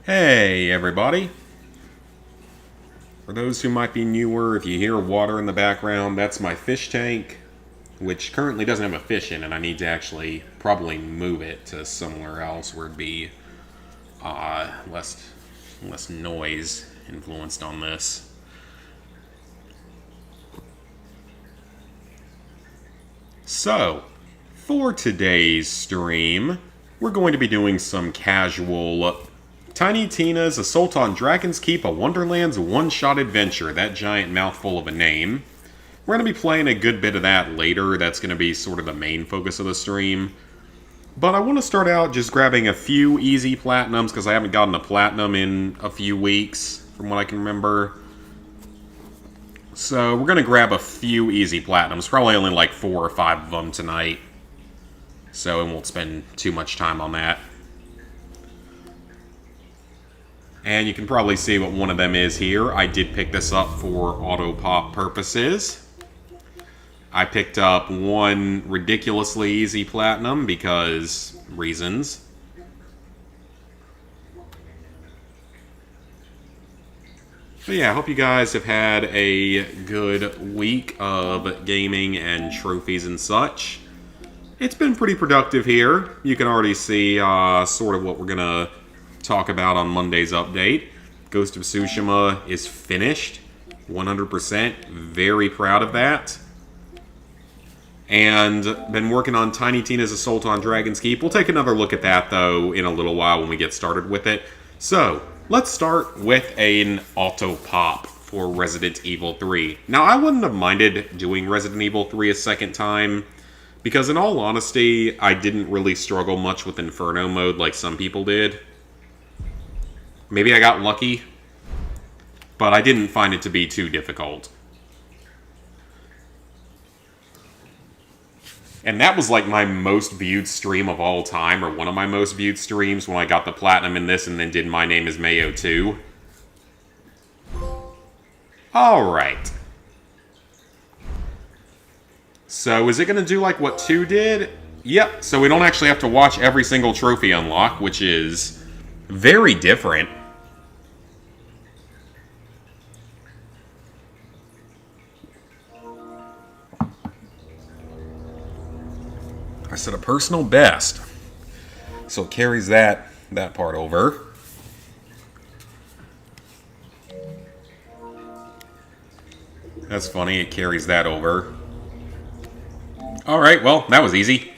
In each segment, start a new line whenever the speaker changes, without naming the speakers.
Hey everybody! For those who might be newer, if you hear water in the background, that's my fish tank, which currently doesn't have a fish in it. I need to actually probably move it to somewhere else where it'd be less noise influenced on this. So, for today's stream, we're going to be doing some casual Tiny Tina's Assault on Dragon's Keep, a Wonderland's one-shot adventure, that giant mouthful of a name. We're going to be playing a good bit of that later. That's going to be sort of the main focus of the stream. But I want to start out just grabbing a few easy platinums, because I haven't gotten a platinum in a few weeks, from what I can remember. So we're going to grab a few easy platinums, probably only like 4 or 5 of them tonight. So we won't spend too much time on that. And you can probably see what one of them is here. I did pick this up for auto pop purposes. I picked up one ridiculously easy platinum because reasons. But yeah, I hope you guys have had a good week of gaming and trophies and such. It's been pretty productive here. You can already see sort of what we're going to talk about on Monday's update. Ghost of Tsushima is finished, 100%. Very proud of that. And been working on Tiny Tina's Assault on Dragon's Keep. We'll take another look at that, though, in a little while when we get started with it. So, let's start with an auto pop for Resident Evil 3. Now, I wouldn't have minded doing Resident Evil 3 a second time, because in all honesty, I didn't really struggle much with Inferno mode like some people did. Maybe I got lucky, but I didn't find it to be too difficult. And that was like my most viewed stream of all time, or one of my most viewed streams, when I got the platinum in this and then did My Name is Mayo 2. Alright. So is it going to do like what 2 did? Yep, so we don't actually have to watch every single trophy unlock, which is very different. I set a personal best. So it carries that part over. That's funny, it carries that over. Alright, well, that was easy.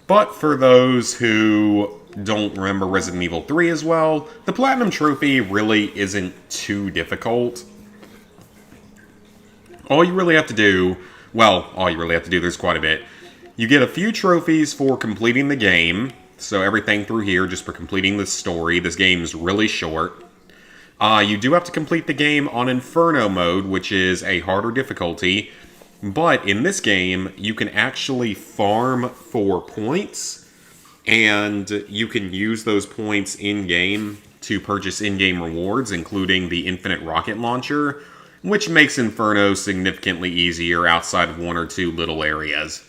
But for those who don't remember Resident Evil 3 as well, the Platinum Trophy really isn't too difficult. All you really have to do, there's quite a bit. You get a few trophies for completing the game, so everything through here just for completing the story. This game's really short. You do have to complete the game on Inferno mode, which is a harder difficulty. But in this game, you can actually farm for points, and you can use those points in-game to purchase in-game rewards, including the Infinite Rocket Launcher, which makes Inferno significantly easier outside of 1 or 2 little areas.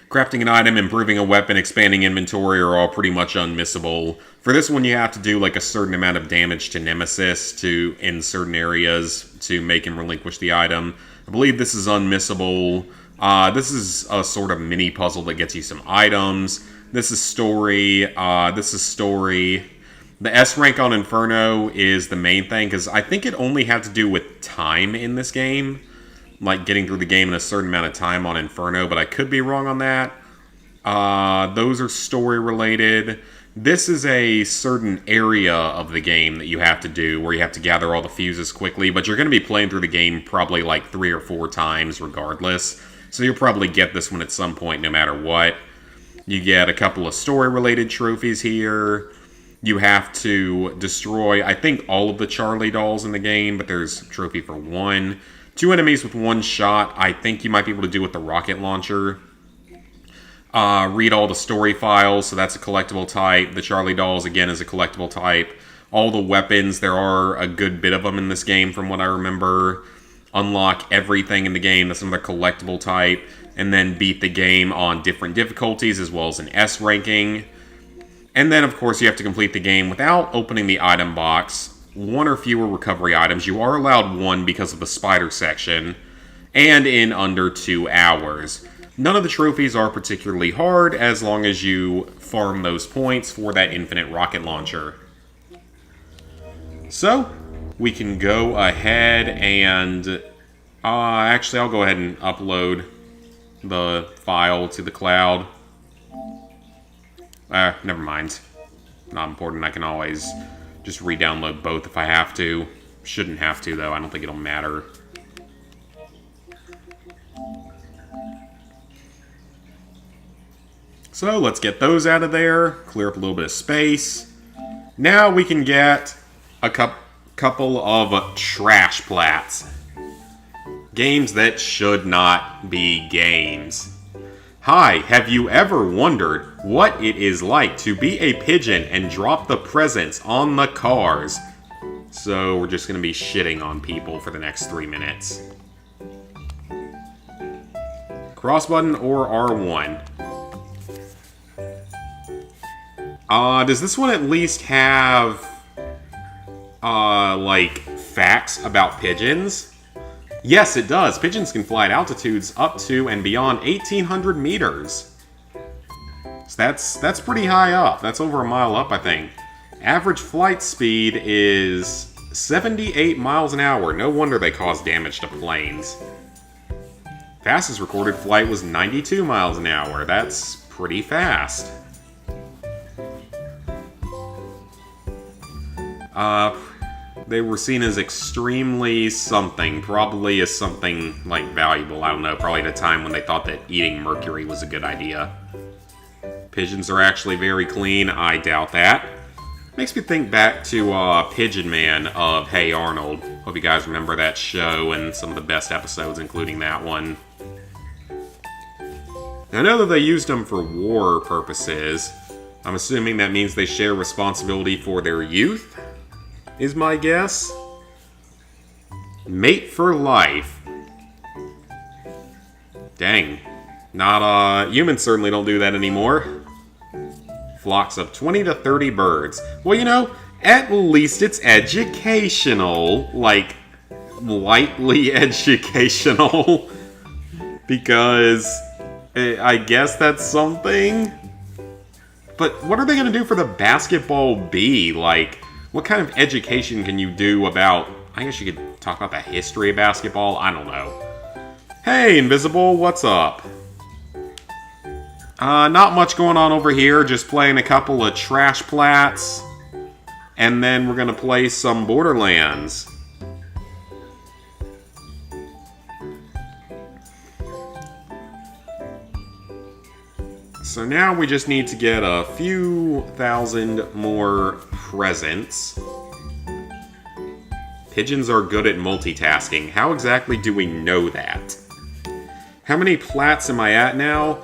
Crafting an item, improving a weapon, expanding inventory are all pretty much unmissable. For this one, you have to do like a certain amount of damage to Nemesis in certain areas to make him relinquish the item. I believe this is unmissable. This is a sort of mini puzzle that gets you some items. This is story. The S rank on Inferno is the main thing, because I think it only had to do with time in this game. Like getting through the game in a certain amount of time on Inferno, but I could be wrong on that. Those are story related. This is a certain area of the game that you have to do, where you have to gather all the fuses quickly, but you're going to be playing through the game probably like 3 or 4 times regardless. So you'll probably get this one at some point no matter what. You get a couple of story related trophies here. You have to destroy, I think, all of the Charlie dolls in the game, but there's a trophy for 1. 2 enemies with 1 shot, I think you might be able to do with the rocket launcher. Read all the story files, so that's a collectible type. The Charlie dolls, again, is a collectible type. All the weapons, there are a good bit of them in this game from what I remember. unlock everything in the game that's another collectible type, and then beat the game on different difficulties as well as an S ranking. And then, of course, you have to complete the game without opening the item box. One or fewer recovery items. You are allowed one because of the spider section, and in under 2 hours. None of the trophies are particularly hard as long as you farm those points for that infinite rocket launcher. So, we can go ahead and... actually, I'll go ahead and upload the file to the cloud. Never mind. Not important. I can always just re-download both if I have to. Shouldn't have to, though. I don't think it'll matter. So, let's get those out of there. Clear up a little bit of space. Now we can get a couple of trash plats. Games that should not be games. Hi, have you ever wondered what it is like to be a pigeon and drop the presents on the cars? So we're just going to be shitting on people for the next 3 minutes. Cross button or R1? Does this one at least have, like, facts about pigeons? Yes, it does. Pigeons can fly at altitudes up to and beyond 1,800 meters. So that's pretty high up. That's over a mile up, I think. Average flight speed is 78 miles an hour. No wonder they cause damage to planes. Fastest recorded flight was 92 miles an hour. That's pretty fast. They were seen as extremely something. Probably as something, like, valuable. I don't know. Probably at a time when they thought that eating mercury was a good idea. Pigeons are actually very clean. I doubt that. Makes me think back to Pigeon Man of Hey Arnold. Hope you guys remember that show and some of the best episodes, including that one. I know that they used them for war purposes. I'm assuming that means they share responsibility for their youth, is my guess. Mate for life. Dang. Not, humans certainly don't do that anymore. Flocks of 20 to 30 birds. Well, you know, at least it's educational. Like, lightly educational. Because I guess that's something. But what are they going to do for the basketball bee? Like, what kind of education can you do about... I guess you could talk about the history of basketball? I don't know. Hey, Invisible, what's up? Not much going on over here. Just playing a couple of trash plats. And then we're going to play some Borderlands. So now we just need to get a few thousand more presents. Pigeons are good at multitasking. How exactly do we know that? How many plats am I at now?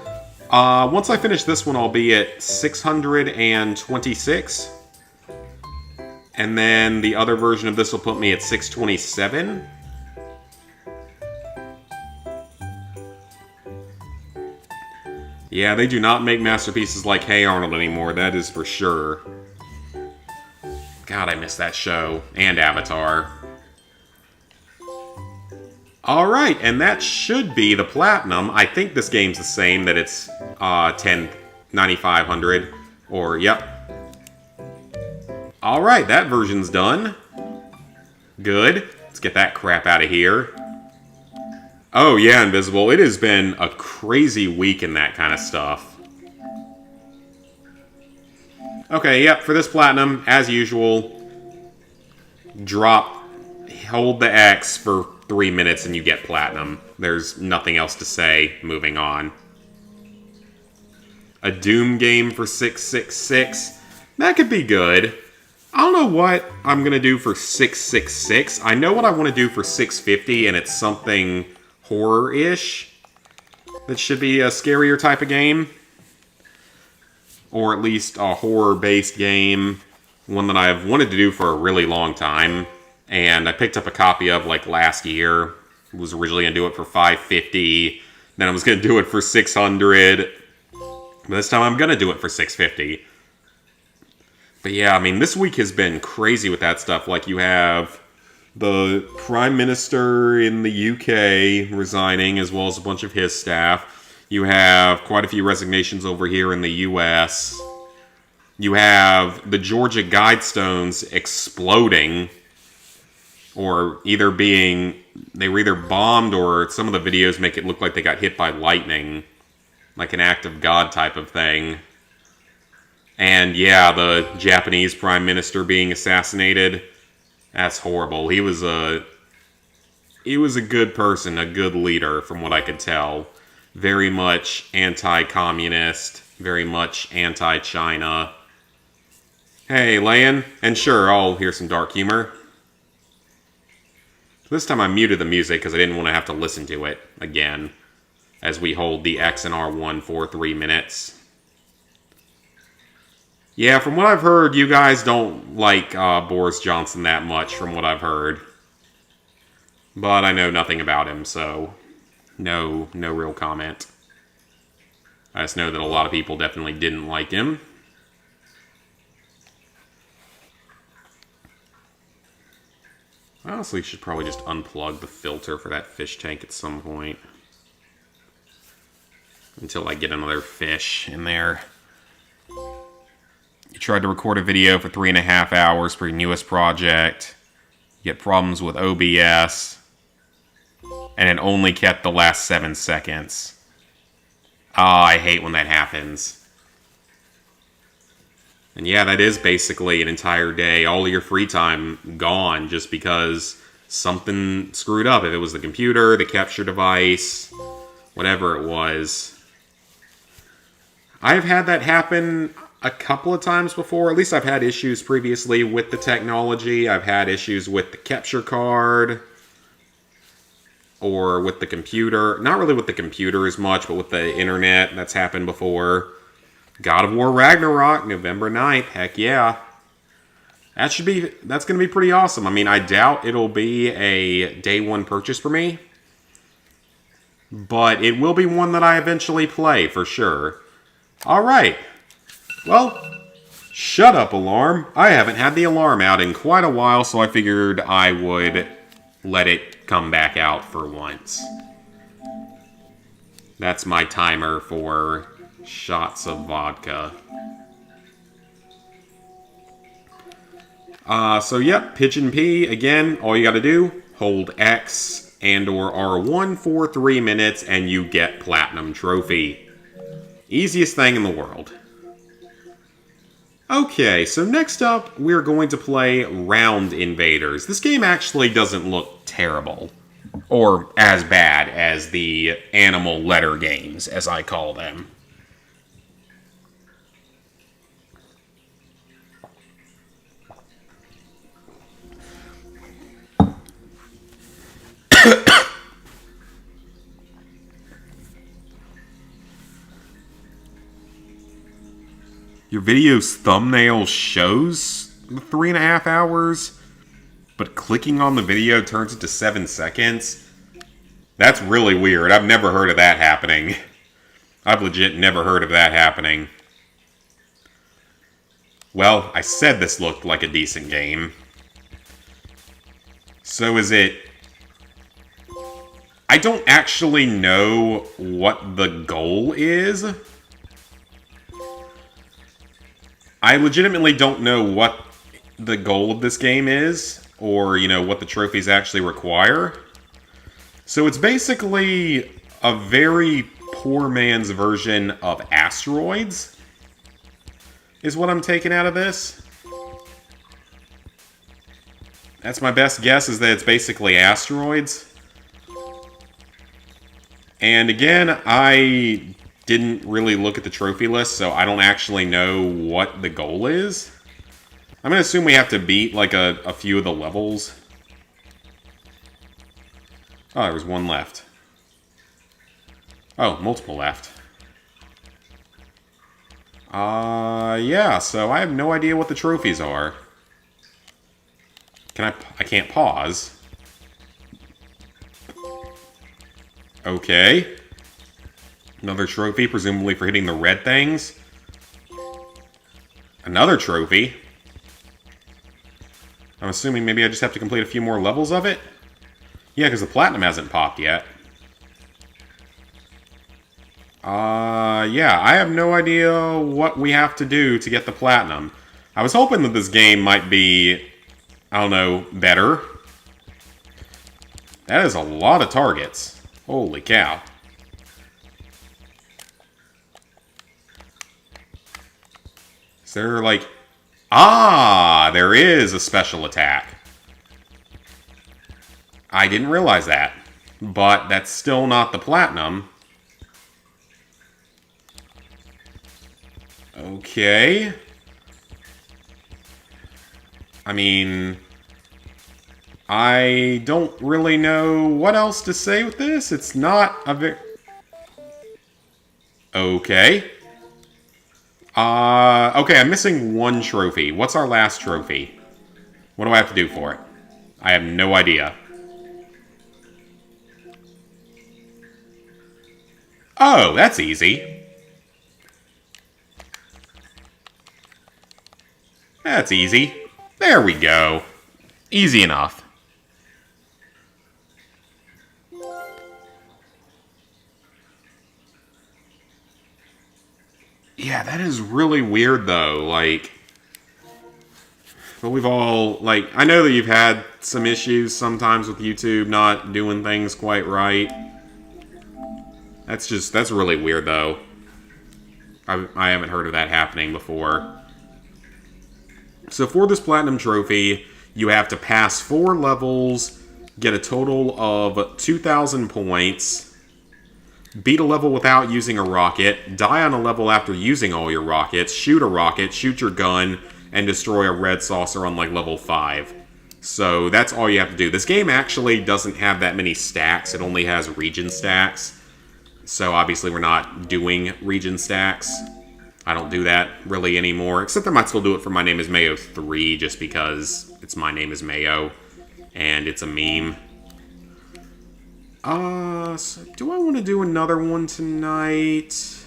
Once I finish this one, I'll be at 626. And then the other version of this will put me at 627. Yeah, they do not make masterpieces like Hey Arnold anymore, that is for sure. God, I miss that show. And Avatar. Alright, and that should be the Platinum. I think this game's the same, that it's 9,500. Or, yep. Alright, that version's done. Good. Let's get that crap out of here. Oh yeah, Invisible. It has been a crazy week in that kind of stuff. Okay, yep, for this Platinum, as usual, hold the X for 3 minutes and you get Platinum. There's nothing else to say. Moving on. A Doom game for 666. That could be good. I don't know what I'm going to do for 666. I know what I want to do for 650, and it's something horror-ish. That should be a scarier type of game. Or at least a horror-based game. One that I've wanted to do for a really long time. And I picked up a copy of, like, last year. Was originally going to do it for 550. Then I was going to do it for 600. But this time I'm going to do it for 650. But yeah, I mean, this week has been crazy with that stuff. Like, you have the Prime Minister in the UK resigning, as well as a bunch of his staff. You have quite a few resignations over here in the US. You have the Georgia Guidestones exploding, or either they were either bombed, or some of the videos make it look like they got hit by lightning, like an act of God type of thing. And yeah, the Japanese Prime Minister being assassinated, that's horrible. He was a good person, a good leader, from what I could tell. Very much anti-communist, very much anti-China. Hey, Lan, and sure, I'll hear some dark humor. This time I muted the music because I didn't want to have to listen to it again as we hold the X and R1 for 3 minutes. Yeah, from what I've heard, you guys don't like Boris Johnson that much, from what I've heard. But I know nothing about him, so no real comment. I just know that a lot of people definitely didn't like him. I honestly should probably just unplug the filter for that fish tank at some point. Until I get another fish in there. You tried to record a video for 3.5 hours for your newest project. You get problems with OBS. And it only kept the last 7 seconds. Ah, I hate when that happens. And yeah, that is basically an entire day, all of your free time gone just because something screwed up. If it was the computer, the capture device, whatever it was. I've had that happen a couple of times before. At least I've had issues previously with the technology. I've had issues with the capture card or with the computer. Not really with the computer as much, but with the internet. That's happened before. God of War Ragnarok, November 9th. Heck yeah. That's going to be pretty awesome. I mean, I doubt it'll be a day one purchase for me. But it will be one that I eventually play, for sure. Alright. Well, shut up, alarm. I haven't had the alarm out in quite a while, so I figured I would let it come back out for once. That's my timer for shots of vodka. So yep, Pigeon P, again, all you gotta do, hold X and or R1 for 3 minutes and you get Platinum Trophy. Easiest thing in the world. Okay, so next up, we're going to play Round Invaders. This game actually doesn't look terrible. Or as bad as the animal letter games, as I call them. Your video's thumbnail shows the 3.5 hours, but clicking on the video turns it to 7 seconds? That's really weird. I've never heard of that happening. I've legit never heard of that happening. Well, I said this looked like a decent game. So is it... I don't actually know what the goal is. I legitimately don't know what the goal of this game is, or, you know, what the trophies actually require. So it's basically a very poor man's version of Asteroids, is what I'm taking out of this. That's my best guess, is that it's basically Asteroids. And again, I didn't really look at the trophy list, so I don't actually know what the goal is. I'm going to assume we have to beat, like, a few of the levels. Oh, there was one left. Oh, multiple left. Yeah, so I have no idea what the trophies are. I can't pause. Okay. Another trophy, presumably for hitting the red things. Another trophy. I'm assuming maybe I just have to complete a few more levels of it? Yeah, because the platinum hasn't popped yet. Yeah, I have no idea what we have to do to get the platinum. I was hoping that this game might be, I don't know, better. That is a lot of targets. Holy cow. Is there, like... Ah! There is a special attack. I didn't realize that. But that's still not the platinum. Okay. I mean... I don't really know what else to say with this. It's not a very... Okay. Okay, I'm missing one trophy. What's our last trophy? What do I have to do for it? I have no idea. Oh, that's easy. That's easy. There we go. Easy enough. Yeah, that is really weird, though. Like, but we've all, like, I know that you've had some issues sometimes with YouTube not doing things quite right. That's really weird, though. I haven't heard of that happening before. So for this Platinum Trophy, you have to pass 4 levels, get a total of 2,000 points, beat a level without using a rocket, die on a level after using all your rockets, shoot a rocket, shoot your gun, and destroy a red saucer on like level 5. So that's all you have to do. This game actually doesn't have that many stacks. It only has region stacks. So obviously we're not doing region stacks. I don't do that really anymore, except I might still do it for My Name is Mayo 3, just because it's My Name is Mayo, and it's a meme. So do I want to do another one tonight?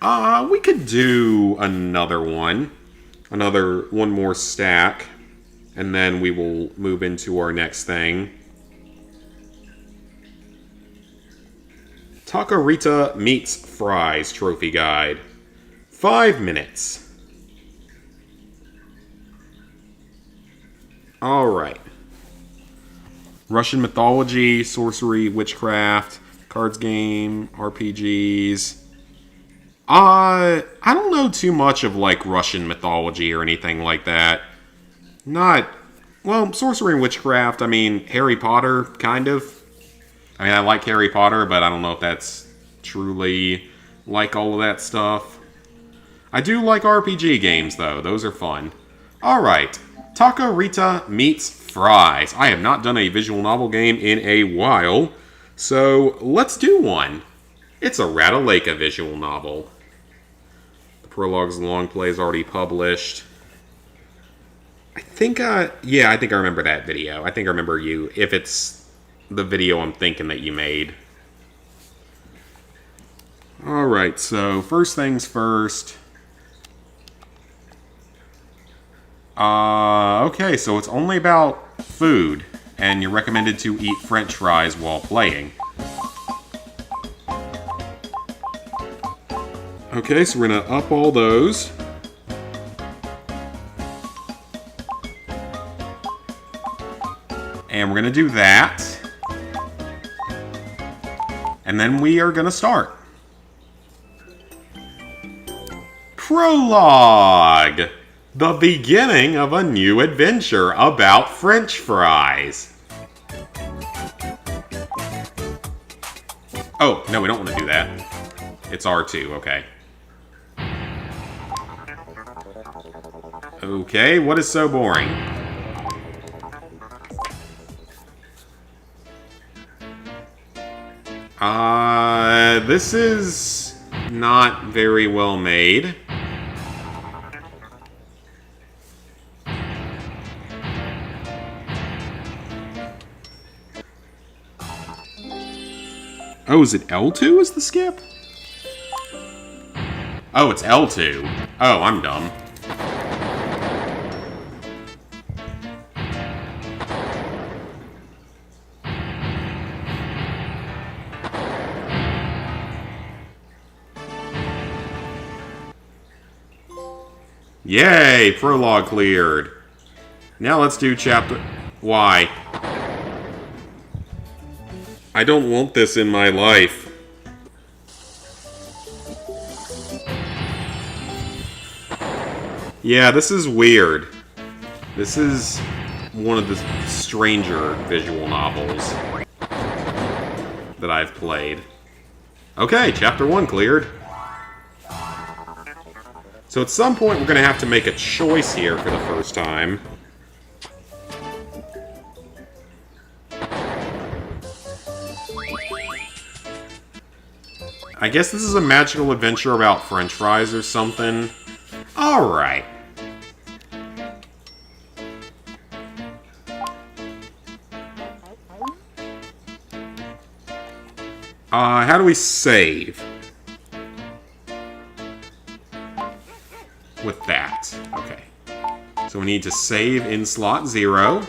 We could do another one. One more stack. And then we will move into our next thing. Taquerita Meats Fries Trophy Guide. 5 minutes. Alright. Russian mythology, sorcery, witchcraft, cards game, RPGs. I don't know too much of, like, Russian mythology or anything like that. Well, sorcery and witchcraft, I mean, Harry Potter, kind of. I mean, I like Harry Potter, but I don't know if that's truly like all of that stuff. I do like RPG games, though. Those are fun. Alright. Taquerita Meats Fries. I have not done a visual novel game in a while, so let's do one. It's a Ratalaika visual novel. The prologue's long play is already published. I think I remember that video. I think I remember you, if it's the video I'm thinking that you made. Alright, so first things first. Okay, so it's only about food, and you're recommended to eat French fries while playing. Okay, so we're gonna up all those. And we're gonna do that. And then we are gonna start. Prologue! The beginning of a new adventure about French fries. Oh, no, we don't want to do that. It's R2, okay. Okay, what is so boring? This is not very well made. Oh, is it L2 is the skip? Oh, it's L2. Oh, I'm dumb. Yay! Prologue cleared. Now let's do chapter... Why? I don't want this in my life. Yeah, this is weird. This is one of the stranger visual novels that I've played. Okay, chapter 1 cleared. So at some point we're going to have to make a choice here for the first time. I guess this is a magical adventure about French fries or something. Alright. How do we save? With that. Okay. So we need to save in slot 0.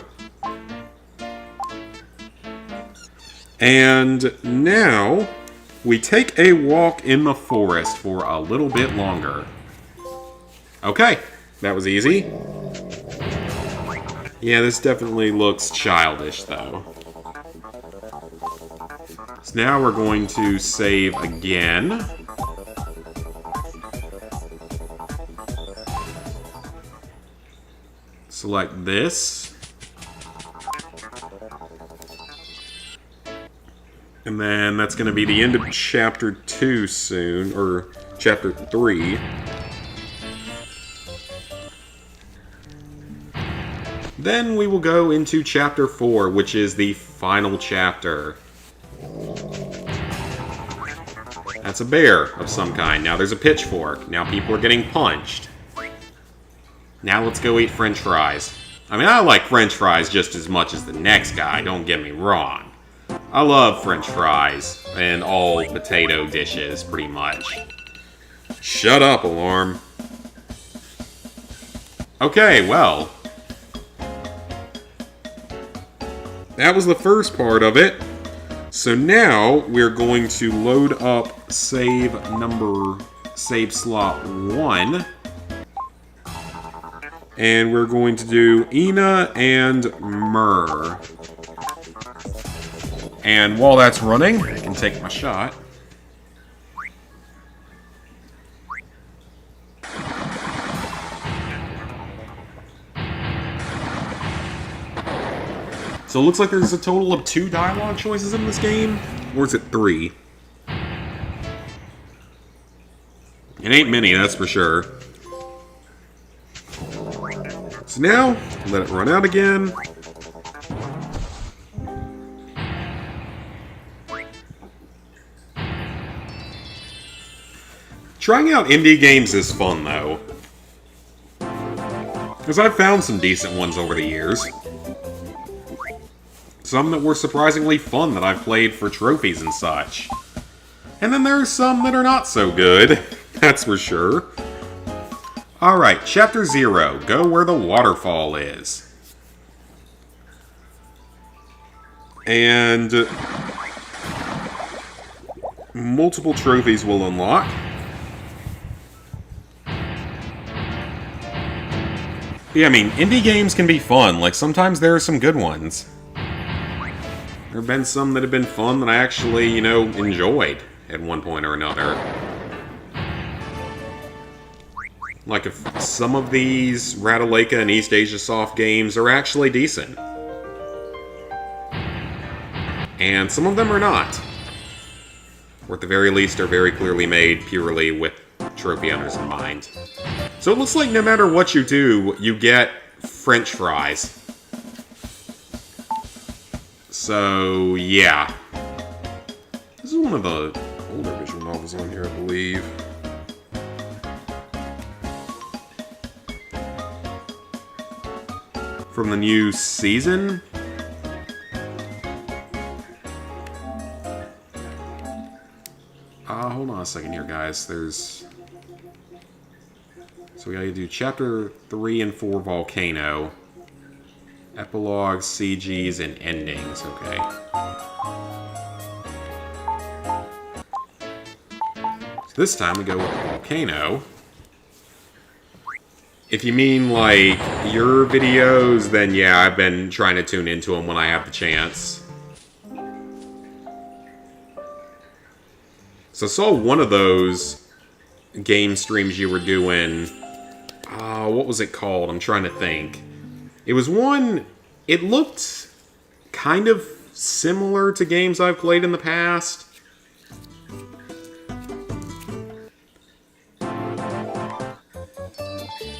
And now we take a walk in the forest for a little bit longer. Okay, that was easy. Yeah, this definitely looks childish, though. So now we're going to save again. Select this. And then that's going to be the end of chapter 2 soon, or chapter 3. Then we will go into chapter 4, which is the final chapter. That's a bear of some kind. Now there's a pitchfork. Now people are getting punched. Now let's go eat French fries. I mean, I like French fries just as much as the next guy, don't get me wrong. I love French fries and all potato dishes, pretty much. Shut up, alarm. Okay, well. That was the first part of it. So now we're going to load up save slot 1. And we're going to do Ina and Myrrh. And while that's running, I can take my shot. So it looks like there's a total of 2 dialogue choices in this game. Or is it 3? It ain't many, that's for sure. So now, let it run out again. Trying out indie games is fun, though. Because I've found some decent ones over the years. Some that were surprisingly fun that I've played for trophies and such. And then there's some that are not so good, that's for sure. Alright, Chapter 0, go where the waterfall is. And multiple trophies will unlock. Yeah, I mean, indie games can be fun. Like, sometimes there are some good ones. There have been some that have been fun that I actually, you know, enjoyed at one point or another. Like, if some of these Ratalaika and East Asia Soft games are actually decent. And some of them are not. Or at the very least are very clearly made purely with trophy owners in mind. So it looks like no matter what you do, you get French fries. So, yeah. This is one of the older visual novels on here, I believe. From the new season? a second here, guys. There's... So we gotta do Chapter 3 and 4 Volcano. Epilogues, CGs, and endings. Okay. So this time we go with Volcano. If you mean, like, your videos, then yeah, I've been trying to tune into them when I have the chance. So I saw one of those game streams you were doing. What was it called? I'm trying to think. It was one... It looked kind of similar to games I've played in the past.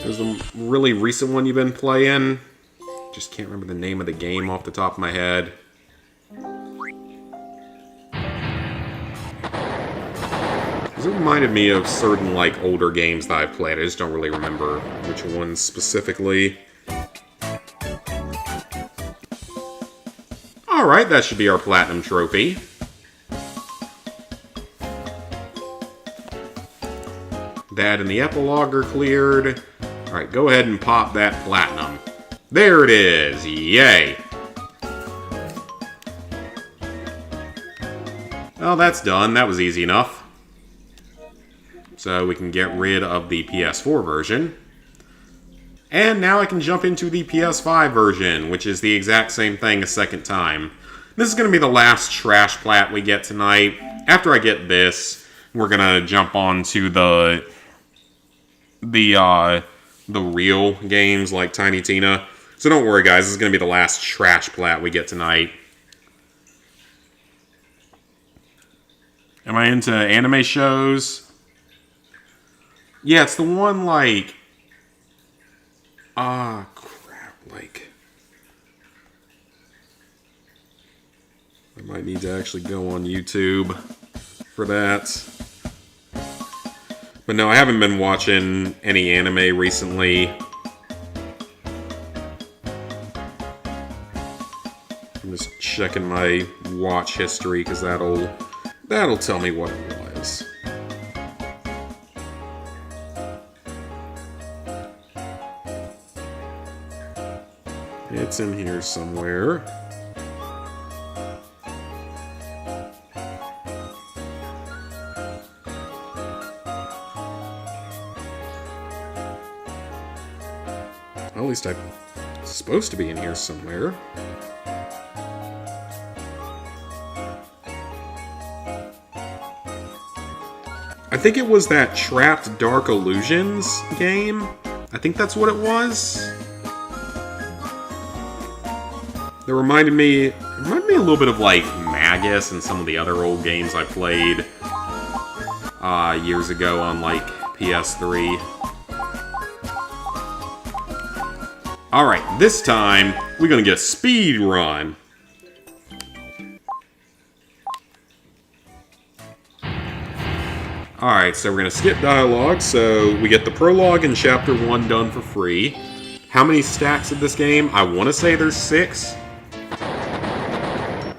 There's a really recent one you've been playing. Just can't remember the name of the game off the top of my head. It reminded me of certain, like, older games that I've played. I just don't really remember which ones specifically. Alright, that should be our Platinum Trophy. That and the Epilogue are cleared. Alright, go ahead and pop that Platinum. There it is! Yay! Well, that's done. That was easy enough. So we can get rid of the PS4 version. And now I can jump into the PS5 version, which is the exact same thing a second time. This is going to be the last trash plat we get tonight. After I get this, we're going to jump on to the real games like Tiny Tina. So don't worry, guys. This is going to be the last trash plat we get tonight. Am I into anime shows? Yeah, it's the one like... crap, like... I might need to actually go on YouTube for that. But no, I haven't been watching any anime recently. I'm just checking my watch history, because that'll tell me what it was. It's in here somewhere. At least it's supposed to be in here somewhere. I think it was that Trapped Dark Illusions game. I think that's what it was. It reminded me a little bit of like Magus and some of the other old games I played years ago on like PS3. Alright, this time we're gonna get a speed run. Alright, so we're gonna skip dialogue, so we get the prologue and chapter 1 done for free. How many stacks of this game? I want to say there's 6.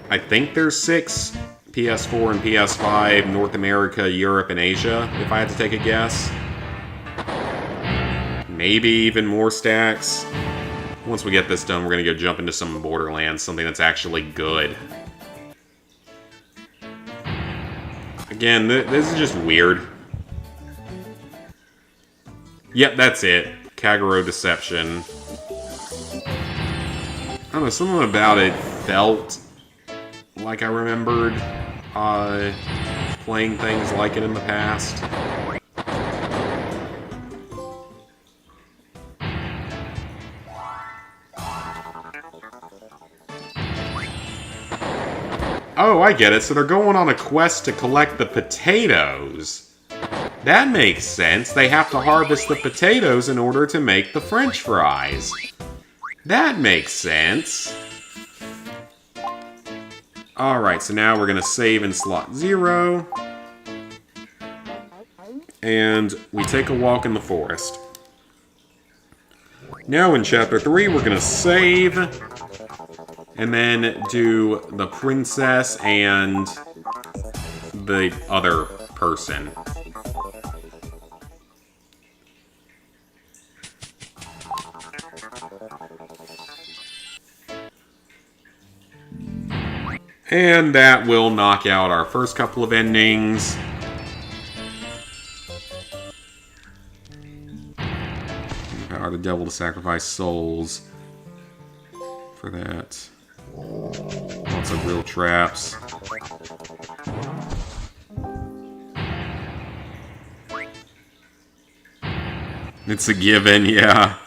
I think there's 6. PS4 and PS5, North America, Europe, and Asia, if I had to take a guess. Maybe even more stacks. Once we get this done, we're going to go jump into some Borderlands, something that's actually good. Again, this is just weird. Yep, that's it. Kagero Deception. I don't know, something about it felt like I remembered playing things like it in the past. Oh, I get it. So they're going on a quest to collect the potatoes. That makes sense. They have to harvest the potatoes in order to make the French fries. That makes sense. Alright, so now we're going to save in slot 0. And we take a walk in the forest. Now in Chapter 3, we're going to save. And then do the princess and the other person. And that will knock out our first couple of endings. Empower the devil to sacrifice souls for that. Lots of real traps. It's a given, yeah.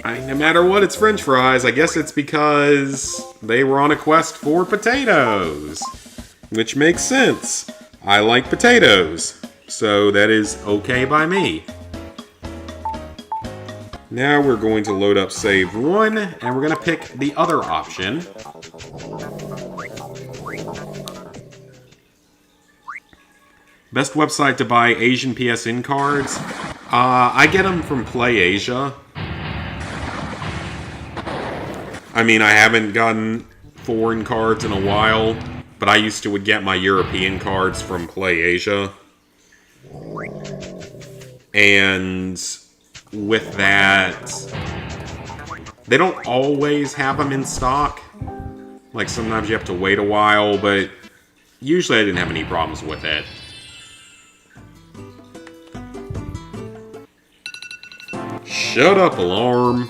No matter what, it's French fries. I guess it's because they were on a quest for potatoes. Which makes sense. I like potatoes. So that is okay by me. Now we're going to load up save 1, and we're going to pick the other option. Best website to buy Asian PSN cards? I get them from PlayAsia. I mean, I haven't gotten foreign cards in a while, but I used to would get my European cards from PlayAsia. And with that, they don't always have them in stock. Like, sometimes you have to wait a while, but usually I didn't have any problems with it. Shut up, alarm.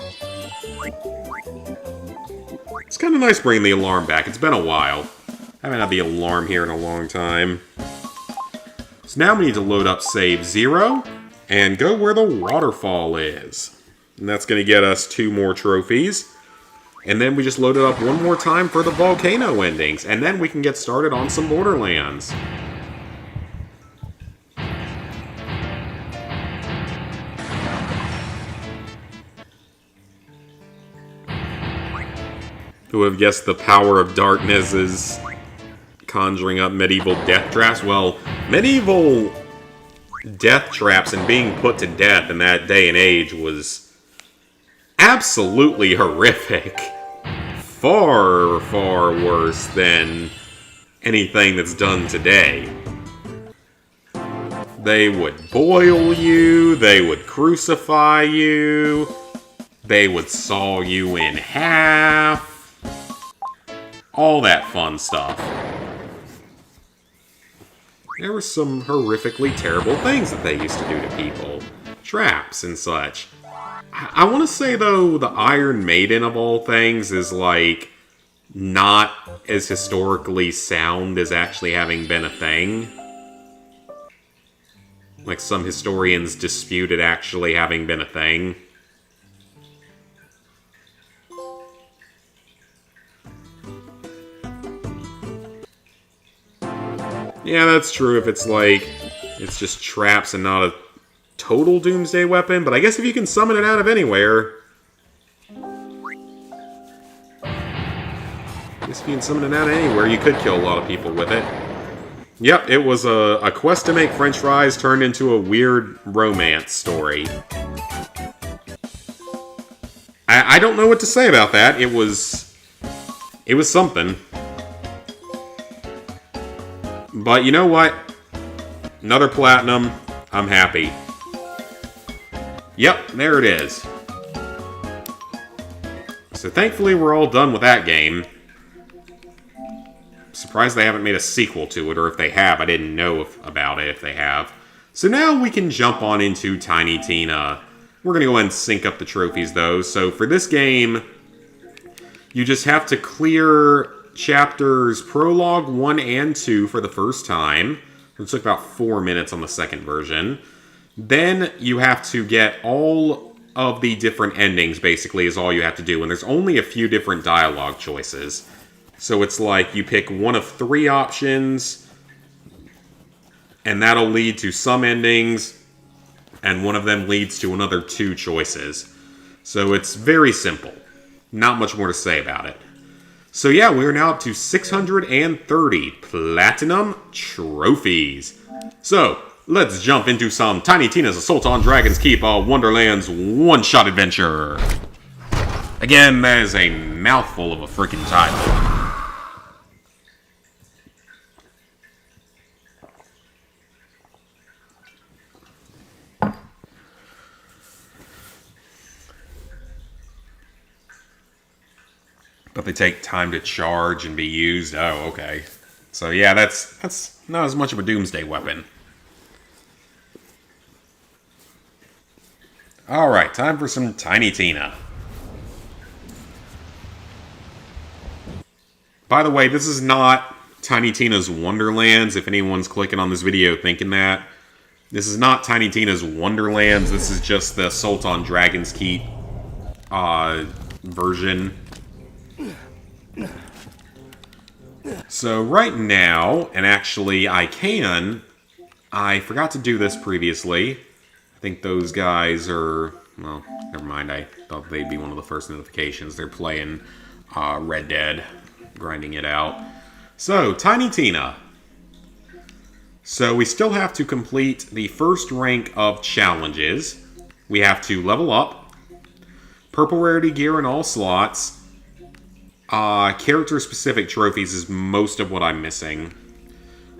It's kind of nice bringing the alarm back. It's been a while. I haven't had the alarm here in a long time. So now we need to load up save 0 and go where the waterfall is. And that's going to get us 2 more trophies. And then we just load it up one more time for the volcano endings. And then we can get started on some Borderlands. Who would have guessed the power of darkness is conjuring up medieval death traps? Well, medieval death traps and being put to death in that day and age was absolutely horrific. Far, far worse than anything that's done today. They would boil you, they would crucify you, they would saw you in half. All that fun stuff. There were some horrifically terrible things that they used to do to people. Traps and such. I want to say, though, the Iron Maiden of all things is, like, not as historically sound as actually having been a thing. Like, some historians dispute it actually having been a thing. Yeah, that's true if it's like, it's just traps and not a total doomsday weapon, but I guess if you can summon it out of anywhere... I guess if you can summon it out of anywhere, you could kill a lot of people with it. Yep, it was a quest to make French fries turned into a weird romance story. I don't know what to say about that. It was something. But you know what? Another platinum. I'm happy. Yep, there it is. So thankfully we're all done with that game. Surprised they haven't made a sequel to it, or if they have, I didn't know about it if they have. So now we can jump on into Tiny Tina. We're going to go ahead and sync up the trophies though. So for this game, you just have to clear chapters Prologue 1 and 2 for the first time. It took about 4 minutes on the second version. Then you have to get all of the different endings, basically, is all you have to do. And there's only a few different dialogue choices. So it's like you pick one of 3 options, and that'll lead to some endings, and one of them leads to another 2 choices. So it's very simple. Not much more to say about it. So yeah, we are now up to 630 Platinum Trophies. So, let's jump into some Tiny Tina's Assault on Dragon's Keep, Wonderland's one-shot adventure. Again, that is a mouthful of a freaking title. But they take time to charge and be used. Oh, okay. So yeah, that's not as much of a doomsday weapon. Alright, time for some Tiny Tina. By the way, this is not Tiny Tina's Wonderlands, if anyone's clicking on this video thinking that. This is not Tiny Tina's Wonderlands, this is just the Assault on Dragon's Keep version. So right now, and actually I forgot to do this previously. I think those guys are, well, never mind, I thought they'd be one of the first notifications. They're playing Red Dead, grinding it out. So, Tiny Tina. So we still have to complete the first rank of challenges. We have to level up, purple rarity gear in all slots. Character-specific trophies is most of what I'm missing.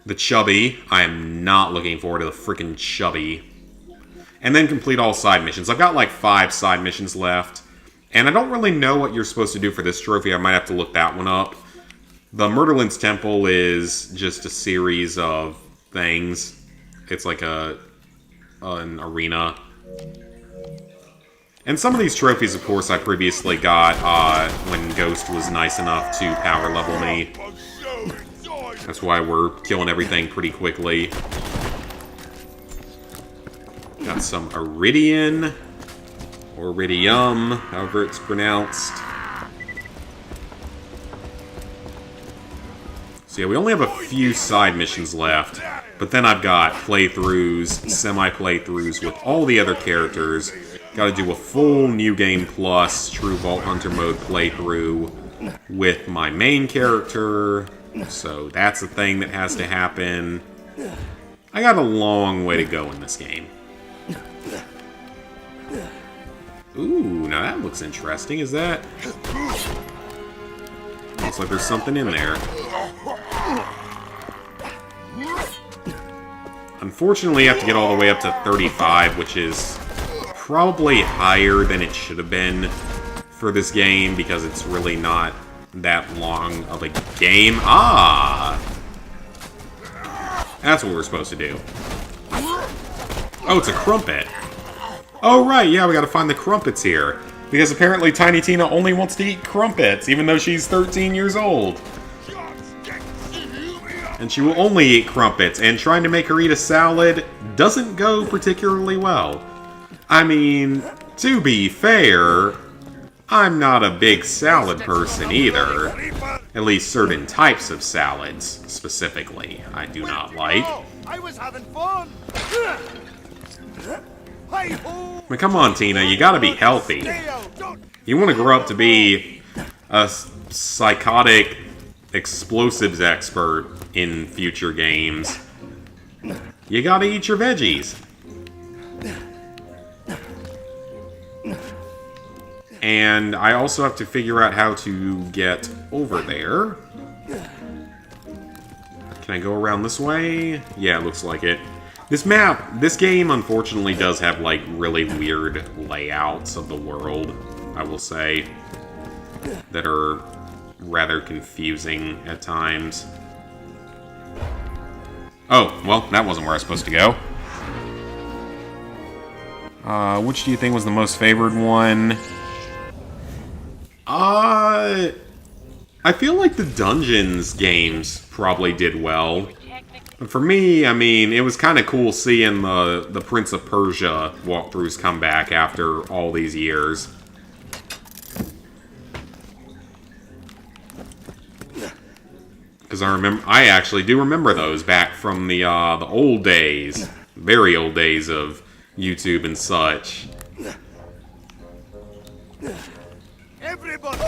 The Chubby, I am not looking forward to the freaking Chubby. And then complete all side missions. I've got like 5 side missions left. And I don't really know what you're supposed to do for this trophy. I might have to look that one up. The Murderland's Temple is just a series of things. It's like an arena. And some of these trophies, of course, I previously got when Ghost was nice enough to power level me. That's why we're killing everything pretty quickly. Got some Iridium, or Iridium, however it's pronounced. So yeah, we only have a few side missions left, but then I've got playthroughs, semi-playthroughs with all the other characters. Got to do a full New Game Plus True Vault Hunter mode playthrough with my main character. So that's a thing that has to happen. I got a long way to go in this game. Ooh, now that looks interesting. Is that... Looks like there's something in there. Unfortunately, you have to get all the way up to 35, which is probably higher than it should have been for this game, because it's really not that long of a game. Ah! That's what we're supposed to do. Oh, it's a crumpet. Oh, right, yeah, we gotta find the crumpets here. Because apparently Tiny Tina only wants to eat crumpets, even though she's 13 years old. And she will only eat crumpets, and trying to make her eat a salad doesn't go particularly well. I mean, to be fair, I'm not a big salad person either. At least certain types of salads, specifically, I do not like.
I was having fun.
I mean, come on, Tina, you gotta be healthy. You want to grow up to be a psychotic explosives expert in future games. You gotta eat your veggies. And I also have to figure out how to get over there. Can I go around this way? Yeah, it looks like it. This game, unfortunately, does have, like, really weird layouts of the world, I will say, that are rather confusing at times. Oh, well, that wasn't where I was supposed to go. Which do you think was the most favored one? I feel like the Dungeons games probably did well. But for me, I mean, it was kind of cool seeing the Prince of Persia walkthroughs come back after all these years. Because I actually do remember those back from the old days, very old days of YouTube and such.
Everybody.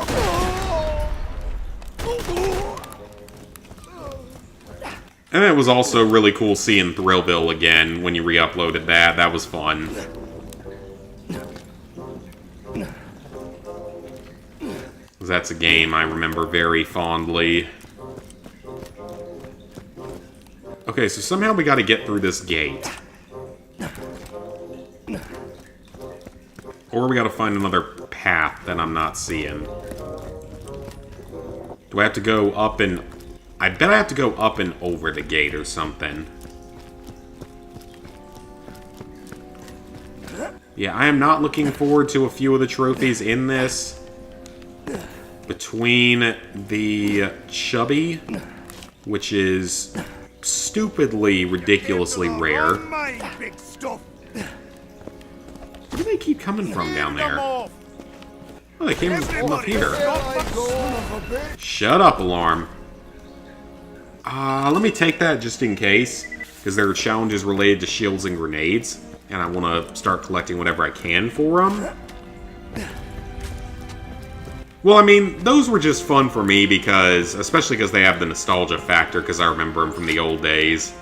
And it was also really cool seeing Thrillville again when you re-uploaded that. That was fun. 'Cause that's a game I remember very fondly. Okay, so somehow we gotta get through this gate. Or we gotta find another path that I'm not seeing. Do I have to go up and... I bet I have to go up and over the gate or something. Yeah, I am not looking forward to a few of the trophies in this. Between the Chubby, which is stupidly, ridiculously rare.
Mine, big stuff.
Where do they keep coming from down there? Oh, they came from up here. Shut up, Alarm. Let me take that just in case, because there are challenges related to shields and grenades, and I want to start collecting whatever I can for them. Well, I mean, those were just fun for me because, especially because they have the nostalgia factor, because I remember them from the old days.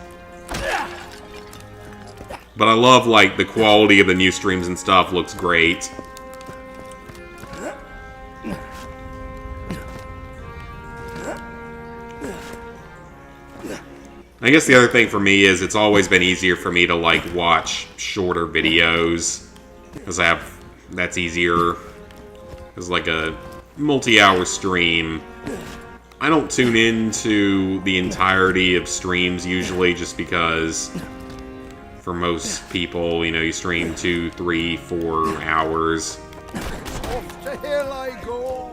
But I love, like, the quality of the new streams and stuff looks great. I guess the other thing for me is it's always been easier for me to, like, watch shorter videos. Because that's easier. Because, like, a multi-hour stream, I don't tune into the entirety of streams usually, just because for most people, you know, you stream 2, 3, 4 hours.
Off to hell I go.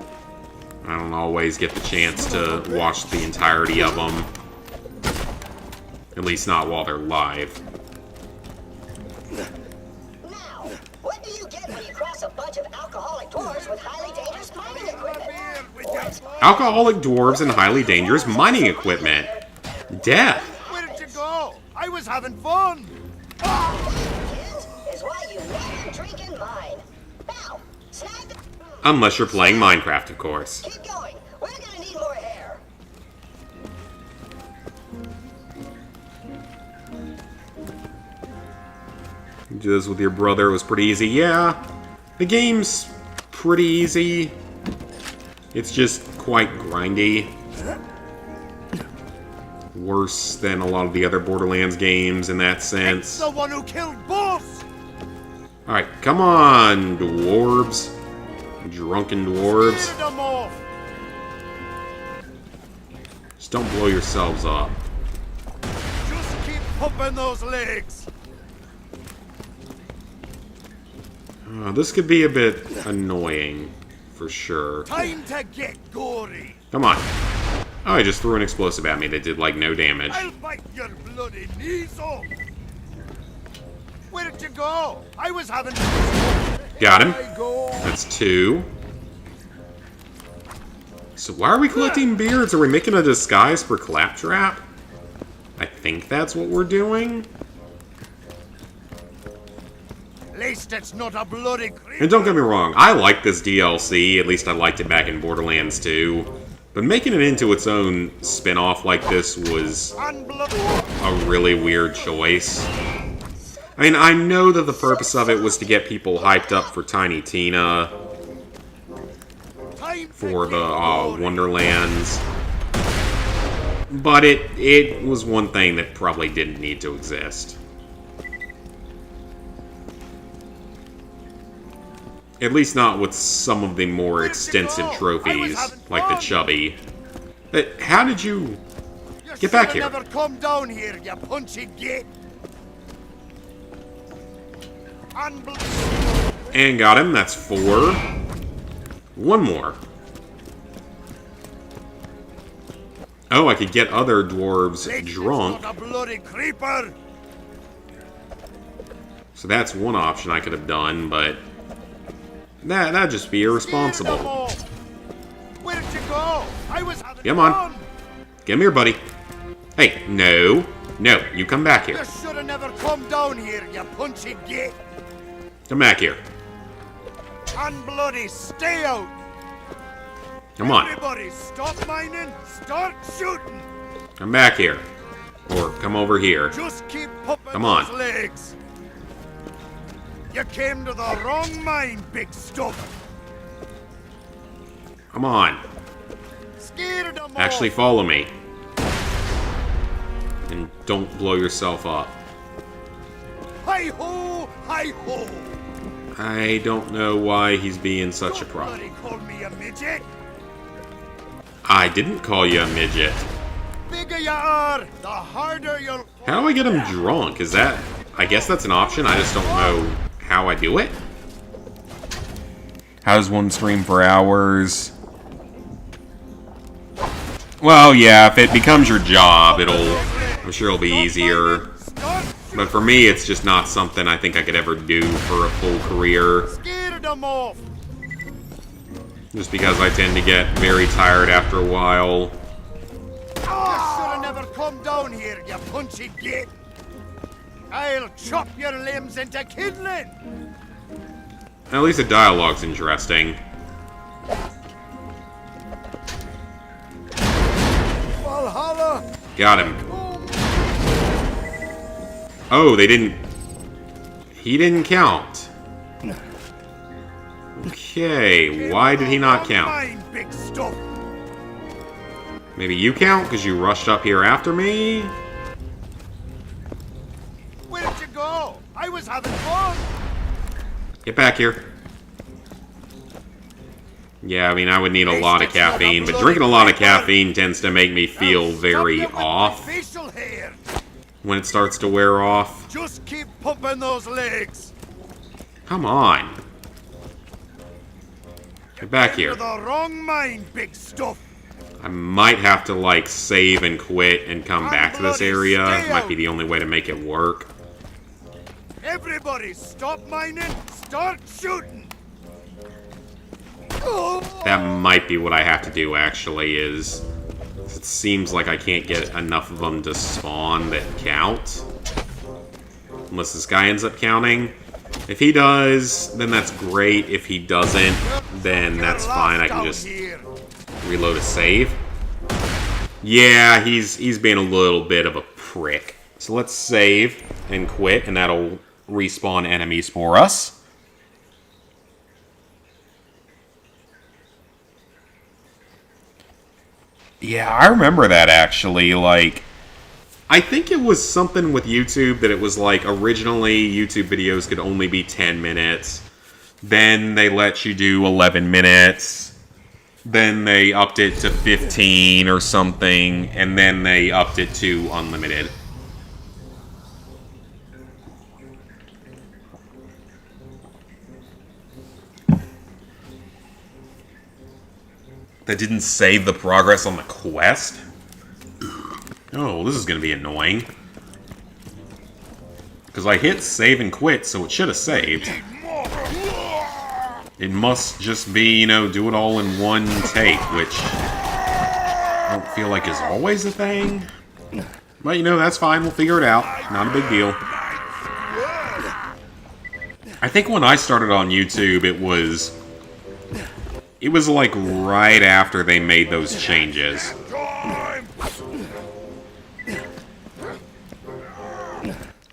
I don't always get the chance to watch the entirety of them. At least not while they're live.
Now, what do you get when you cross a bunch of alcoholic dwarves with highly dangerous mining equipment?
Alcoholic dwarves and highly dangerous mining equipment. Death.
Where did you go? I was having fun.
Kids, is why you never drink and mine. Now, snag the...
Unless you're playing Minecraft, of course.
Keep going. We're gonna need more hair.
You do this with your brother, it was pretty easy. Yeah, the game's pretty easy. It's just quite grindy. Worse than a lot of the other Borderlands games in that sense.
The one who killed boss.
Alright, come on, dwarves. Drunken dwarves.
Scared them off.
Just don't blow yourselves up.
Just keep pumping those legs.
This could be a bit annoying, for sure.
Time to get gory.
Come on. Oh, I just threw an explosive at me that did, like, no damage.
I'll bite your bloody knees off. Where did you go? I was having...
Got him.
I go.
That's 2. So why are we collecting beards? Are we making a disguise for Claptrap? I think that's what we're doing.
At least it's not a bloody creeper.
And don't get me wrong, I like this DLC, at least I liked it back in Borderlands 2. But making it into its own spin-off like this was a really weird choice. I mean, I know that the purpose of it was to get people hyped up for Tiny Tina, for the Wonderlands. But it was one thing that probably didn't need to exist. At least not with some of the more extensive trophies, like the Chubby. How did you... Get back here.
Never come down here, you punchy git.
And got him, that's 4. One more. Oh, I could get other dwarves drunk.
Not a bloody creeper.
So that's one option I could have done, but... That'd just be irresponsible.
Where did you go? I was having
Come on.
fun.
Come here, buddy. Hey, no. No, you come back here.
You should have never come down here, you punchy git.
Come back here.
Unbloody, stay out.
Come on.
Everybody, stop mining, start shooting.
Come back here. Or come over here.
Just keep pumping
Come on.
those legs. You came to the wrong mine, big stuff.
Come on.
Scared them
Actually
off.
follow me. And don't blow yourself up.
Hi-ho! Hi-ho!
I don't know why he's being such a problem.
Bloody call me a midget.
I didn't call you a midget.
Bigger you are, the harder you'll...
How do I get him drunk? Is that... I guess that's an option. I just don't know how I do it. How does one stream for hours? Well, yeah, if it becomes your job, I'm sure it'll be easier. But for me, it's just not something I think I could ever do for a full career.
Scared them off.
Just because I tend to get very tired after a while.
You should have never come down here, you punchy git. I'll chop your limbs into kindling.
At least the dialogue's interesting.
Valhalla.
Got him. Oh, they didn't... He didn't count. Okay, why did he not count?
Mine, big stuff.
Maybe you count because you rushed up here after me?
Where'd you go? I was having fun.
Get back here. Yeah, I mean, I would need a lot of caffeine, but drinking a lot of caffeine tends to make me feel very off
Facial hair.
when it starts to wear off.
Just keep pumping those legs.
Come on. Get back here.
You're the wrong mind, big stuff.
I might have to, like, save and quit and come back to this area. Might be the only way to make it work.
Everybody, stop mining. Start shooting.
That might be what I have to do, actually, is... It seems like I can't get enough of them to spawn that count. Unless this guy ends up counting. If he does, then that's great. If he doesn't, then that's fine. I can just reload a save. Yeah, he's being a little bit of a prick. So let's save and quit, and that'll respawn enemies for us. Yeah, I remember that, actually. Like, I think it was something with YouTube that it was like, originally YouTube videos could only be 10 minutes. Then they let you do 11 minutes. Then they upped it to 15 or something. And then they upped it to unlimited. That didn't save the progress on the quest? Oh, this is going to be annoying. Because I hit save and quit, so it should have saved. It must just be, you know, do it all in one take, which I don't feel like is always a thing. But, you know, that's fine. We'll figure it out. Not a big deal. I think when I started on YouTube, it was like right after they made those changes.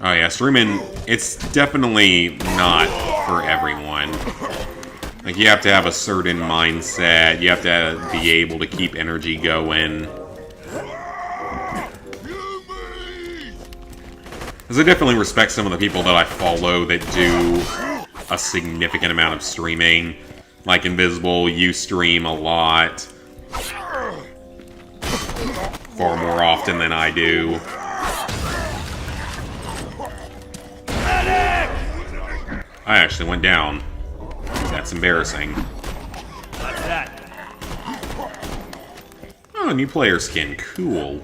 Oh yeah, streaming, it's definitely not for everyone. Like, you have to have a certain mindset, you have to be able to keep energy going. Because I definitely respect some of the people that I follow that do a significant amount of streaming. Like Invisible, you stream a lot. Far more often than I do. I actually went down. That's embarrassing.
What's that?
Oh, new player skin. Cool.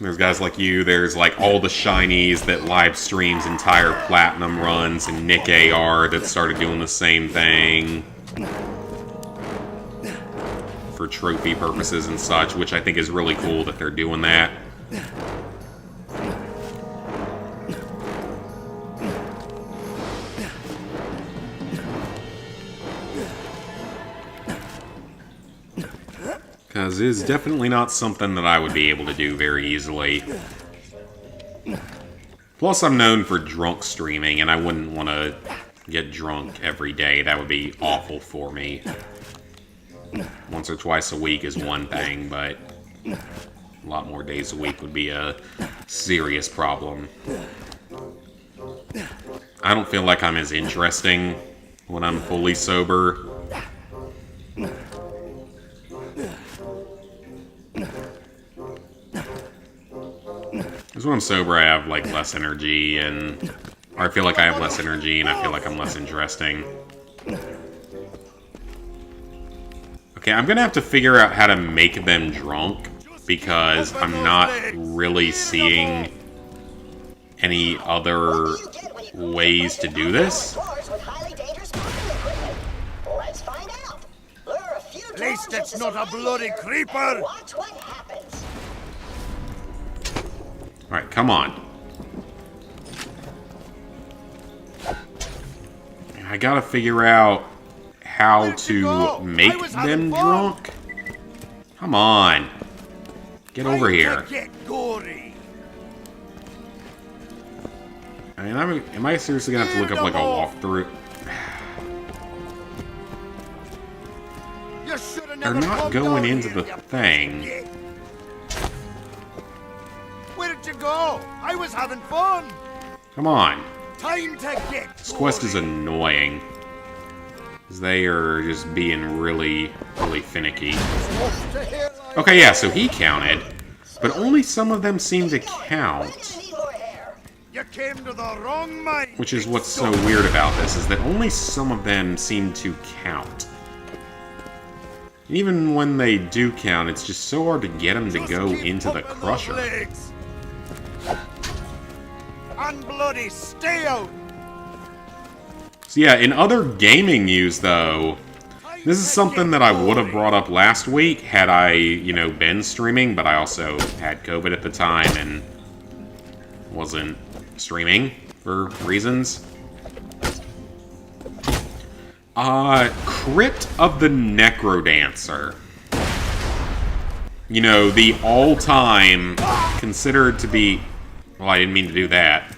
There's guys like you, there's like all the shinies that live streams entire platinum runs, and Nick AR that started doing the same thing for trophy purposes and such, which I think is really cool that they're doing that. Because it is definitely not something that I would be able to do very easily. Plus, I'm known for drunk streaming, and I wouldn't want to get drunk every day. That would be awful for me. Once or twice a week is one thing, but a lot more days a week would be a serious problem. I don't feel like I'm as interesting when I'm fully sober. Because when I'm sober, I have, like, less energy, and... Or I feel like I have less energy, and I feel like I'm less interesting. Okay, I'm gonna have to figure out how to make them drunk, because I'm not really seeing any other ways to do this.
At least it's not a bloody creeper!
Watch what happens.
Alright, come on. I gotta figure out how to make them drunk. Come on. Get over here.
Get gory.
I mean, am I seriously gonna have to look up, like, a walkthrough? They're not going into the thing.
Where did you go? I was having fun.
Come on.
Time to get
This quest is annoying. Because they are just being really, really finicky. Okay, yeah, so he counted. But only some of them seem to count.
You came to the wrong mind.
Which is what's so weird about this, is that only some of them seem to count. And even when they do count, it's just so hard to get them to go into the crusher.
Unbloody, stay out.
So yeah, in other gaming news, though, this is something that I would have brought up last week had I, you know, been streaming, but I also had COVID at the time and wasn't streaming for reasons. Crypt of the Necrodancer. You know, the all-time considered to be... Well, I didn't mean to do that.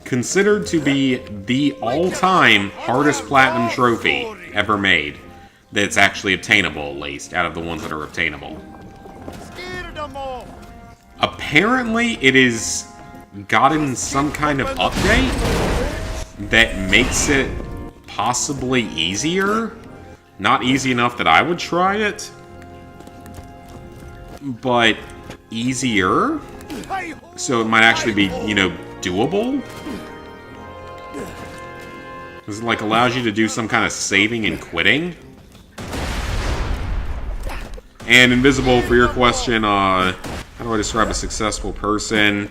Considered to be the all-time hardest platinum trophy ever made. That's actually obtainable, at least, out of the ones that are obtainable. Apparently, it is gotten some kind of update that makes it possibly easier. Not easy enough that I would try it, but easier. So it might actually be, you know, doable. Because it, like, allows you to do some kind of saving and quitting. And Invisible, for your question, how do I describe a successful person?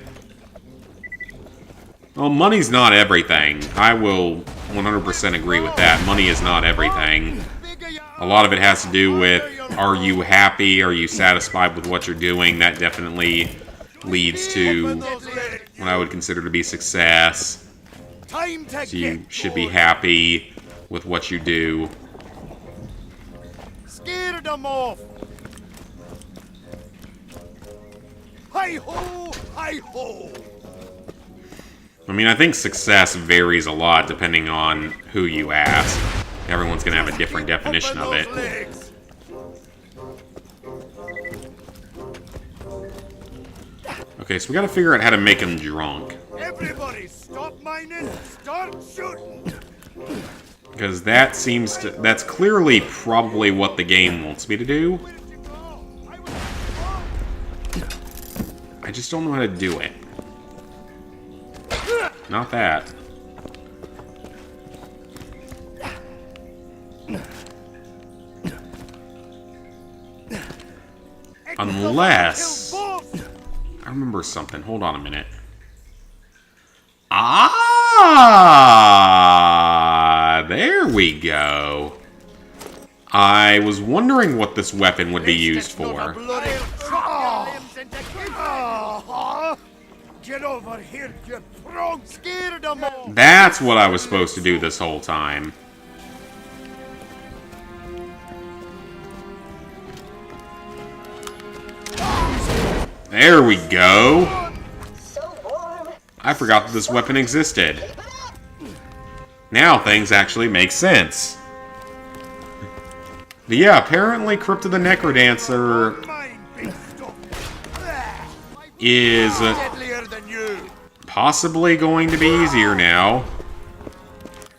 Well, money's not everything. I will 100% agree with that. Money is not everything. A lot of it has to do with, are you happy? Are you satisfied with what you're doing? That definitely leads to what I would consider to be success. So you should be happy with what you do.
Scared them off. Hi-ho! Hi-ho!
I mean, I think success varies a lot depending on who you ask. Everyone's going to have a different definition of it. Okay, so we got to figure out how to make him drunk.
Everybody stop mining, start shooting.
Because that seems to... That's clearly probably what the game wants me to do. I just don't know how to do it. Not that. Unless... I remember something. Hold on a minute. Ah! There we go. I was wondering what this weapon would be used for.
Get over here, you frog! Scared them all!
That's what I was supposed to do this whole time. There we go. I forgot that this weapon existed. Now things actually make sense. But yeah, apparently Crypt of the Necrodancer
Mine, big stuff.
is
Deadlier than you.
possibly going to be easier now.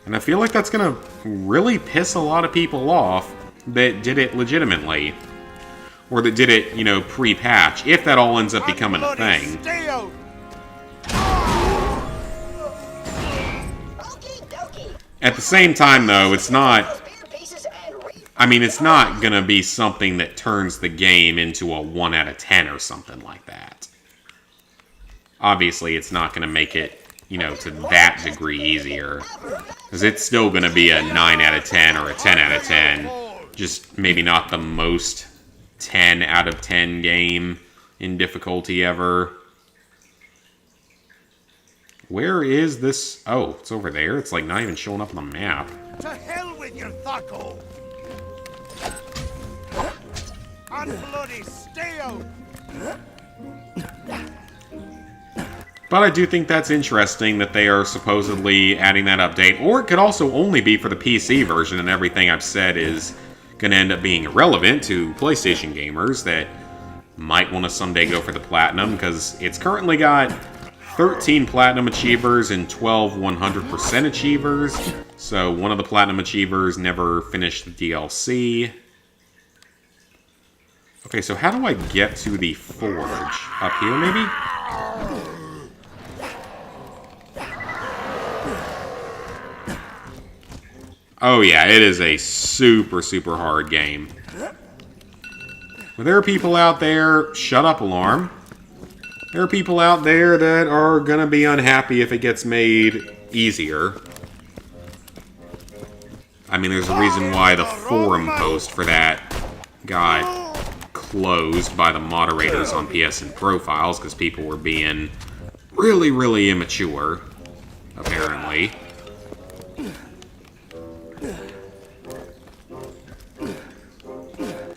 And I feel like that's going to really piss a lot of people off that did it legitimately. Or that did it, you know, pre-patch, if that all ends up becoming a
Bloody
thing.
Stay out.
Okie dokie.
At the same time, though, it's not...
Those beer pieces and
I mean, it's not going to be something that turns the game into a 1 out of 10 or something like that. Obviously, it's not going to make it, you know, to that degree easier. Because it's still going to be a 9 out of 10 or a 10 out of 10. Just maybe not the most 10 out of 10 game in difficulty ever. Where is this? Oh, it's over there. It's like not even showing up on the map.
To hell with your Thaco. And bloody stay out.
But I do think that's interesting that they are supposedly adding that update. Or it could also only be for the PC version, and everything I've said is going to end up being irrelevant to PlayStation gamers that might want to someday go for the Platinum, because it's currently got 13 Platinum Achievers and 12 100% Achievers. So one of the Platinum Achievers never finished the DLC. Okay, so how do I get to the Forge? Up here, maybe? Oh yeah, it is a super, super hard game. Well, there are people out there... Shut up, alarm. There are people out there that are gonna be unhappy if it gets made easier. I mean, there's a reason why the forum post for that got closed by the moderators on PSN Profiles, because people were being really, really immature, apparently.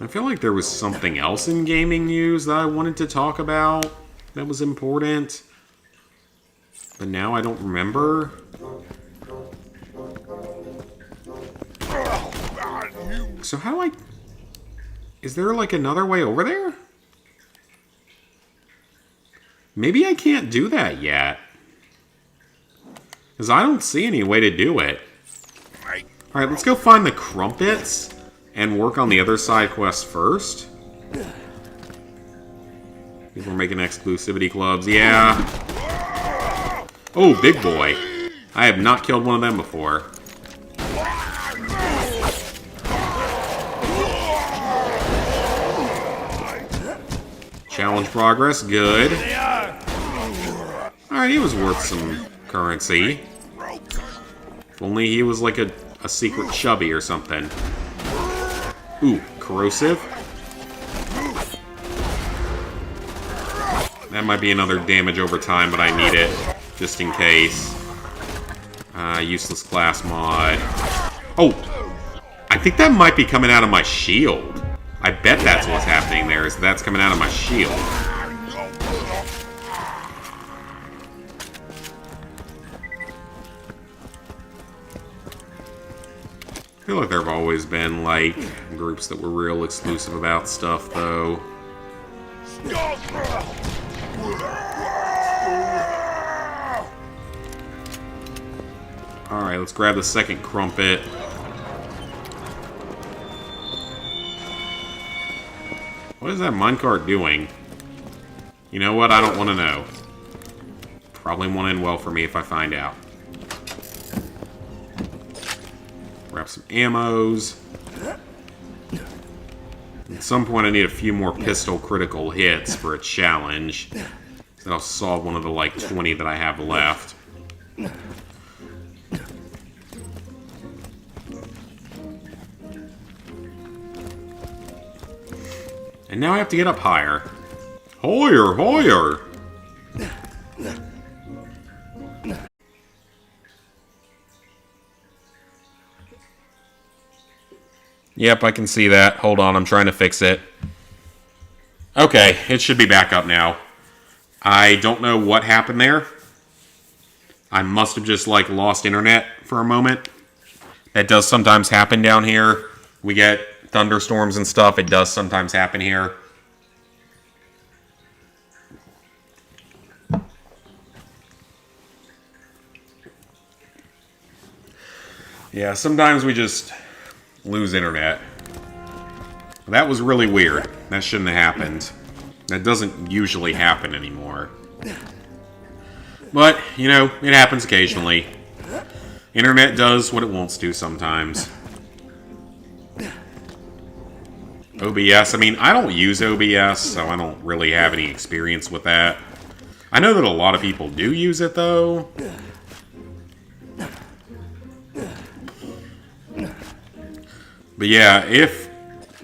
I feel like there was something else in gaming news that I wanted to talk about that was important, but now I don't remember. So how do I... Is there like another way over there? Maybe I can't do that yet. Because I don't see any way to do it. Alright, let's go find the Crumpets and work on the other side quest first. People are making exclusivity clubs. Yeah. Oh, big boy. I have not killed one of them before. Challenge progress. Good. Alright, he was worth some currency. If only he was like a secret chubby or something. Ooh, corrosive. That might be another damage over time, but I need it just in case. Useless class mod. Oh! I think that might be coming out of my shield. I bet that's what's happening there, is that's coming out of my shield. I feel like there have always been, like, groups that were real exclusive about stuff, though. Alright, let's grab the second Crumpet. What is that minecart doing? You know what? I don't want to know. Probably won't end well for me if I find out. Grab some ammos. At some point I need a few more pistol critical hits for a challenge. That'll solve one of the, like, 20 that I have left. And now I have to get up higher. Higher, higher! Yep, I can see that. Hold on, I'm trying to fix it. Okay, it should be back up now. I don't know what happened there. I must have just, like, lost internet for a moment. That does sometimes happen down here. We get thunderstorms and stuff. It does sometimes happen here. Yeah, sometimes we just lose internet. That was really weird. That shouldn't have happened. That doesn't usually happen anymore. But, you know, it happens occasionally. Internet does what it wants to sometimes. OBS, I mean, I don't use OBS, so I don't really have any experience with that. I know that a lot of people do use it, though. But yeah,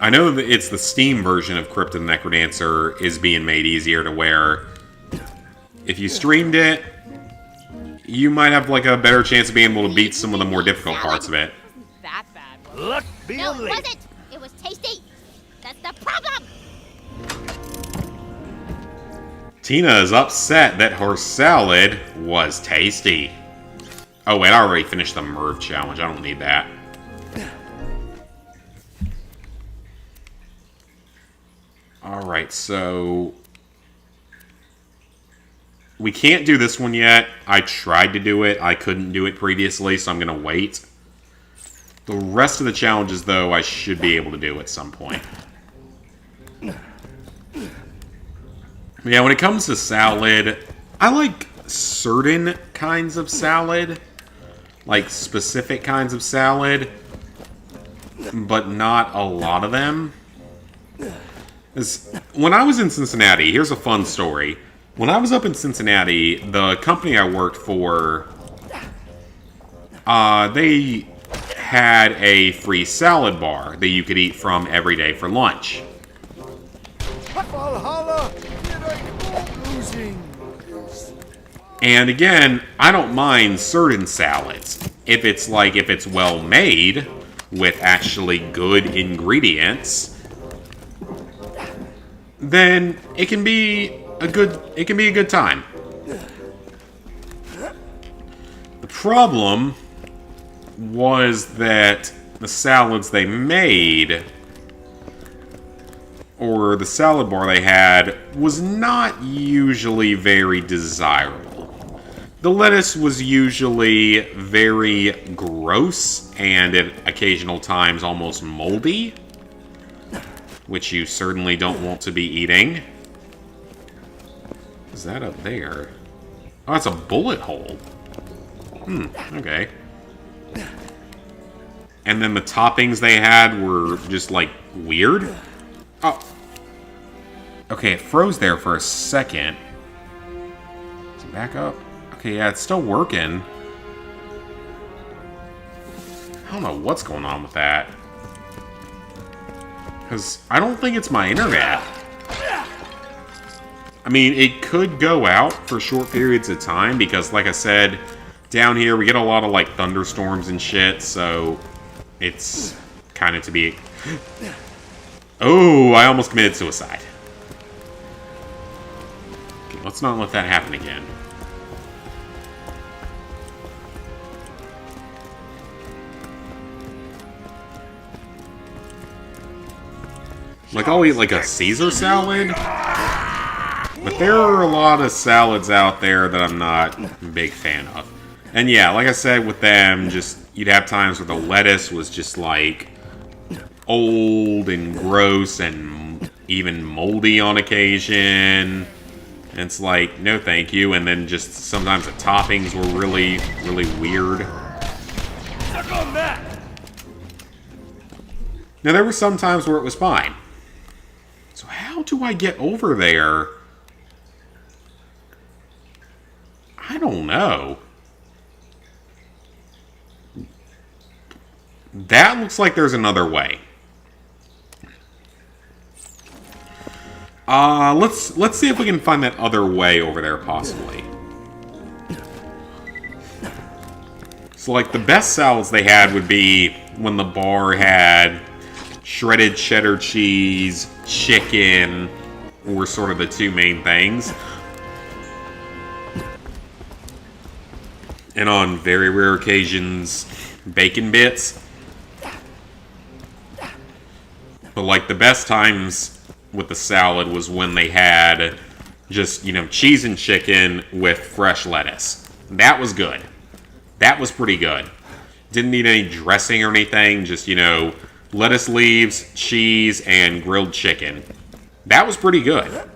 I know that it's the Steam version of Crypt of the Necrodancer is being made easier to where if you streamed it, you might have like a better chance of being able to beat some of the more difficult parts of it.
That bad.
Luck be
No,
a
it
lady.
wasn't. It was tasty. That's the problem.
Tina is upset that her salad was tasty. Oh wait, I already finished the Merv challenge. I don't need that. Alright, so we can't do this one yet. I tried to do it. I couldn't do it previously, so I'm going to wait. The rest of the challenges, though, I should be able to do at some point. Yeah, when it comes to salad, I like certain kinds of salad. Like specific kinds of salad. But not a lot of them. When I was in Cincinnati, here's a fun story. When I was up in Cincinnati, the company I worked for, they had a free salad bar that you could eat from every day for lunch.
Valhalla, here I go, losing.
And again, I don't mind certain salads. If it's well made, with actually good ingredients, then it can be a good time. The problem was that the salads they made, or the salad bar they had, was not usually very desirable. The lettuce was usually very gross and at occasional times almost moldy, which you certainly don't want to be eating. Is that up there? Oh, that's a bullet hole. Okay. And then the toppings they had were just, like, weird. Oh. Okay, it froze there for a second. Is it back up? Okay, yeah, it's still working. I don't know what's going on with that. Because I don't think it's my internet. I mean, it could go out for short periods of time because, like I said, down here we get a lot of, like, thunderstorms and shit, so it's kind of to be... Oh, I almost committed suicide. Okay, let's not let that happen again. Like, I'll eat, like, a Caesar salad. But there are a lot of salads out there that I'm not a big fan of. And yeah, like I said, with them, just, you'd have times where the lettuce was just, like, old and gross and even moldy on occasion. And it's like, no thank you. And then just sometimes the toppings were really, really weird.
Suck on that.
Now, there were some times where it was fine. So how do I get over there? I don't know. That looks like there's another way. Let's see if we can find that other way over there, possibly. So, like, the best salads they had would be when the bar had shredded cheddar cheese, chicken, were sort of the two main things. And on very rare occasions, bacon bits. But like the best times with the salad was when they had just, you know, cheese and chicken with fresh lettuce. That was good. That was pretty good. Didn't need any dressing or anything, just, you know, lettuce leaves, cheese, and grilled chicken. That was pretty good.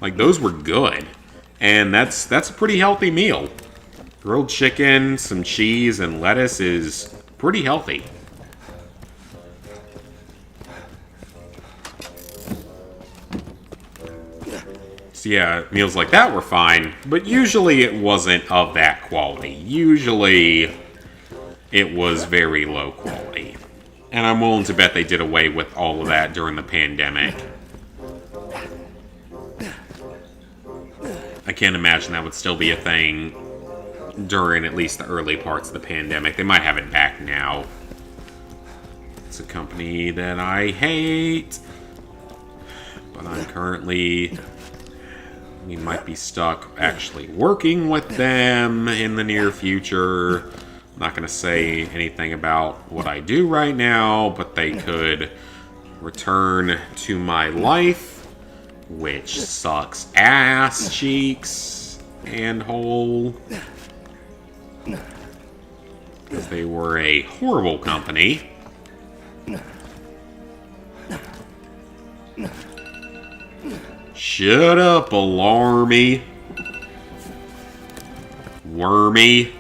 Like, those were good. And that's a pretty healthy meal. Grilled chicken, some cheese, and lettuce is pretty healthy. So yeah, meals like that were fine, but usually it wasn't of that quality. Usually it was very low quality. And I'm willing to bet they did away with all of that during the pandemic. I can't imagine that would still be a thing during at least the early parts of the pandemic. They might have it back now. It's a company that I hate, but I'm currently... We might be stuck actually working with them in the near future. I'm not going to say anything about what I do right now, but they could return to my life, which sucks ass cheeks and hole. Because they were a horrible company. Shut up, Alarmy. Wormy.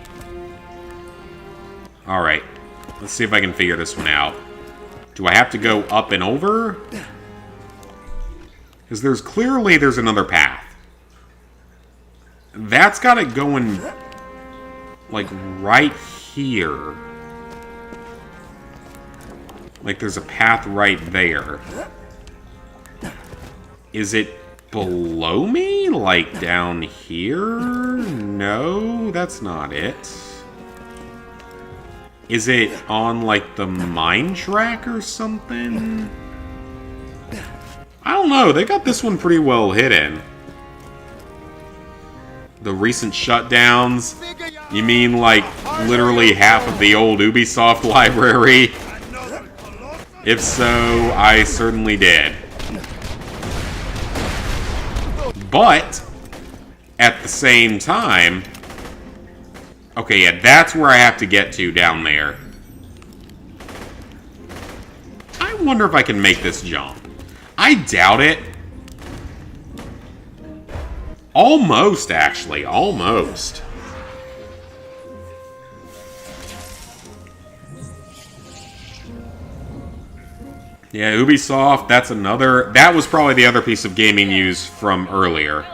Alright. Let's see if I can figure this one out. Do I have to go up and over? Because there's another path. That's got it going, like, right here. Like, there's a path right there. Is it below me? Like, down here? No, that's not it. Is it on, like, the mine track or something? I don't know. They got this one pretty well hidden. The recent shutdowns? You mean, like, literally half of the old Ubisoft library? If so, I certainly did. But, at the same time... Okay, yeah, that's where I have to get to down there. I wonder if I can make this jump. I doubt it. Almost, actually. Almost. Yeah, Ubisoft, that's another... That was probably the other piece of gaming news from earlier.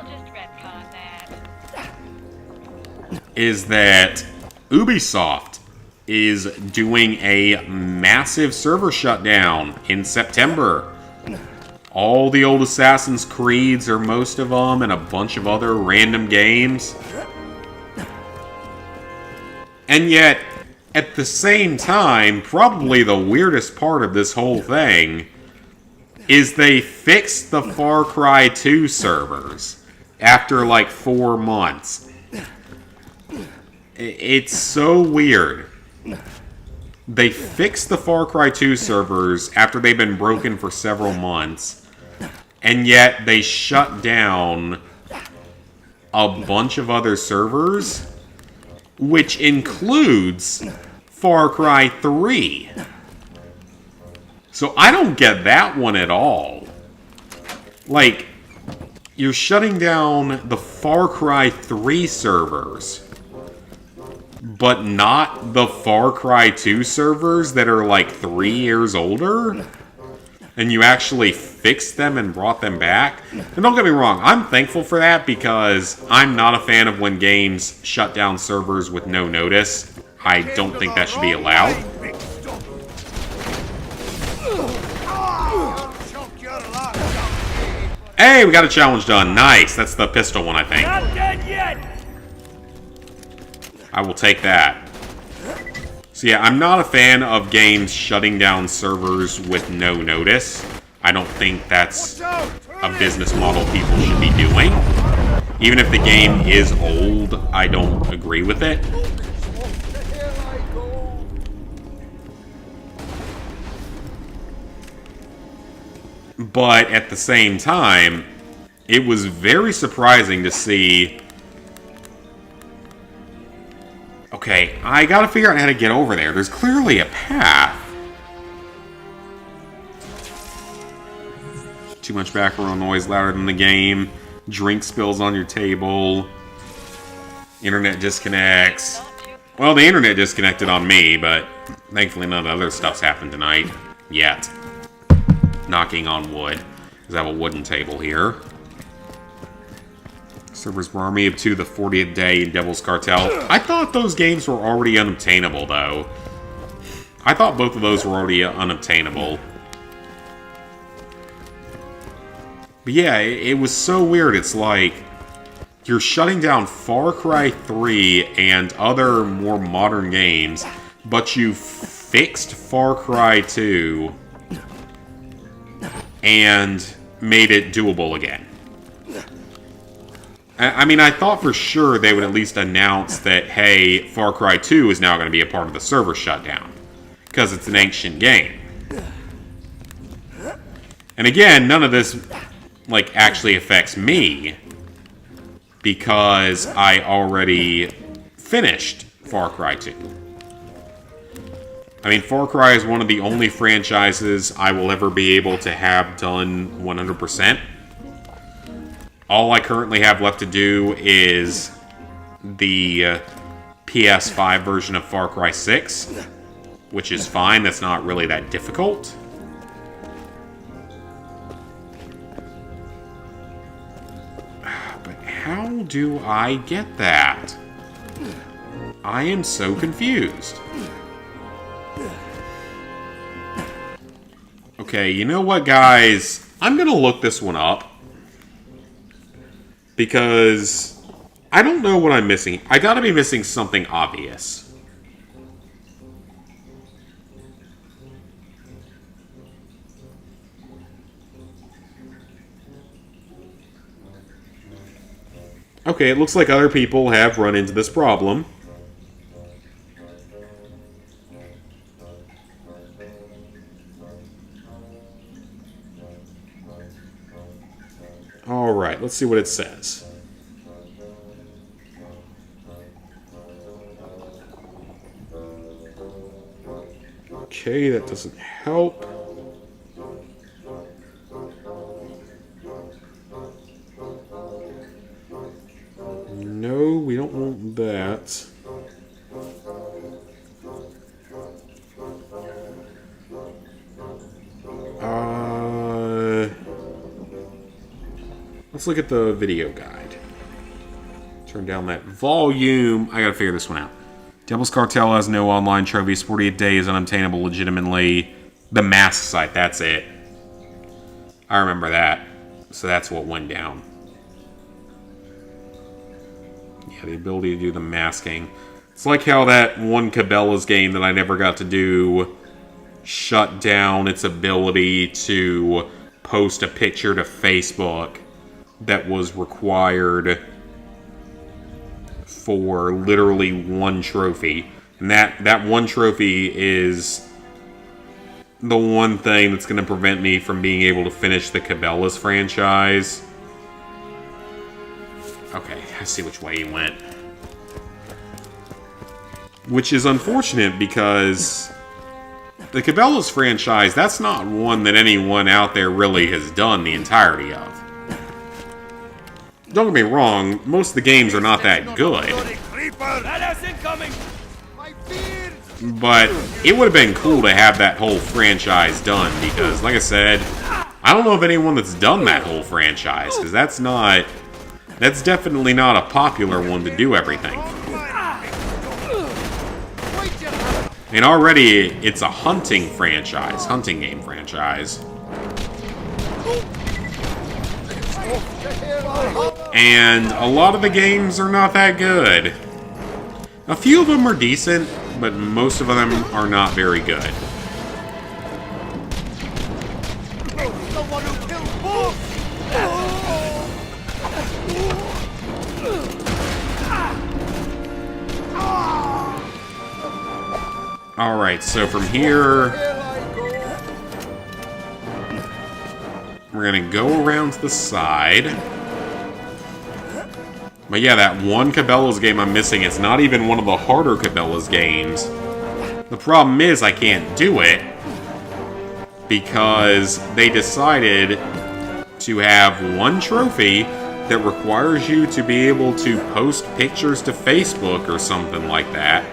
Is that Ubisoft is doing a massive server shutdown in September. All the old Assassin's Creeds, or most of them, and a bunch of other random games. And yet, at the same time, probably the weirdest part of this whole thing is they fixed the Far Cry 2 servers after like 4 months. It's so weird. They fixed the Far Cry 2 servers after they've been broken for several months, and yet they shut down a bunch of other servers, which includes Far Cry 3. So I don't get that one at all. Like, you're shutting down the Far Cry 3 servers, but not the Far Cry 2 servers that are like 3 years older? And you actually fixed them and brought them back? And don't get me wrong, I'm thankful for that because I'm not a fan of when games shut down servers with no notice. I don't think that should be allowed. Hey, we got a challenge done. Nice. That's the pistol one, I think.
Not dead yet!
I will take that. So yeah, I'm not a fan of games shutting down servers with no notice. I don't think that's a business model people should be doing. Even if the game is old, I don't agree with it. But at the same time, it was very surprising to see... Okay, I gotta figure out how to get over there. There's clearly a path. Too much background noise, louder than the game. Drink spills on your table. Internet disconnects. Well, the internet disconnected on me, but thankfully none of the other stuff's happened tonight. Yet. Knocking on wood. Because I have a wooden table here. Servers were Army of Two, the 40th Day, and Devil's Cartel. I thought those games were already unobtainable, though. I thought both of those were already unobtainable. But yeah, it was so weird. It's like, you're shutting down Far Cry 3 and other more modern games, but you fixed Far Cry 2 and made it doable again. I mean, I thought for sure they would at least announce that, hey, Far Cry 2 is now going to be a part of the server shutdown, because it's an ancient game. And again, none of this, like, actually affects me, because I already finished Far Cry 2. I mean, Far Cry is one of the only franchises I will ever be able to have done 100%. All I currently have left to do is the PS5 version of Far Cry 6, which is fine. That's not really that difficult. But how do I get that? I am so confused. Okay, you know what, guys? I'm gonna look this one up. Because I don't know what I'm missing. I gotta be missing something obvious. Okay, it looks like other people have run into this problem. Alright, let's see what it says. Okay, that doesn't help. No, we don't want that. Let's look at the video guide. Turn down that volume. I gotta figure this one out. Devil's Cartel has no online trophies. 40th Day is unobtainable legitimately. The mask site, that's it. I remember that. So that's what went down. Yeah, the ability to do the masking. It's like how that one Cabela's game that I never got to do shut down its ability to post a picture to Facebook that was required for literally one trophy. And that one trophy is the one thing that's going to prevent me from being able to finish the Cabela's franchise. Okay, I see which way he went. Which is unfortunate because the Cabela's franchise, that's not one that anyone out there really has done the entirety of. Don't get me wrong, most of the games are not that good. But it would have been cool to have that whole franchise done because, like I said, I don't know of anyone that's done that whole franchise because that's definitely not a popular one to do everything. And already it's a hunting franchise, hunting game franchise. And a lot of the games are not that good. A few of them are decent, but most of them are not very good. Alright, so from here... We're gonna go around to the side. But yeah, that one Cabela's game I'm missing, it's not even one of the harder Cabela's games. The problem is I can't do it because they decided to have one trophy that requires you to be able to post pictures to Facebook or something like that.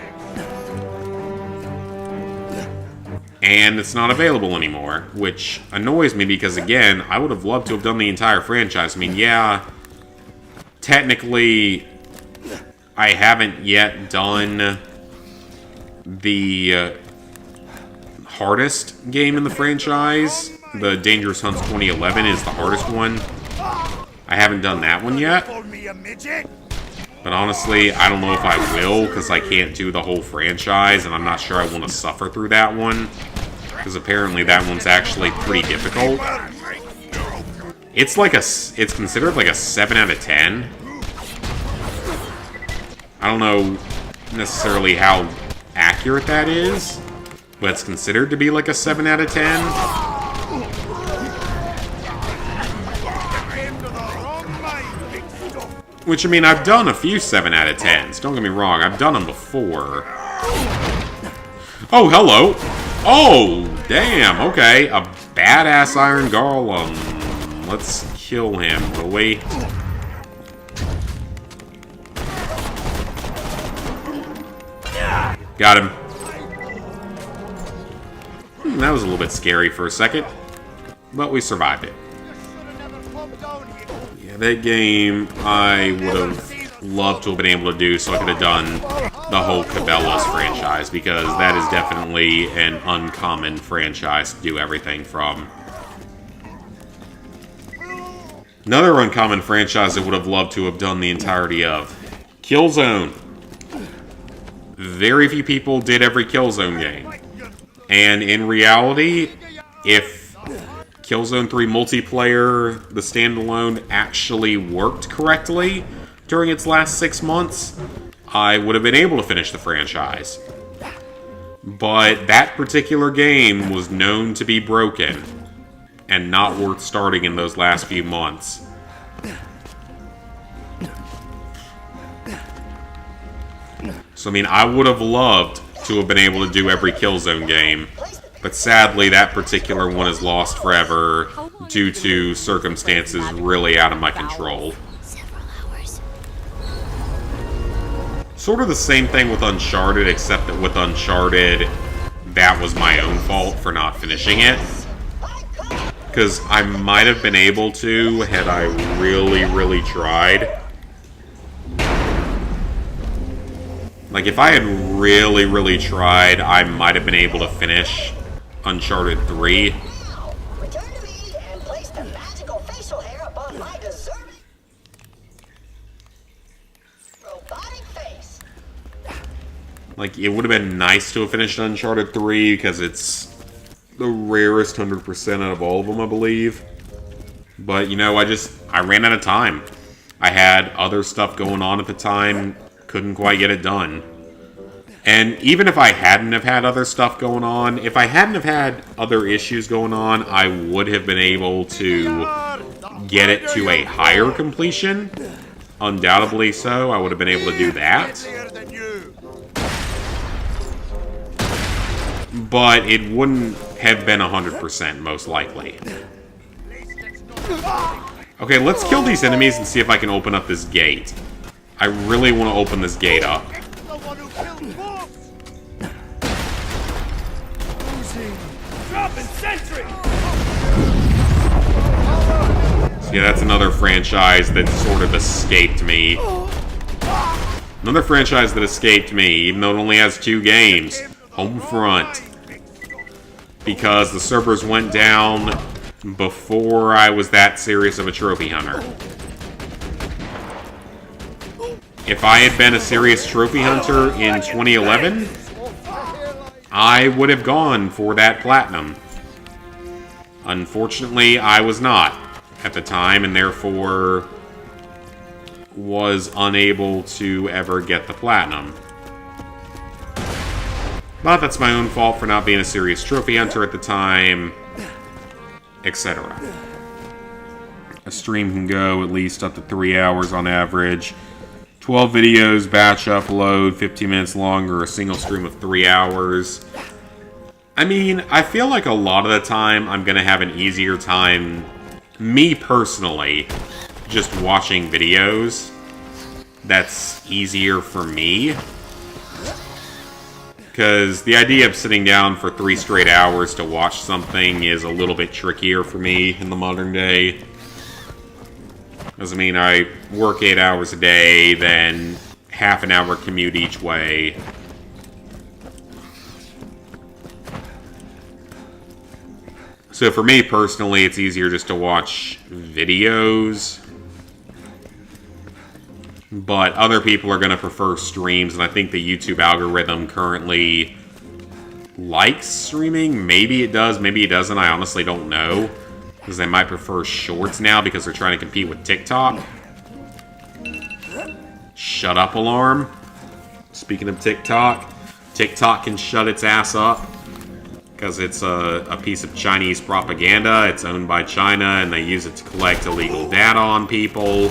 And it's not available anymore, which annoys me because, again, I would have loved to have done the entire franchise. I mean, yeah, technically, I haven't yet done the hardest game in the franchise. The Dangerous Hunts 2011 is the hardest one. I haven't done that one yet.
Call me a midget.
But honestly, I don't know if I will, because I can't do the whole franchise, and I'm not sure I want to suffer through that one. Because apparently that one's actually pretty difficult. It's like it's considered like a 7 out of 10. I don't know necessarily how accurate that is, but it's considered to be like a 7 out of 10. Which, I mean, I've done a few 7 out of 10s. Don't get me wrong, I've done them before. Oh, hello! Oh, damn, okay. A badass Iron Golem. Let's kill him, will we? Got him. That was a little bit scary for a second, but we survived it. Yeah, that game I would have loved to have been able to do so I could have done the whole Cabela's franchise, because that is definitely an uncommon franchise to do everything from. Another uncommon franchise I would have loved to have done the entirety of. Killzone. Very few people did every Killzone game. And in reality, if Killzone 3 multiplayer, the standalone, actually worked correctly during its last 6 months, I would have been able to finish the franchise. But that particular game was known to be broken and not worth starting in those last few months. So, I mean, I would have loved to have been able to do every Killzone game, but sadly, that particular one is lost forever due to circumstances really out of my control. Sort of the same thing with Uncharted, except that with Uncharted, that was my own fault for not finishing it. Because I might have been able to had I really, really tried. Like, if I had really, really tried, I might have been able to finish Uncharted 3.
Return to me and place the magical facial hair upon my deserving robotic face.
Like, it would have been nice to have finished Uncharted 3, because it's the rarest 100% out of all of them, I believe. But, you know, I ran out of time. I had other stuff going on at the time, couldn't quite get it done. And even if I hadn't have had other stuff going on, if I hadn't have had other issues going on, I would have been able to get it to a higher completion. Undoubtedly so, I would have been able to do that. But it wouldn't have been 100% most likely. Okay, let's kill these enemies and see if I can open up this gate. I really want to open this gate up. So yeah, that's another franchise that sort of escaped me. Another franchise that escaped me, even though it only has 2 games. Homefront. Because the servers went down before I was that serious of a trophy hunter. If I had been a serious trophy hunter in 2011, I would have gone for that platinum. Unfortunately, I was not at the time, and therefore was unable to ever get the platinum. But that's my own fault for not being a serious trophy hunter at the time, etc. A stream can go at least up to 3 hours on average. 12 videos, batch upload, 15 minutes long, or a single stream of 3 hours. I mean, I feel like a lot of the time I'm going to have an easier time, me personally, just watching videos. That's easier for me. Because the idea of sitting down for 3 straight hours to watch something is a little bit trickier for me in the modern day. Because, I mean, I work 8 hours a day, then half an hour commute each way. So for me personally, it's easier just to watch videos. But other people are going to prefer streams, and I think the YouTube algorithm currently likes streaming. Maybe it does, maybe it doesn't. I honestly don't know. Because they might prefer shorts now because they're trying to compete with TikTok. Shut up, alarm. Speaking of TikTok, TikTok can shut its ass up. Because it's a piece of Chinese propaganda. It's owned by China, and they use it to collect illegal data on people.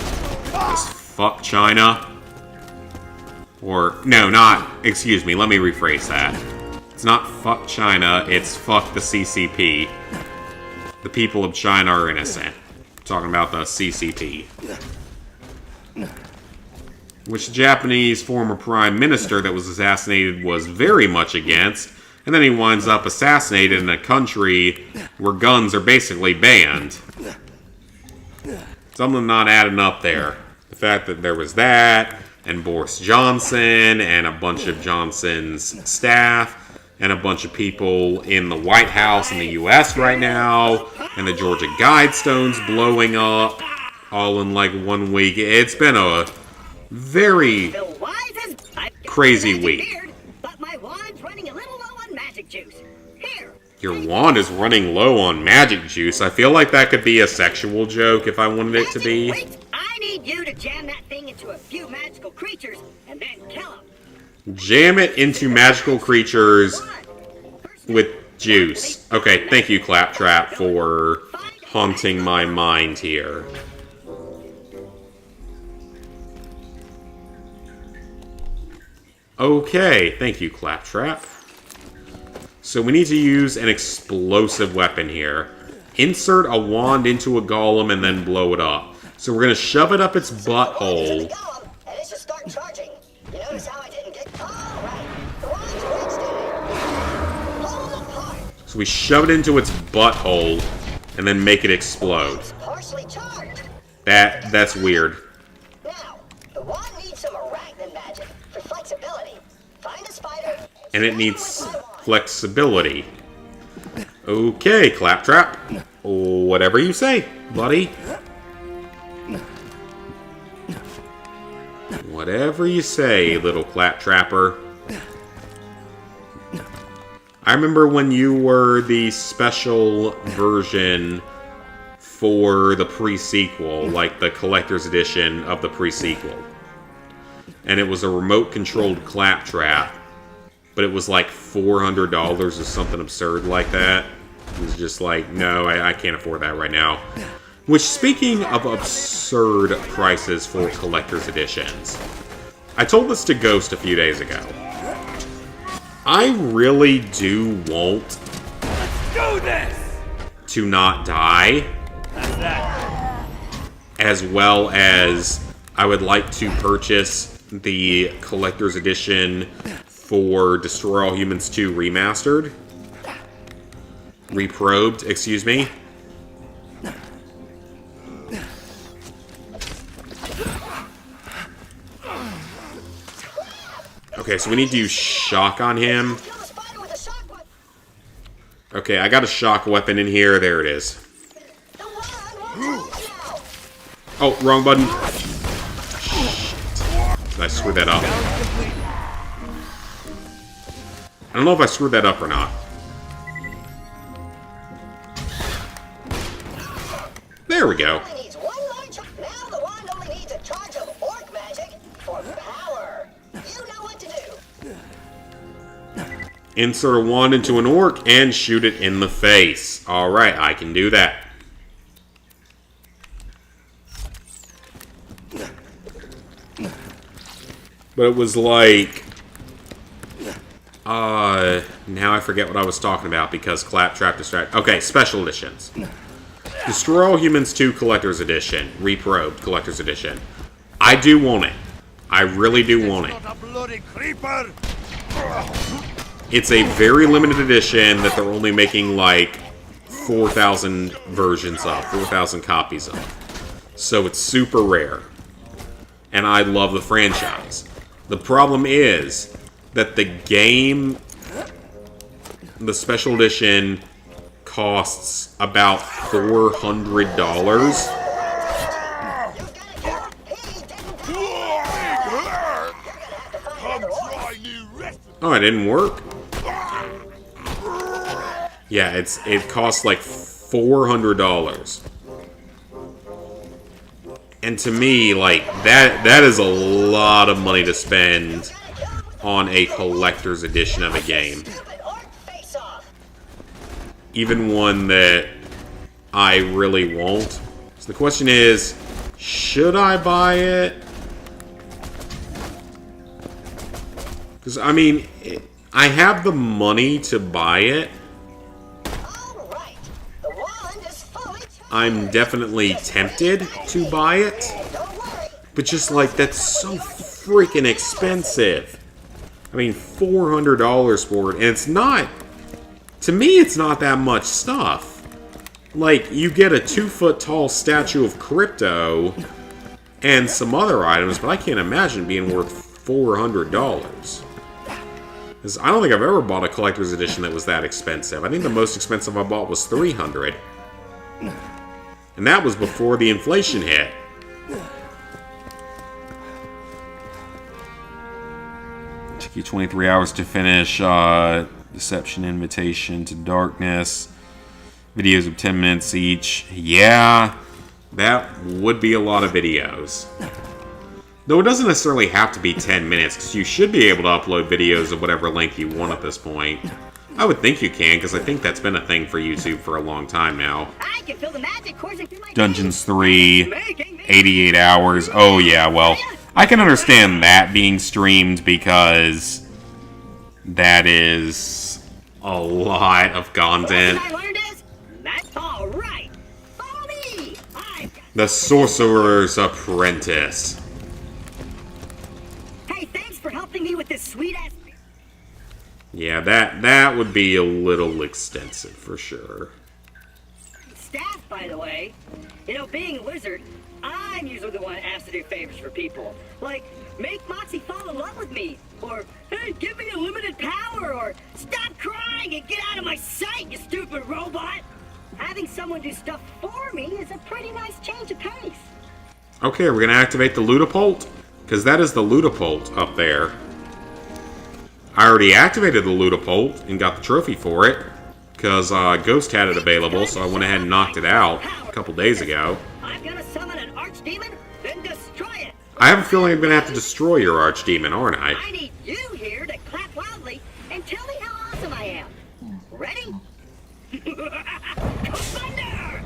Just fuck China. Or, no, not, excuse me, let me rephrase that. It's not fuck China, it's fuck the CCP. The people of China are innocent. I'm talking about the CCP. Which the Japanese former prime minister that was assassinated was very much against. And then he winds up assassinated in a country where guns are basically banned. Something not adding up there. The fact that there was that, and Boris Johnson, and a bunch of Johnson's staff, and a bunch of people in the White House in the U.S. right now, and the Georgia Guidestones blowing up, all in like 1 week. It's been a very crazy week. Your wand is running low on magic juice. I feel like that could be a sexual joke if I wanted it to be.
I need you to jam that thing into a few magical creatures and then kill them.
Jam it into magical creatures with juice. Okay, thank you, Claptrap, for haunting my mind here. Okay, thank you, Claptrap. So we need to use an explosive weapon here. Insert a wand into a golem and then blow it up. So we're going to shove it up its butthole. So we shove it into its butthole and then make it explode. That's weird.
Now, the wand needs some arachnid magic for flexibility. Find a spider.
And it needs flexibility. Okay, Claptrap. Whatever you say, buddy. Whatever you say, little Claptrapper. I remember when you were the special version for the pre-sequel, like the collector's edition of the pre-sequel. And it was a remote-controlled Claptrap. But it was like $400 or something absurd like that. It was just like, no, I can't afford that right now. Which, speaking of absurd prices for collector's editions, I told this to Ghost a few days ago. I really do want to not die, as well as I would like to purchase the collector's edition for Destroy All Humans 2 Remastered. Reprobed, excuse me. Okay, so we need to use shock on him. Okay, I got a shock weapon in here. There it is. Oh, wrong button. Shit. Did I screw that up? I don't know if I screwed that up or not. There we go. Insert a wand into an orc and shoot it in the face. Alright, I can do that. But it was like... now I forget what I was talking about because Claptrap distracted. Okay, special editions. Destroy All Humans 2 Collector's Edition. Reprobed Collector's Edition. I do want it. I really do want it.
Not a bloody creeper.
It's a very limited edition that they're only making like 4,000 versions of. 4,000 copies of. So it's super rare. And I love the franchise. The problem is that the game, the special edition, costs about $400. Oh, it didn't work? Yeah, it costs like $400. And to me, like, that is a lot of money to spend on a collector's edition of a game. Even one that I really won't. So the question is, should I buy it? Because, I mean, I have the money to buy it. I'm definitely tempted to buy it. But just like, that's so freaking expensive. I mean, $400 for it. And it's not... To me, it's not that much stuff. Like, you get a 2-foot-tall statue of Crypto and some other items, but I can't imagine being worth $400. Because I don't think I've ever bought a collector's edition that was that expensive. I think the most expensive I bought was $300. And that was before the inflation hit. Took you 23 hours to finish Deception Invitation to Darkness. Videos of 10 minutes each. Yeah, that would be a lot of videos. Though it doesn't necessarily have to be 10 minutes, because you should be able to upload videos of whatever length you want at this point. I would think you can, because I think that's been a thing for YouTube for a long time now.
I can feel the magic coursing through my
Dungeons 3, 88 hours. Oh yeah, well, I can understand that being streamed because that is a lot of content.
What I learned is, that's all right. Follow me.
The Sorcerer's Apprentice.
Hey, thanks for helping me with this sweet ass.
Yeah, that would be a little extensive for sure.
Staff, by the way. You know, being a wizard, I'm usually the one asked to do favors for people. Like, make Moxie fall in love with me. Or, hey, give me a limited power. Or, stop crying and get out of my sight, you stupid robot. Having someone do stuff for me is a pretty nice change of pace.
Okay, we're going to activate the Ludopult? Because that is the Ludopult up there. I already activated the Ludopult and got the trophy for it. Because Ghost had it available, so I went ahead and knocked it out a couple days ago.
I'm gonna summon an archdemon, then destroy it.
I have a feeling I'm going to have to destroy your Archdemon, aren't I?
I need you here to clap loudly and tell me how awesome I am. Ready? Come thunder!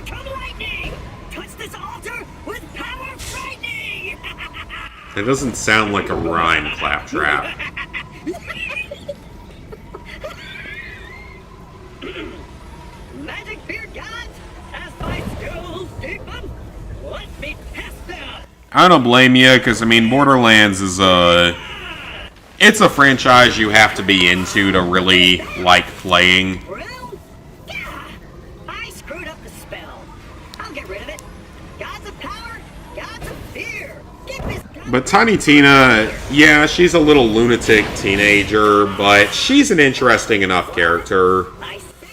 Come lightning! Touch this altar with power frightening!
It doesn't sound like a rhyme, Claptrap.
Magic beard gods, as my skills deepen, let me test them!
I don't blame you, because, I mean, Borderlands is it's a franchise you have to be into to really like playing.
Well, yeah, I screwed up the spell. I'll get rid of it. Gods of power, gods of fear. Get this guy.
But Tiny Tina, yeah, she's a little lunatic teenager, but she's an interesting enough character.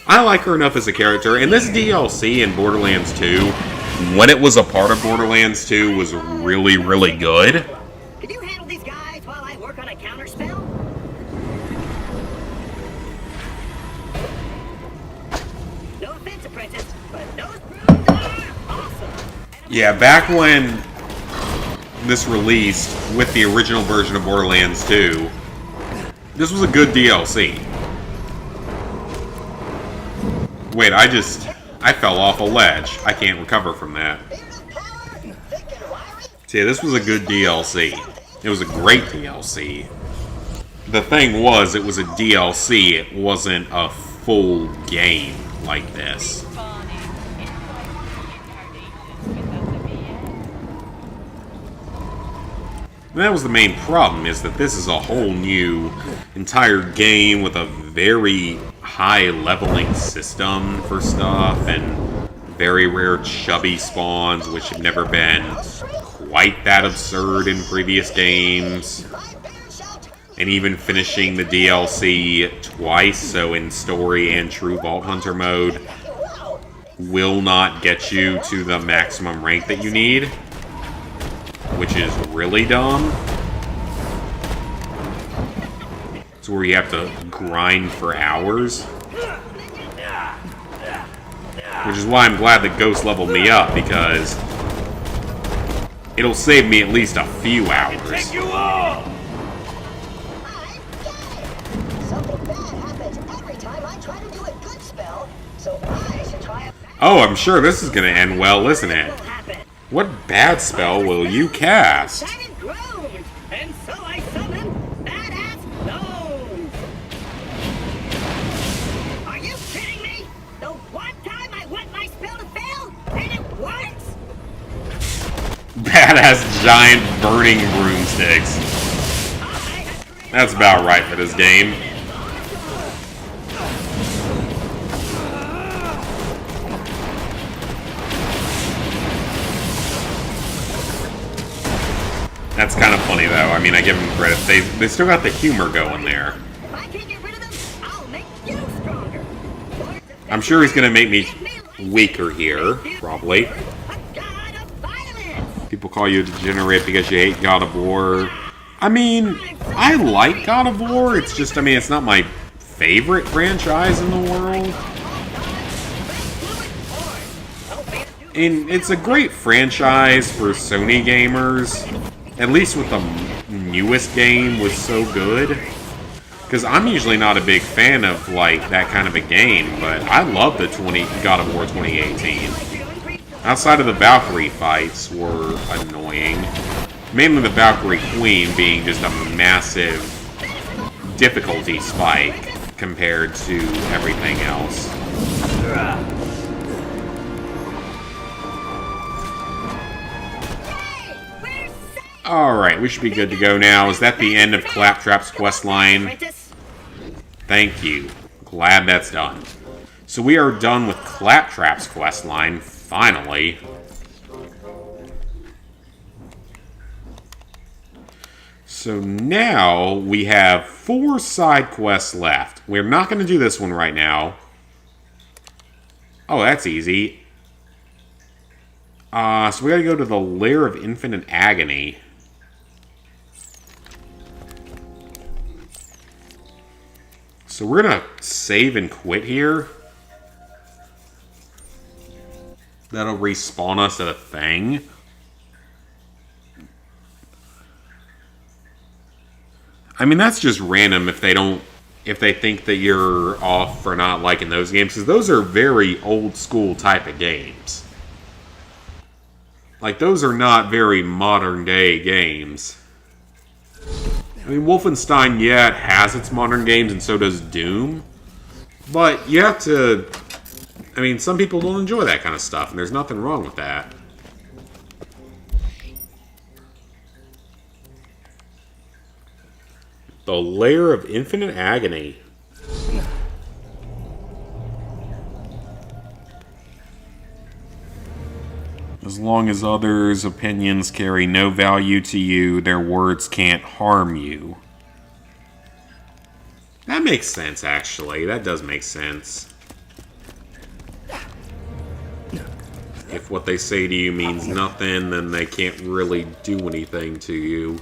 I like her enough as a character, and this DLC in Borderlands 2, when it was a part of Borderlands 2, was really, really good.
Can you handle these guys while I work on a counter spell? No offense, apprentice, but those brooms are awesome.
Yeah, back when this released with the original version of Borderlands 2, this was a good DLC. Wait, I fell off a ledge. I can't recover from that. So yeah, this was a good DLC. It was a great DLC. The thing was, it was a DLC, it wasn't a full game like this. And that was the main problem, is that this is a whole new entire game with a very high leveling system for stuff, and very rare chubby spawns, which have never been quite that absurd in previous games. And even finishing the DLC twice, so in story and true Vault Hunter mode, will not get you to the maximum rank that you need, which is really dumb. It's where you have to grind for hours. Which is why I'm glad that Ghost leveled me up, because it'll save me at least a few hours. Oh, I'm sure this is gonna end well, isn't it? What bad spell will you cast?
And so I summon Badass Gnomes! Are you kidding me? The one time I want my spell to fail, and it works?
Badass giant burning broomsticks. That's about right for this game. That's kind of funny, though. I mean, I give them credit. They still got the humor going there.
If I can't get rid of them, I'll make you stronger.
I'm sure he's going to make me weaker here, probably.
A god of violence!
People call you a degenerate because you hate God of War. I mean, I like God of War. It's just, I mean, it's not my favorite franchise in the world. And it's a great franchise for Sony gamers. At least with the newest game was so good. Because I'm usually not a big fan of, like, that kind of a game. But I love the God of War 2018. Outside of the Valkyrie fights were annoying. Mainly the Valkyrie Queen being just a massive difficulty spike compared to everything else. Alright, we should be good to go now. Is that the end of Claptrap's questline? Thank you. Glad that's done. So we are done with Claptrap's questline, finally. So now we have 4 side quests left. We're not going to do this one right now. Oh, that's easy. So we gotta go to the Lair of Infinite Agony. So we're gonna save and quit here. That'll respawn us at a thing. I mean, that's just random if they think that you're off for not liking those games, because those are very old school type of games. Like, those are not very modern day games. I mean, Wolfenstein, yeah, it has its modern games, and so does Doom. But you have to... I mean, some people don't enjoy that kind of stuff, and there's nothing wrong with that. The Lair of Infinite Agony. As long as others' opinions carry no value to you, their words can't harm you. That makes sense, actually. That does make sense. If what they say to you means nothing, then they can't really do anything to you.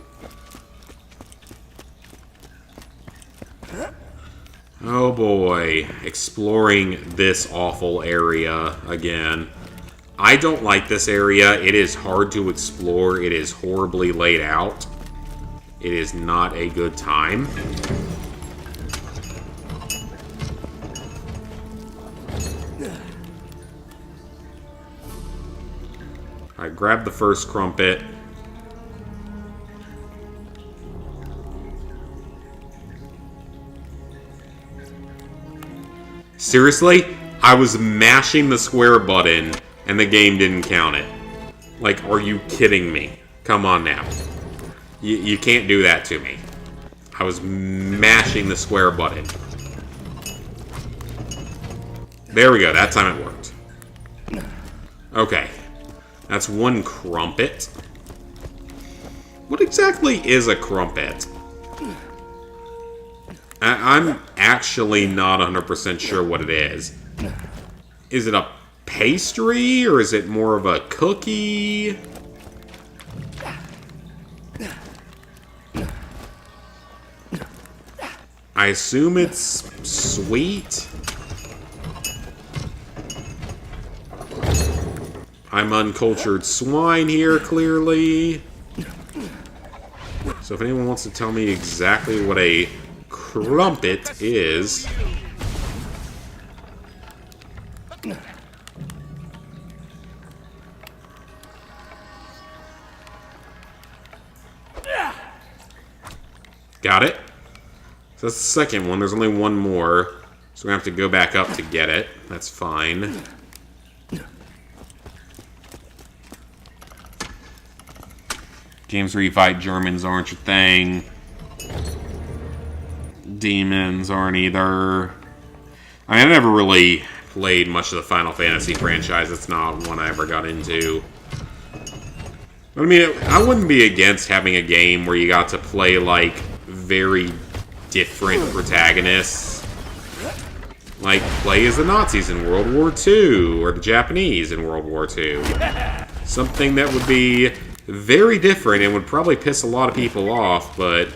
Oh boy, exploring this awful area again. I don't like this area. It is hard to explore. It is horribly laid out. It is not a good time. Alright, grab the first crumpet. Seriously? I was mashing the square button and the game didn't count it. Like, are you kidding me? Come on now. You can't do that to me. I was mashing the square button. There we go. That time it worked. Okay. That's one crumpet. What exactly is a crumpet? I'm actually not 100% sure what it is. Is it a pastry or is it more of a cookie? I assume it's sweet. I'm uncultured swine here, clearly. So if anyone wants to tell me exactly what a crumpet is... Got it? So that's the second one. There's only one more. So we're going to have to go back up to get it. That's fine. Games where you fight Germans aren't your thing. Demons aren't either. I mean, I never really played much of the Final Fantasy franchise. It's not one I ever got into. But I mean, I wouldn't be against having a game where you got to play, like, very different protagonists. Like, play as the Nazis in World War II, or the Japanese in World War II. Something that would be very different and would probably piss a lot of people off, but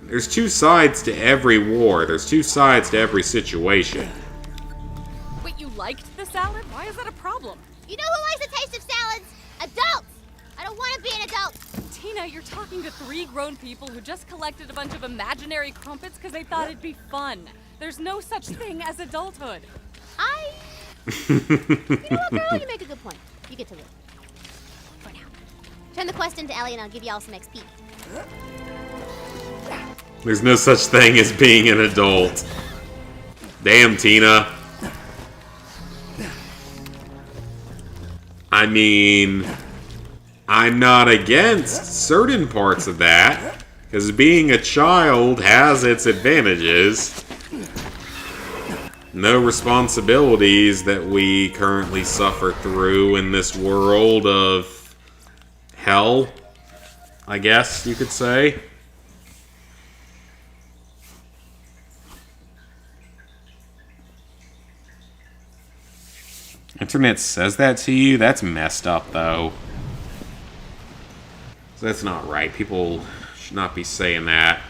there's two sides to every war. There's two sides to every situation.
Wait, you liked the salad? Why is that a problem?
You know who likes the taste of salads? Adults! I don't want to be an adult.
Tina, you're talking to 3 grown people who just collected a bunch of imaginary crumpets because they thought it'd be fun. There's no such thing as adulthood.
You know what, girl? You make a good point. You get to live. For now. Turn the quest into Ellie and I'll give you all some XP.
There's no such thing as being an adult. Damn, Tina. I mean, I'm not against certain parts of that, because being a child has its advantages. No responsibilities that we currently suffer through in this world of hell, I guess you could say. Internet says that to you? That's messed up, though. That's not right. People should not be saying that.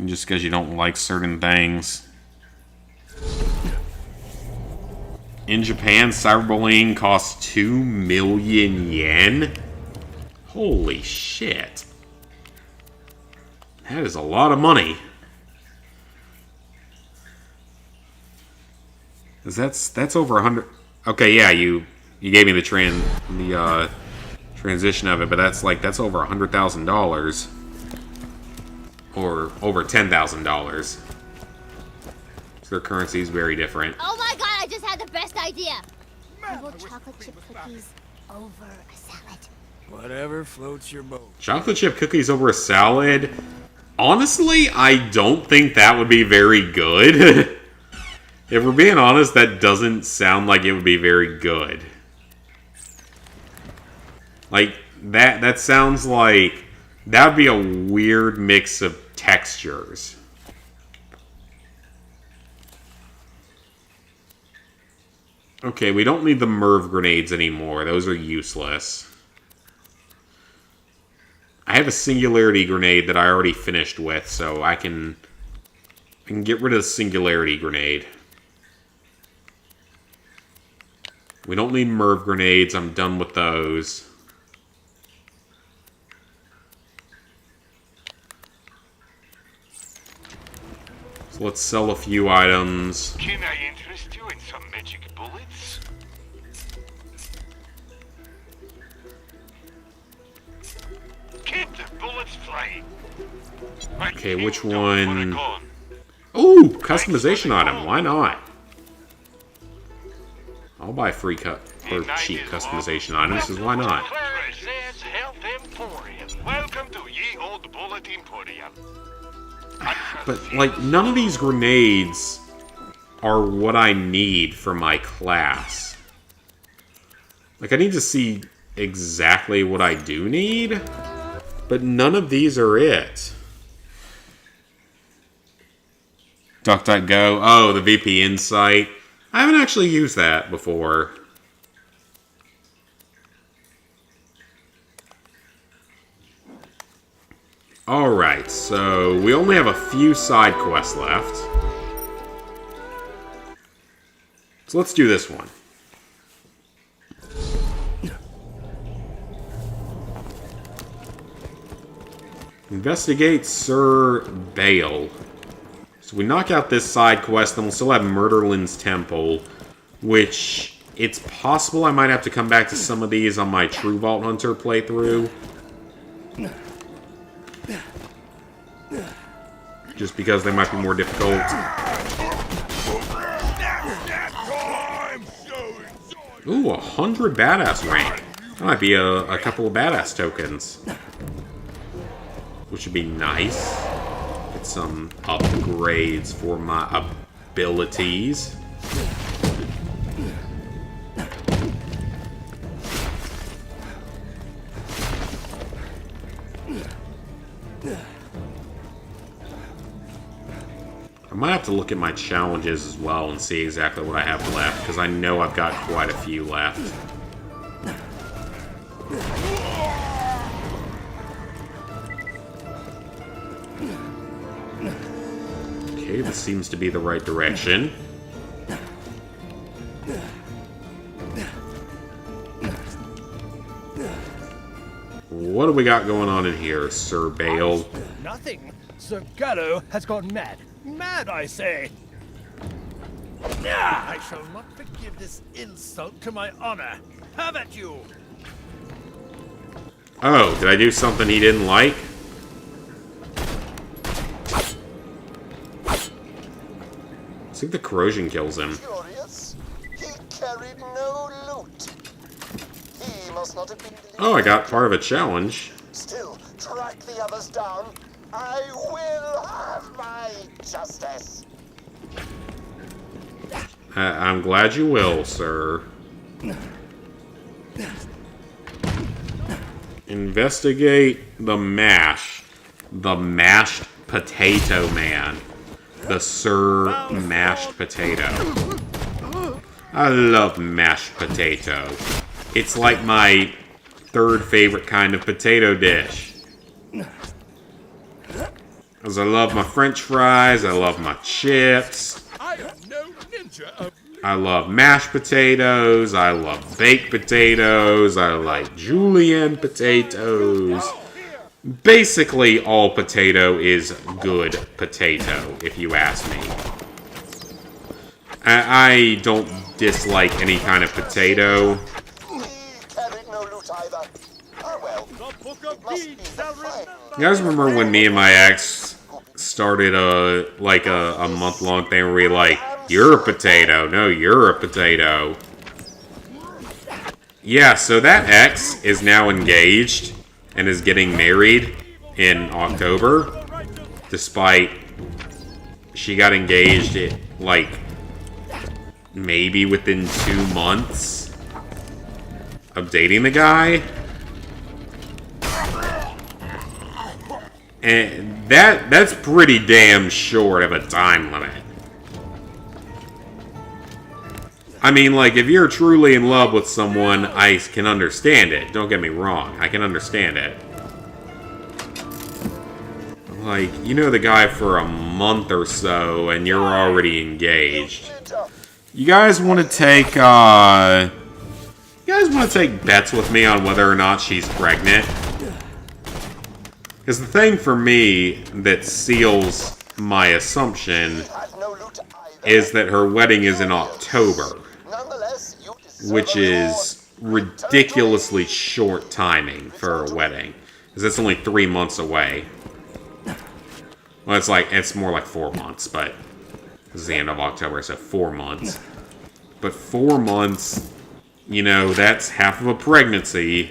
Just because you don't like certain things. In Japan, cyberbullying costs 2 million yen? Holy shit. That is a lot of money. That's over 100. Okay, yeah, you gave me the transition of it, but that's over $100,000 or over $10,000. So their currency is very different.
Oh my god, I just had the best idea. Little chocolate chip cookies over a salad.
Whatever floats your boat.
Chocolate chip cookies over a salad? Honestly, I don't think that would be very good. If we're being honest, that doesn't sound like it would be very good. Like, that sounds like that would be a weird mix of textures. Okay, we don't need the Merv grenades anymore. Those are useless. I have a Singularity grenade that I already finished with, so I can get rid of the Singularity grenade. We don't need Merv grenades. I'm done with those. So let's sell a few items.
Can I interest you in some magic bullets? Keep the bullets flying.
Okay, which one? Ooh, customization item. Why not? I'll buy free cut or cheap customization items, because why not?
Presents Health Emporium. Welcome to Ye Old Bullet Emporium.
But, like, none of these grenades are what I need for my class. Like, I need to see exactly what I do need, but none of these are it. DuckDuckGo. Oh, the VPN site. I haven't actually used that before. Alright, so we only have a few side quests left. So let's do this one. Investigate Sir Bale. So we knock out this side quest, then we'll still have Murderlin's Temple, which it's possible I might have to come back to some of these on my True Vault Hunter playthrough. Just because they might be more difficult. Ooh, 100 badass rank. That might be a couple of badass tokens. Which would be nice. Get some upgrades for my abilities. I might have to look at my challenges as well and see exactly what I have left, because I know I've got quite a few left. Okay, this seems to be the right direction. What do we got going on in here, Sir Bale?
Nothing. Sir Gallo has gone mad. Mad, I say! I shall not forgive this insult to my honor. Have at you!
Oh, did I do something he didn't like? I think the corrosion kills him.
Curious? He carried no loot. He must not have been...
Oh, I got part of a challenge.
Still, track the others down. I will have my justice.
I'm glad you will, sir. Investigate the mash. The mashed potato man. The Sir Mashed Potato. I love mashed potato. It's like my third favorite kind of potato dish. Because I love my French fries, I love my chips.
I am no ninja of...
I love mashed potatoes, I love baked potatoes, I like julienne potatoes. Basically, all potato is good potato, if you ask me. I don't dislike any kind of potato.
He carried no loot either. Ah, well.
The Book of Deeds shall remember...
You guys remember when me and my ex started a month-long thing where we like, you're a potato, no, you're a potato. Yeah, so that ex is now engaged and is getting married in October, despite she got engaged like maybe within 2 months of dating the guy. And that's pretty damn short of a time limit. I mean, like, if you're truly in love with someone, I can understand it. Don't get me wrong. I can understand it. Like, you know the guy for a month or so, and you're already engaged. You guys want to take, bets with me on whether or not she's pregnant? Because the thing for me that seals my assumption is that her wedding is in October, which is ridiculously short timing for a wedding, because it's only 3 months away. Well, it's more like 4 months, but this is the end of October, so 4 months. But 4 months, you know, that's half of a pregnancy.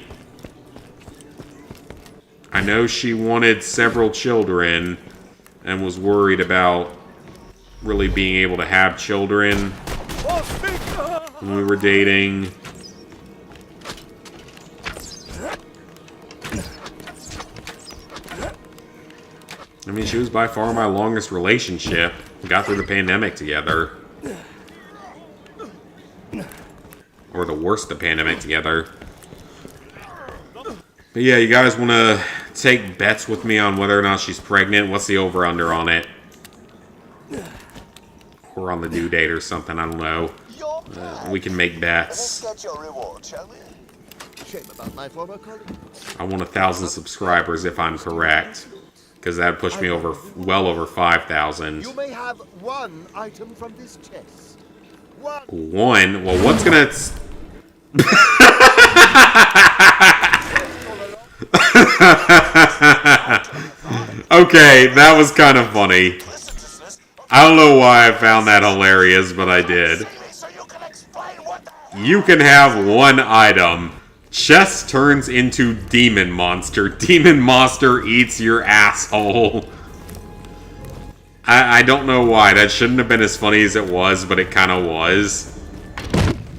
I know she wanted several children and was worried about really being able to have children when we were dating. I mean, she was by far my longest relationship. We got through the pandemic together. Or the worst of the pandemic together. But yeah, you guys want to take bets with me on whether or not she's pregnant? What's the over-under on it? Or on the due date or something, I don't know. We can make bets.
Let's get your reward, shall we? Shame about my former colleague.
I want 1,000 subscribers if I'm correct. Because that would push me over, well over 5,000.
You may have one item from this chest.
One? Well, what's gonna... Okay, that was kind of funny. I don't know why I found that hilarious, but I did. You can have one item. Chest turns into demon monster. Demon monster eats your asshole. I don't know why. That shouldn't have been as funny as it was, but it kind of was.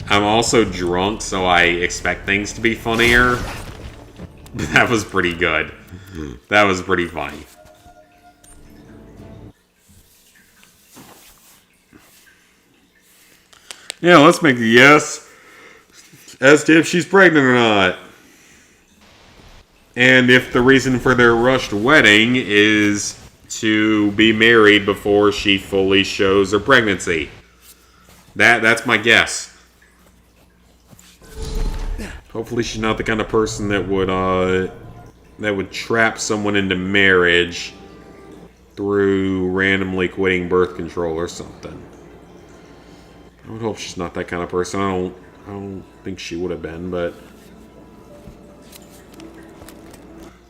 I'm also drunk, so I expect things to be funnier. That was pretty good. That was pretty funny. Yeah, let's make the yes as to if she's pregnant or not. And if the reason for their rushed wedding is to be married before she fully shows her pregnancy. That's my guess. Hopefully she's not the kind of person that would trap someone into marriage through randomly quitting birth control or something. I would hope she's not that kind of person. I don't think she would have been, but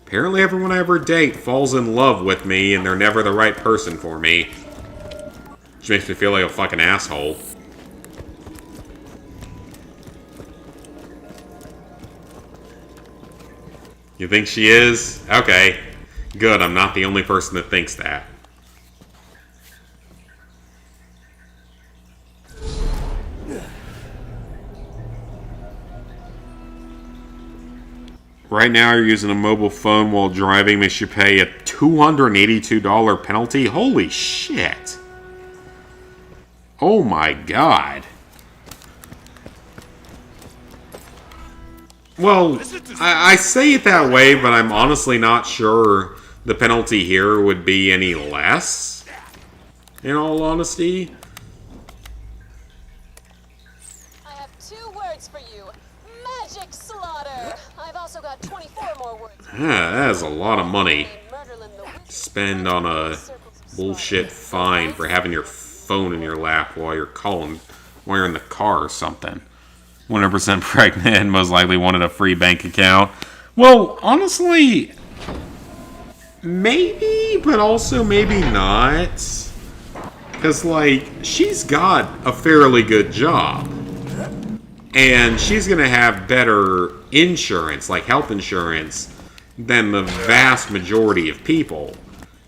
apparently everyone I ever date falls in love with me and they're never the right person for me. Which makes me feel like a fucking asshole. You think she is? Okay. Good, I'm not the only person that thinks that. Right now, you're using a mobile phone while driving makes you pay a $282 penalty. Holy shit. Oh my god. Well, I say it that way, but I'm honestly not sure the penalty here would be any less, in all honesty.
I have 2 words for you. Magic slaughter. I've also got 24 more words.
That is a lot of money to spend on a bullshit fine for having your phone in your lap while you're in the car or something. 100% pregnant and most likely wanted a free bank account. Well, honestly, maybe, but also maybe not. Because, like, she's got a fairly good job. And she's going to have better insurance, like health insurance, than the vast majority of people.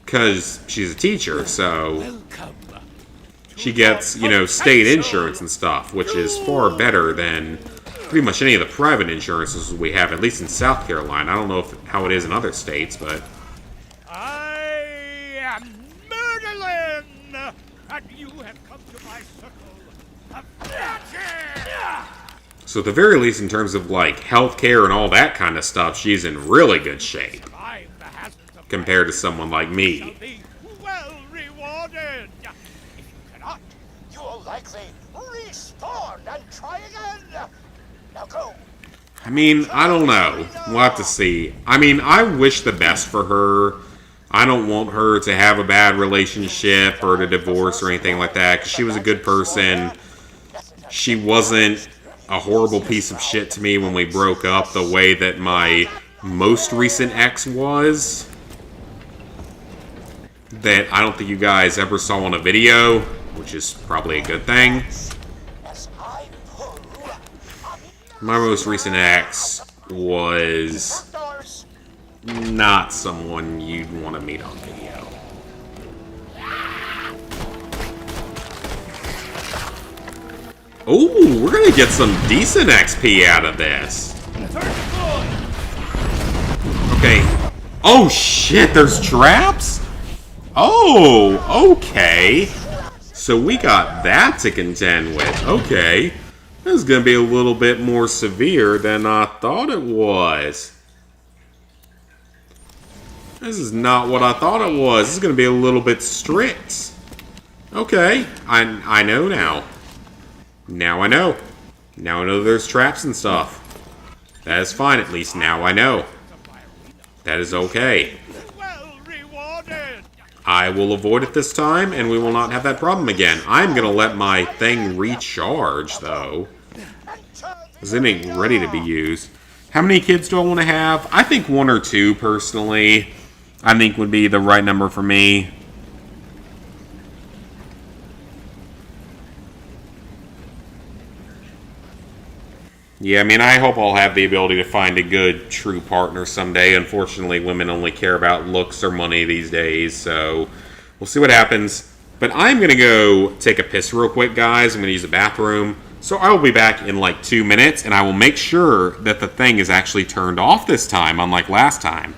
Because she's a teacher, so she gets, you know, state insurance and stuff, which is far better than pretty much any of the private insurances we have, at least in South Carolina. I don't know how it is in other states, but...
I am Merlin, and you have come to my circle of magic!
So at the very least, in terms of, like, healthcare and all that kind of stuff, she's in really good shape. Compared to someone like me.
Well rewarded! If you cannot,
You will likely respawn and try again. Now go.
I mean, I don't know. We'll have to see. I mean, I wish the best for her. I don't want her to have a bad relationship or to divorce or anything like that, because she was a good person. She wasn't a horrible piece of shit to me when we broke up the way that my most recent ex was. that I don't think you guys ever saw on a video, which is probably a good thing. My most recent ex was not someone you'd want to meet on video. Oh, we're gonna get some decent XP out of this. Okay. Oh shit, there's traps? Oh, okay. So we got that to contend with. Okay. This is gonna be a little bit more severe than I thought it was. This is not what I thought it was. This is gonna be a little bit strict. Okay, I know now. Now I know. Now I know there's traps and stuff. That is fine, at least now I know. That is okay.
Well rewarded.
I will avoid it this time, and we will not have that problem again. I'm gonna let my thing recharge, though. Because it ain't ready to be used. How many kids do I want to have? I think 1 or 2, personally. I think would be the right number for me. Yeah, I mean, I hope I'll have the ability to find a good, true partner someday. Unfortunately, women only care about looks or money these days, so we'll see what happens. But I'm going to go take a piss real quick, guys. I'm going to use the bathroom. So I will be back in like 2 minutes, and I will make sure that the thing is actually turned off this time, unlike last time.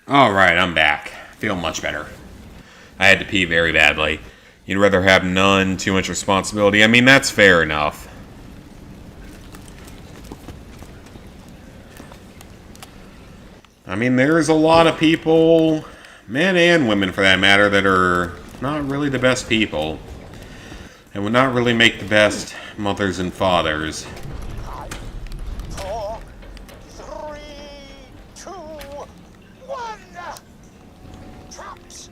Alright, I'm back. Feel much better. I had to pee very badly. You'd rather have none, too much responsibility. I mean, that's fair enough. I mean, there's a lot of people, men and women for that matter, that are not really the best people. And would not really make the best mothers and fathers.
4, 3, 2, 1. Traps.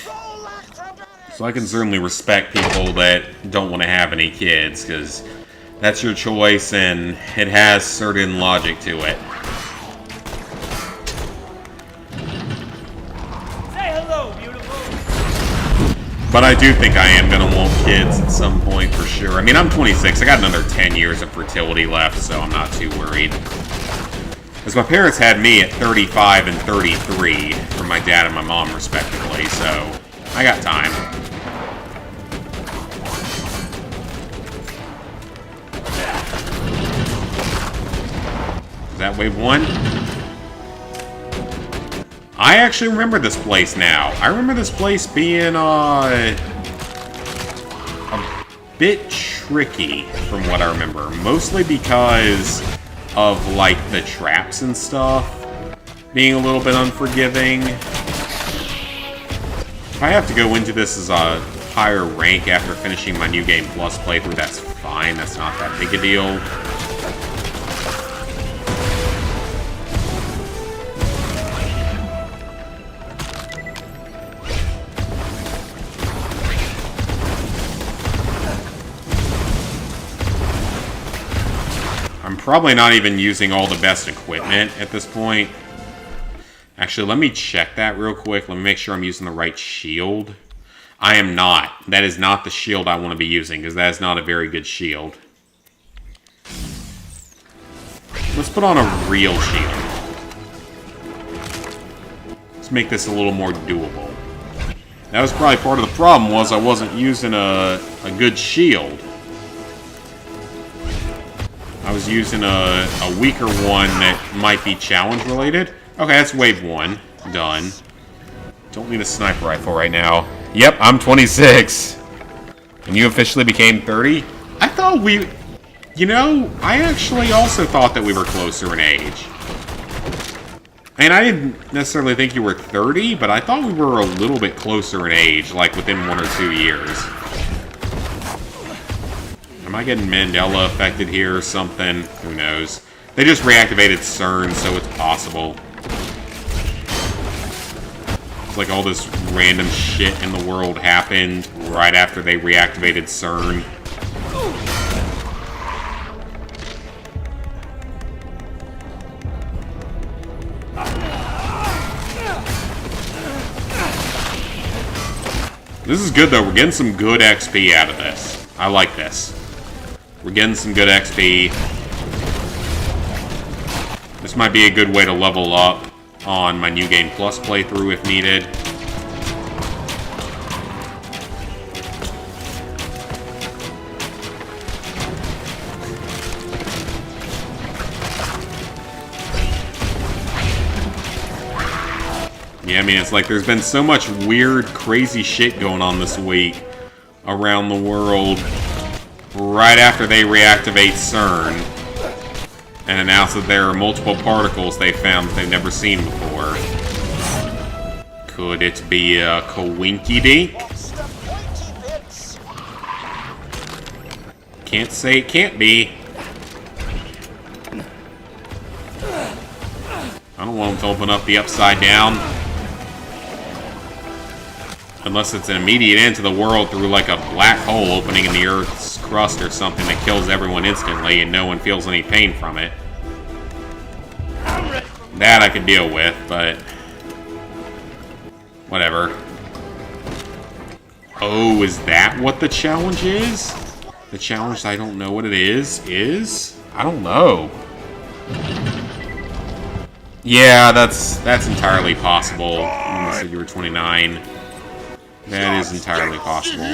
Roll acrobatics.
So I can certainly respect people that don't want to have any kids, because that's your choice and it has certain logic to it. But I do think I am going to want kids at some point for sure. I mean, I'm 26. I got another 10 years of fertility left, so I'm not too worried. Because my parents had me at 35 and 33 for my dad and my mom, respectively, so I got time. Is that wave 1? I actually remember this place now. I remember this place being a bit tricky from what I remember. Mostly because of, like, the traps and stuff being a little bit unforgiving. If I have to go into this as a higher rank after finishing my New Game Plus playthrough, that's fine. That's not that big a deal. I'm probably not even using all the best equipment at this point. Actually, let me check that real quick. Let me make sure I'm using the right shield. I am not. That is not the shield I want to be using, because that is not a very good shield. Let's put on a real shield. Let's make this a little more doable. That was probably part of the problem, was I wasn't using a good shield. I was using a weaker one that might be challenge related. Okay, that's wave 1. Done. Don't need a sniper rifle right now. Yep, I'm 26. And you officially became 30? I thought we... You know, I actually also thought that we were closer in age. And I didn't necessarily think you were 30, but I thought we were a little bit closer in age, like within 1 or 2 years. Am I getting Mandela affected here or something? Who knows? They just reactivated CERN, so it's possible. It's like all this random shit in the world happened right after they reactivated CERN. This is good, though. We're getting some good XP out of this. I like this. We're getting some good XP. This might be a good way to level up on my New Game Plus playthrough if needed. Yeah, I mean, it's like there's been so much weird, crazy shit going on this week around the world right after they reactivate CERN and announce that there are multiple particles they found that they've never seen before. Could it be a coinky-dink? Can't say it can't be. I don't want them to open up the Upside Down. Unless it's an immediate end to the world through like a black hole opening in the Earth's crust or something that kills everyone instantly and no one feels any pain from it. That I could deal with, but... whatever. Oh, is that what the challenge is? The challenge I don't know what it is? I don't know. Yeah, that's entirely possible. You said you were 29. That is entirely possible.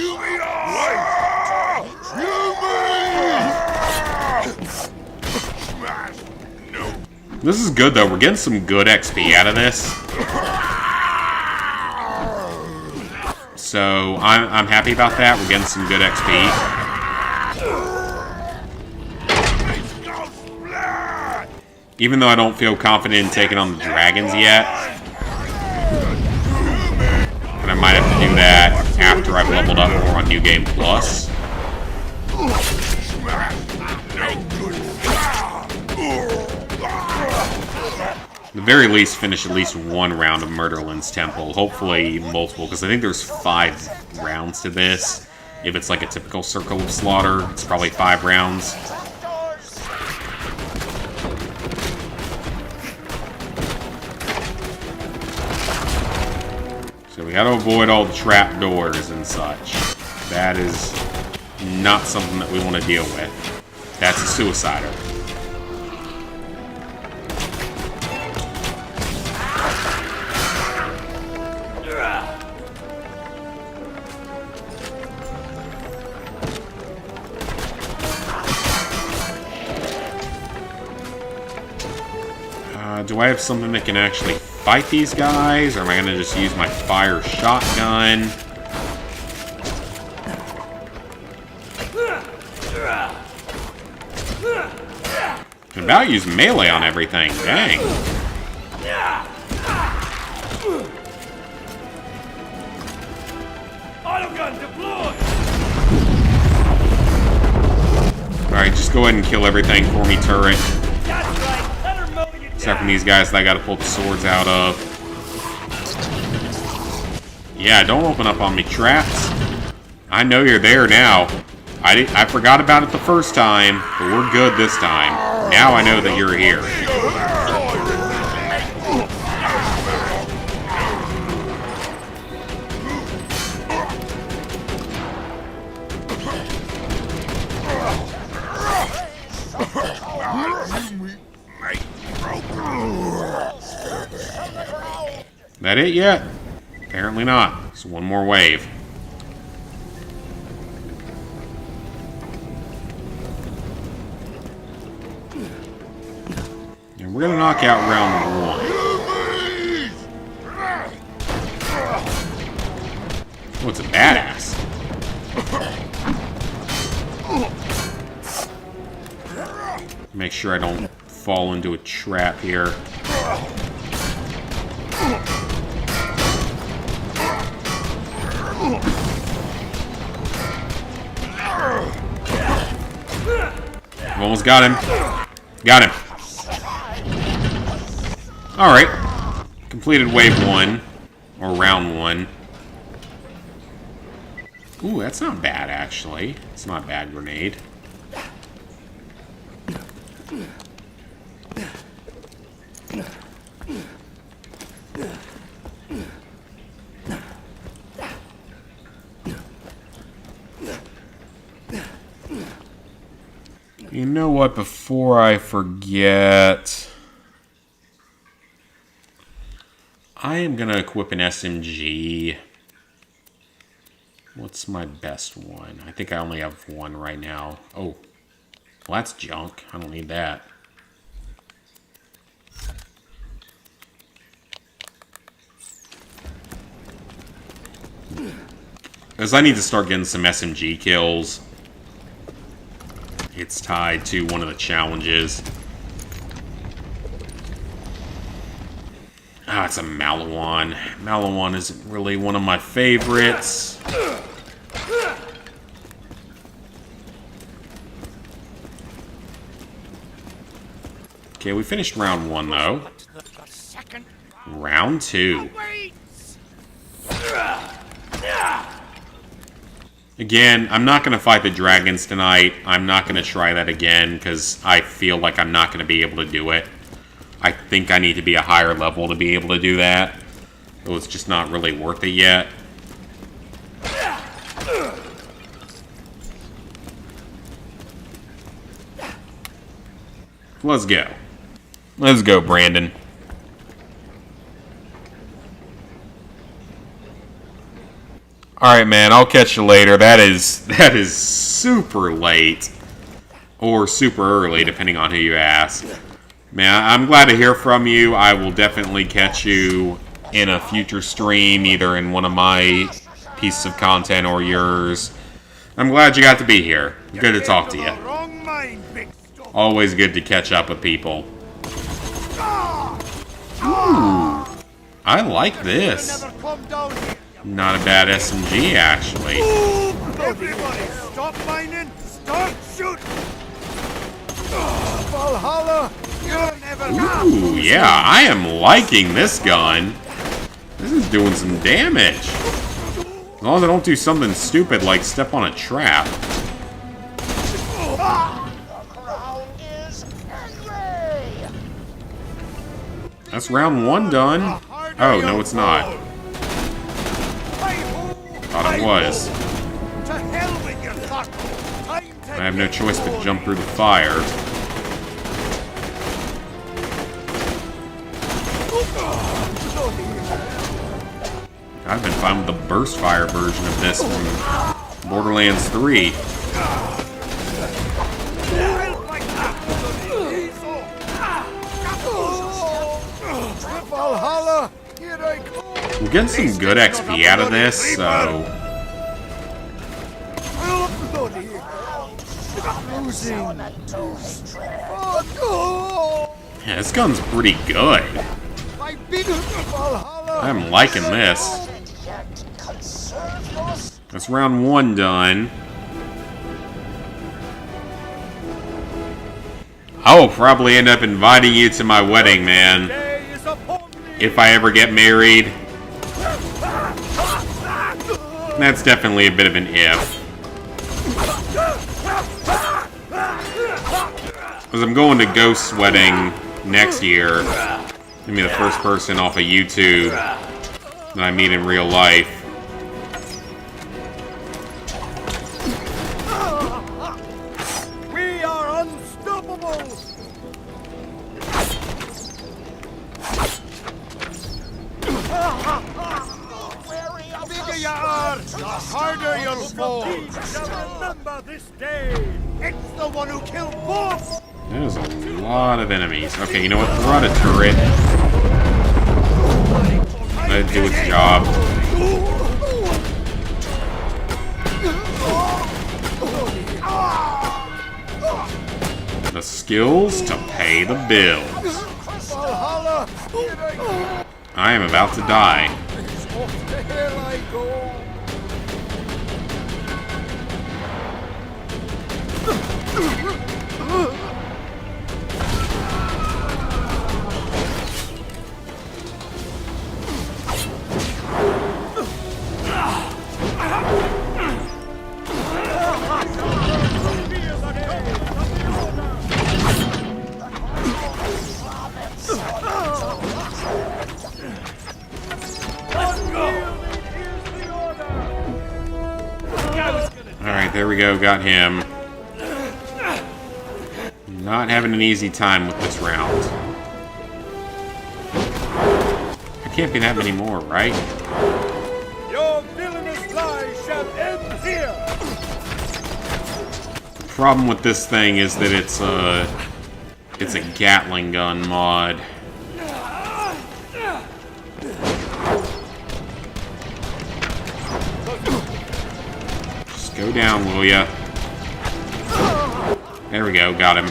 This is good, though. We're getting some good XP out of this. So I'm happy about that. We're getting some good XP. Even though I don't feel confident in taking on the dragons yet. But I might have to do that after I've leveled up more on New Game Plus. At the very least, finish at least one round of Murderland's Temple. Hopefully multiple, because I think there's 5 rounds to this. If it's like a typical Circle of Slaughter, it's probably 5 rounds. So we gotta avoid all the trap doors and such. That is not something that we want to deal with. That's a suicider. Do I have something that can actually fight these guys? Or am I going to just use my fire shotgun? Can about use melee on everything. Dang.
Autogun deployed!
Alright, just go ahead and kill everything for me, turret.
That's right! Let her mow you
Except from these guys that I gotta pull the swords out of. Yeah, don't open up on me, traps. I know you're there now. I forgot about it the first time, but we're good this time. Now I know that you're here. That it yet? Apparently not. So one more wave. And we're gonna knock out round 1. Oh, it's a badass. Make sure I don't fall into a trap here. Almost got him. Got him. Alright. Completed wave 1. Or round 1. Ooh, that's not bad, actually. It's not a bad grenade. You know what, before I forget, I am going to equip an SMG. What's my best one? I think I only have one right now. Oh, well, that's junk. I don't need that. Because I need to start getting some SMG kills. It's tied to one of the challenges. Ah, it's a Maliwan. Maliwan isn't really one of my favorites. Okay, we finished round 1, though. Round 2. Again, I'm not going to fight the dragons tonight. I'm not going to try that again, because I feel like I'm not going to be able to do it. I think I need to be a higher level to be able to do that. So it's just not really worth it yet. Let's go. Let's go, Brandon. Alright, man, I'll catch you later. That is super late. Or super early, depending on who you ask. Man, I'm glad to hear from you. I will definitely catch you in a future stream, either in one of my pieces of content or yours. I'm glad you got to be here. Good to talk to you.
Wrong mind, big stuff.
Always good to catch up with people. I like this.
Never come down here.
Not a bad SMG, actually.
Everybody, stop mining, start shooting. Valhalla, you'll never
Ooh, yeah, I am liking this gun. This is doing some damage. As long as I don't do something stupid like step on a trap. That's round 1 done. Oh, no, it's not. Thought it was.
To hell with your thought. Time to
I have no choice but to jump through the fire. I've been fine with the burst fire version of this from Borderlands 3.
Valhalla, here I come.
We're getting some good XP out of this, so... Yeah, this gun's pretty good. I'm liking this. That's round 1 done. I will probably end up inviting you to my wedding, man. If I ever get married. That's definitely a bit of an if. Because I'm going to Ghost's wedding next year. I'll be the first person off of YouTube that I meet in real life.
We are unstoppable. The bigger you are, the harder you'll fall. Remember this day. It's the one who killed both.
There's a lot of enemies. Okay, you know what? Throw out a turret. Let it do its job. The skills to pay the bills. I am about to die. Alright, there we go, got him. Not having an easy time with this round. There can't be that many more, right?
Your villainous lies shall end here.
The problem with this thing is that it's a Gatling gun mod. Just go down, will ya? There we go, got him.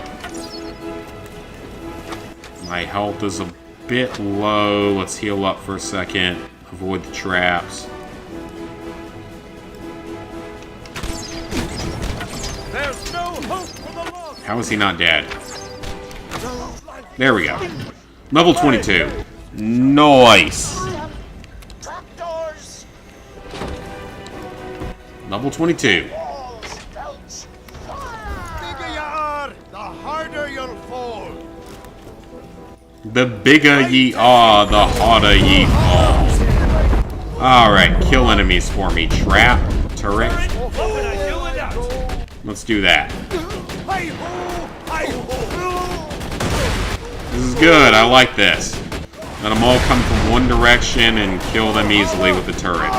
My health is a bit low. Let's heal up for a second. Avoid the traps.
There's no hope for the lost.
How is he not dead? There we go. Level 22. Nice. Level 22.
The bigger you are, the harder you'll fall.
The bigger ye are, the harder ye fall. Alright, kill enemies for me. Trap, turret. Let's do that. This is good, I like this. Let them all come from one direction and kill them easily with the turret.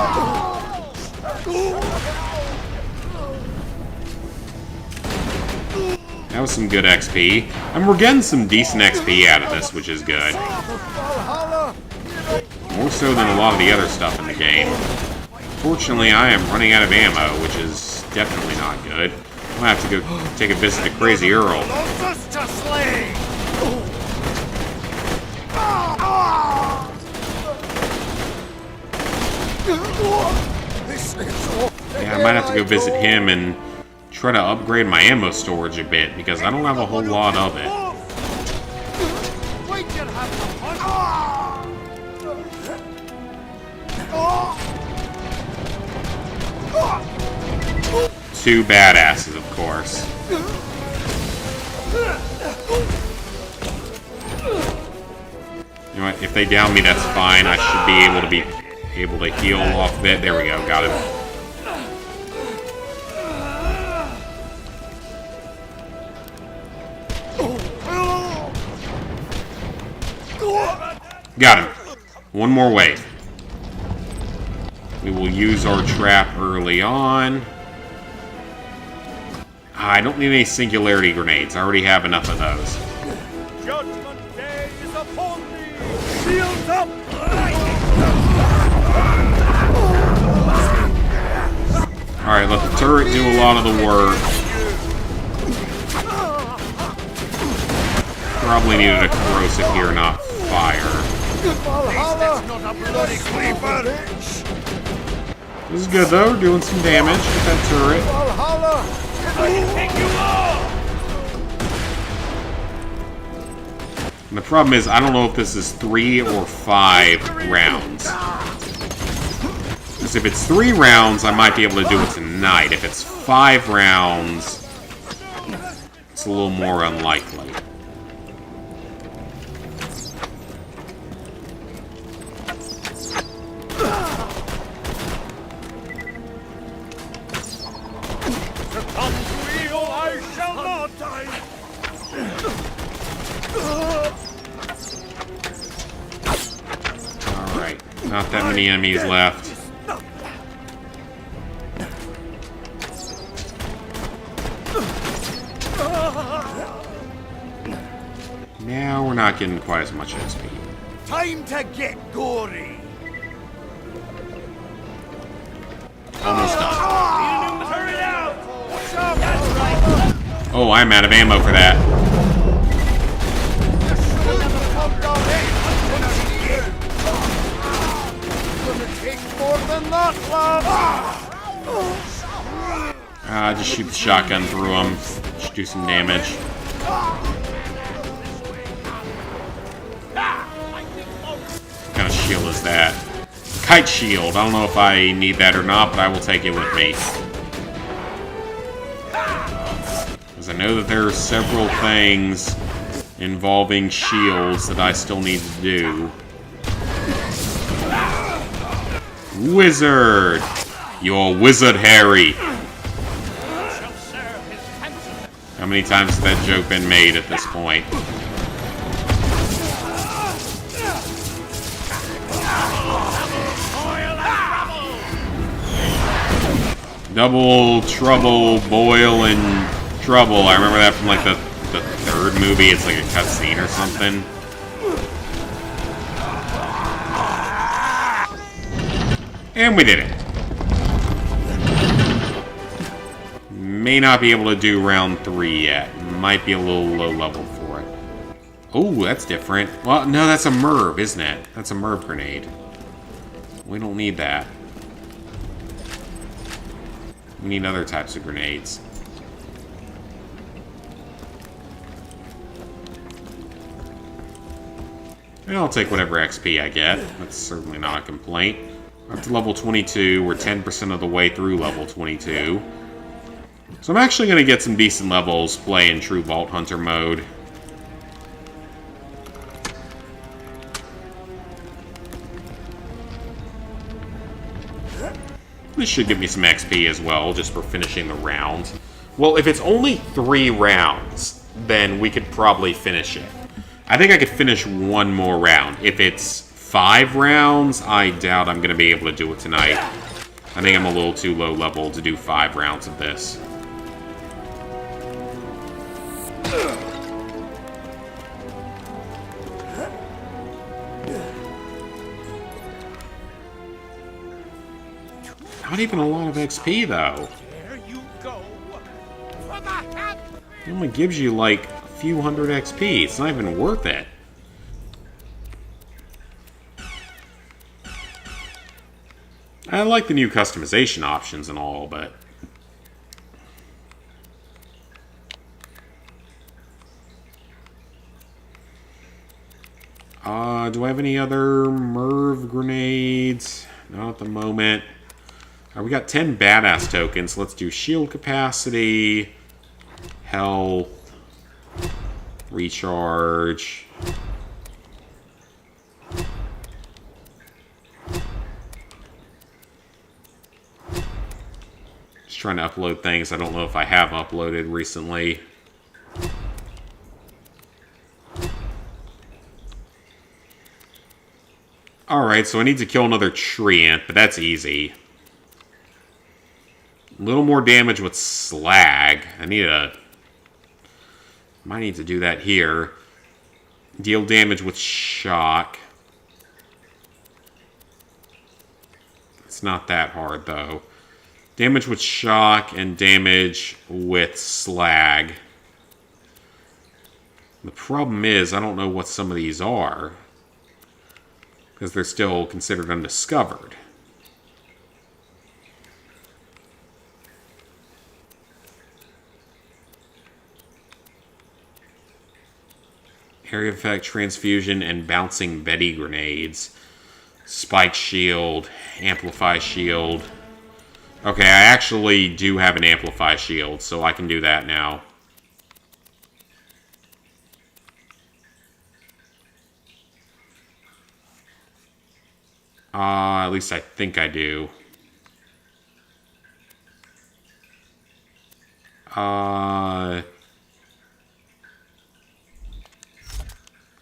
That was some good XP. And we're getting some decent XP out of this, which is good. More so than a lot of the other stuff in the game. Fortunately, I am running out of ammo, which is definitely not good. I'm gonna have to go take a visit to Crazy Earl.
Closest to slay!
Yeah, I might have to go visit him and try to upgrade my ammo storage a bit, because I don't have a whole lot of it.
Wait till have the fun.
Two badasses, of course. You know what? If they down me, that's fine. I should be able to heal off a bit. There we go. Got him. Got him. One more wave. We will use our trap early on. I don't need any singularity grenades. I already have enough of those.
Judgment Day is upon thee! Shields up!
Alright, let the turret do a lot of the work. Probably needed a corrosive here, not fire.
Valhalla! Not a bloody creeper!
This is good though, we're doing some damage with that turret.
Valhalla!
And the problem is, I don't know if this is 3 or 5 rounds. Because if it's 3 rounds, I might be able to do it tonight. If it's 5 rounds, it's a little more unlikely. Alright, not that many enemies left. Now we're not getting quite as much XP.
Time to get gory!
Almost done.
Turn it out!
Oh, I'm out of ammo for that.
Gonna take more than that, lad!
Just shoot the shotgun through them. Should do some damage. What kind of shield is that? Kite shield. I don't know if I need that or not, but I will take it with me. Because I know that there are several things involving shields that I still need to do. Wizard! You're Wizard Harry! How many times has that joke been made at this point? Double Trouble, Boil, and Trouble. I remember that from like the third movie. It's like a cutscene or something. And we did it. May not be able to do round 3 yet. Might be a little low level for it. Oh, that's different. Well, no, that's a MIRV, isn't it? That's a MIRV grenade. We don't need that. We need other types of grenades. And I'll take whatever XP I get. That's certainly not a complaint. Up to level 22. We're 10% of the way through level 22. So I'm actually going to get some decent levels playing true Vault Hunter mode. This should give me some XP as well, just for finishing the round. Well, if it's only 3 rounds, then we could probably finish it. I think I could finish 1 more round. If it's 5 rounds, I doubt I'm going to be able to do it tonight. I think I'm a little too low level to do 5 rounds of this. Not even a lot of XP, though.
There you go. For the hat.
It only gives you, like, a few hundred XP. It's not even worth it. I like the new customization options and all, but... do I have any other Merv grenades? Not at the moment. Alright, we got 10 badass tokens. Let's do shield capacity, health, recharge. Just trying to upload things I don't know if I have uploaded recently. Alright, so I need to kill another treant, but that's easy. A little more damage with slag. Might need to do that here. Deal damage with shock. It's not that hard, though. Damage with shock and damage with slag. The problem is, I don't know what some of these are, because they're still considered undiscovered. Area effect, transfusion, and bouncing Betty grenades. Spike shield, amplify shield. Okay, I actually do have an amplify shield, so I can do that now. At least I think I do. I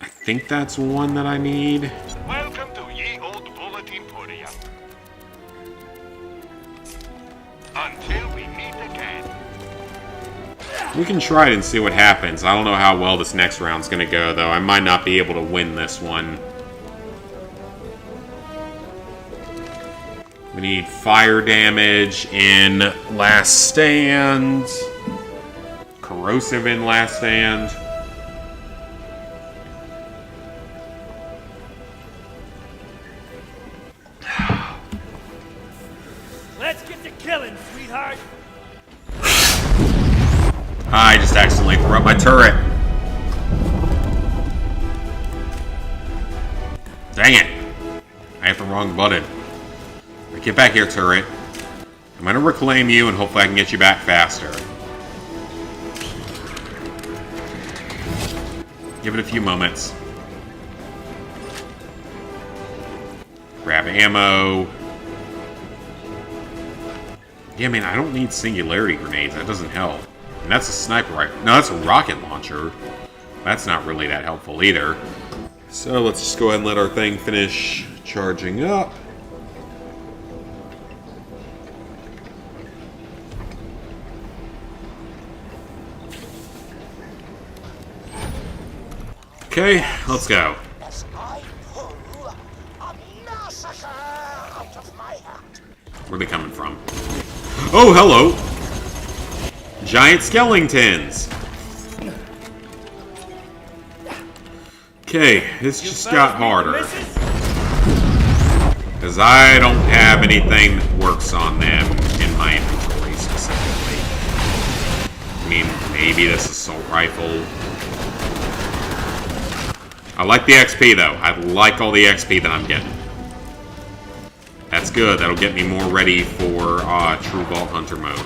think that's one that I need.
Welcome to Ye Old Bulletin Podium. Until we meet again.
We can try it and see what happens. I don't know how well this next round's gonna go, though. I might not be able to win this one. We need fire damage in Last Stand. Corrosive in Last Stand.
Let's get to killing, sweetheart.
I just accidentally threw up my turret. Dang it. I hit the wrong button. Get back here, turret. I'm gonna reclaim you, and hopefully I can get you back faster. Give it a few moments. Grab ammo. Yeah, man, I don't need singularity grenades. That doesn't help. And that's a sniper rifle. No, that's a rocket launcher. That's not really that helpful either. So let's just go ahead and let our thing finish charging up. Okay, let's go. Where are they coming from? Oh, hello! Giant skeletons! Okay, this just got harder. Because I don't have anything that works on them in my inventory specifically. I mean, maybe this assault rifle. I like the XP, though. I like all the XP that I'm getting. That's good. That'll get me more ready for True Vault Hunter mode.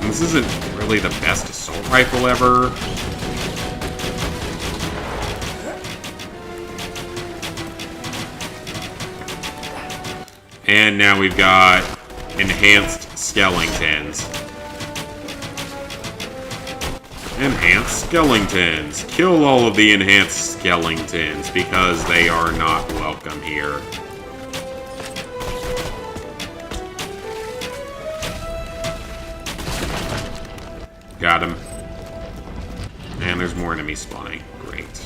And this isn't really the best assault rifle ever. And now we've got enhanced skeletons. Enhanced skeletons. Kill all of the enhanced skeletons because they are not welcome here. Got him. And there's more enemies spawning. Great.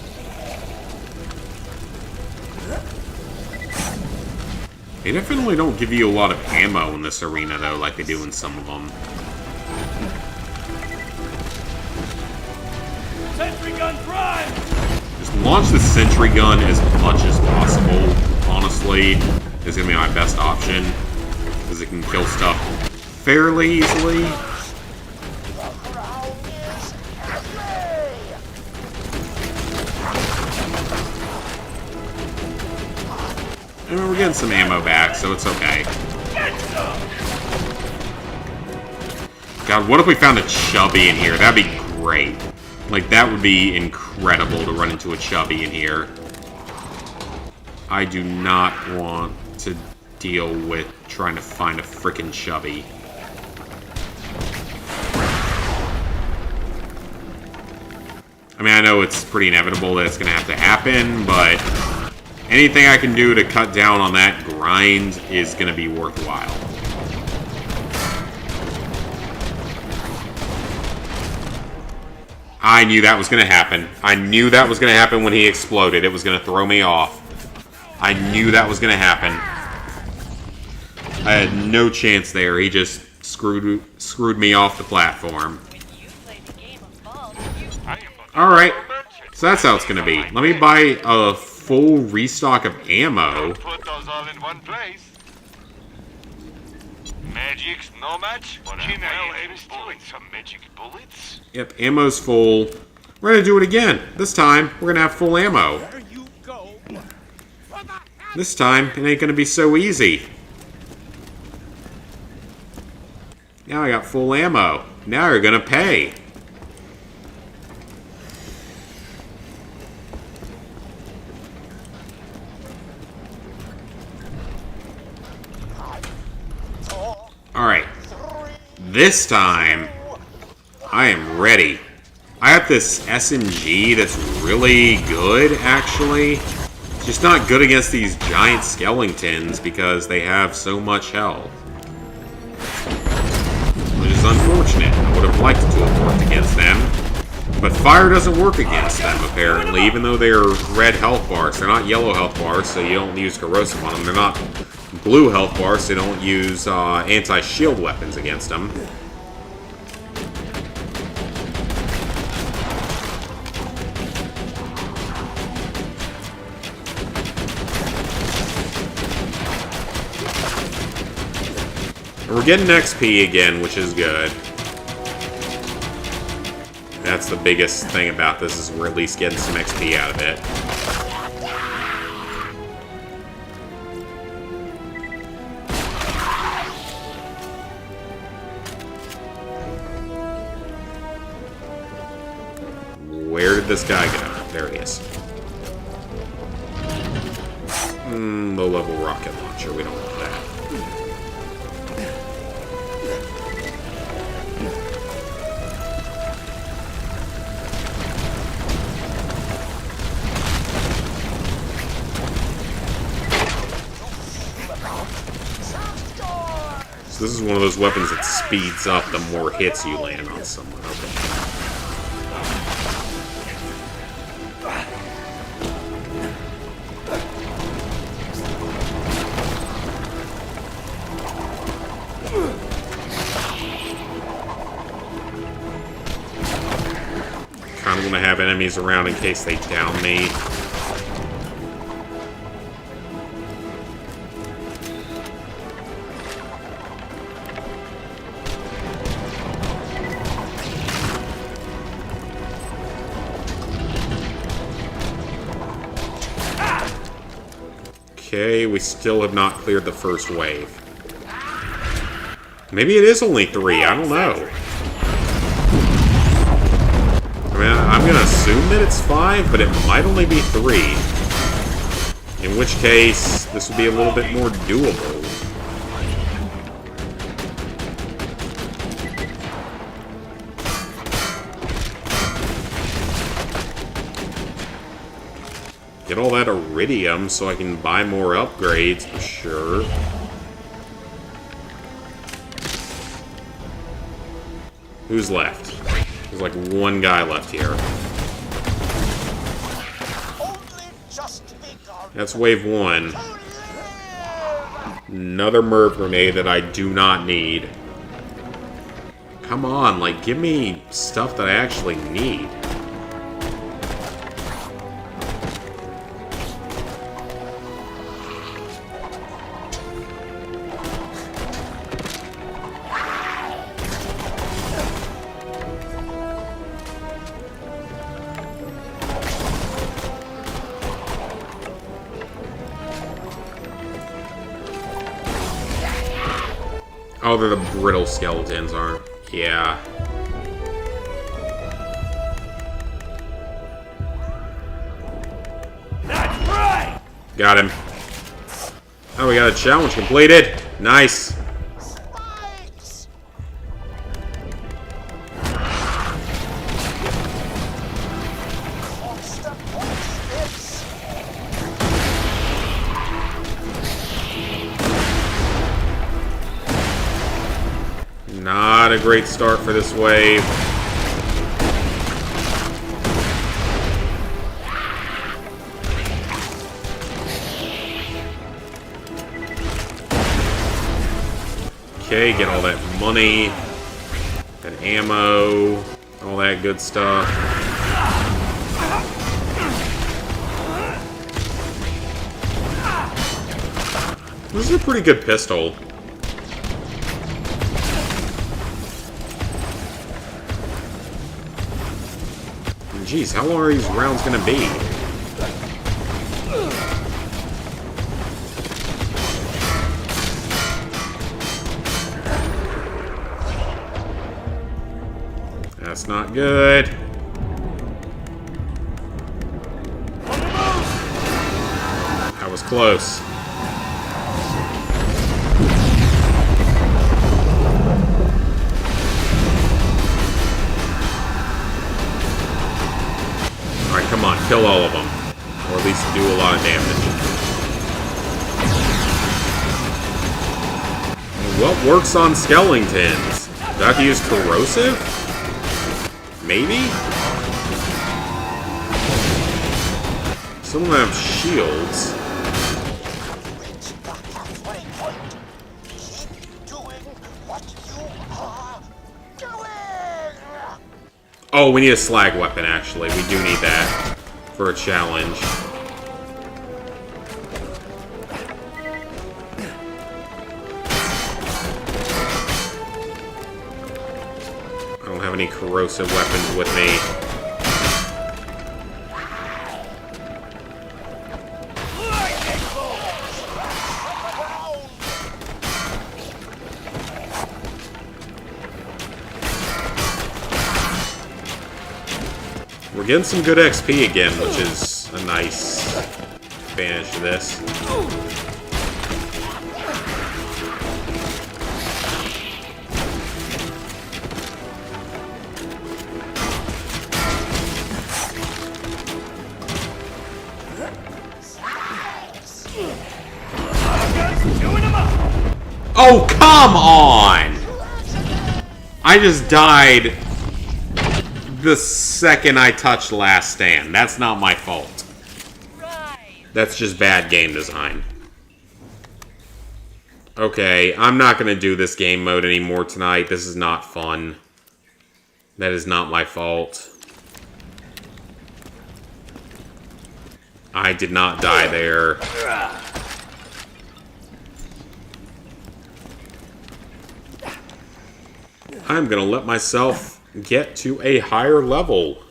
They definitely don't give you a lot of ammo in this arena, though, like they do in some of them.
Sentry gun prime!
Just launch the sentry gun as much as possible, honestly. Is going to be my best option, because it can kill stuff fairly easily. And we're getting some ammo back, so it's okay. God, what if we found a chubby in here? That'd be great. Like, that would be incredible to run into a chubby in here. I do not want to deal with trying to find a frickin' chubby. I mean, I know it's pretty inevitable that it's going to have to happen, but anything I can do to cut down on that grind is going to be worthwhile. I knew that was going to happen. I knew that was going to happen when he exploded. It was going to throw me off. I knew that was going to happen. I had no chance there. He just screwed me off the platform. Alright, so that's how it's going to be. Let me buy a full restock of ammo.
Put those all in one place. Magic's no match, but I'm well able doing some magic bullets.
Yep, ammo's full. We're going to do it again. This time, we're going to have full ammo.
There you go.
This time, it ain't going to be so easy. Now I got full ammo. Now you're going to pay. Alright. This time, I am ready. I got this SMG that's really good, actually. It's just not good against these giant skeletons because they have so much health. Which is unfortunate. I would have liked to have worked against them. But fire doesn't work against them, apparently, even though they're red health bars. They're not yellow health bars, so you don't use corrosive on them. They're not blue health bars, so you don't use anti-shield weapons against them. And we're getting XP again, which is good. That's the biggest thing about this, is we're at least getting some XP out of it. Where did this guy go? There he is. Low-level rocket launcher. We don't want that. So this is one of those weapons that speeds up the more hits you land on someone. Okay. Kind of want to have enemies around in case they down me. Okay, we still have not cleared the first wave. Maybe it is only 3, I don't know. I mean, I'm gonna assume that it's 5, but it might only be 3. In which case, this would be a little bit more doable. Get all that iridium so I can buy more upgrades, for sure. Who's left? There's like one guy left here. That's wave 1. Another Merv grenade that I do not need. Come on, like, give me stuff that I actually need. Oh, they're the brittle skeletons, aren't? Yeah.
That's right!
Got him. Oh, we got a challenge completed. Nice.
Spikes! Constant footsteps!
Not a great start for this wave. Okay, get all that money, that ammo, all that good stuff. This is a pretty good pistol. Jeez, how long are these rounds gonna be? That's not good. That was close. Alright, come on, kill all of them. Or at least do a lot of damage. What works on skeletons? Do I have to use corrosive? Maybe? Some of them have shields.
Reach the halfway point. Keep doing what you are doing!
Oh, we need a slag weapon, actually. We do need that for a challenge. I don't have any corrosive weapons with me. We're getting some good XP again, which is a nice advantage to this. Oh, come on! I just died the second I touched Last Stand. That's not my fault. That's just bad game design. Okay, I'm not going to do this game mode anymore tonight. This is not fun. That is not my fault. I did not die there. I'm going to let myself get to a higher level.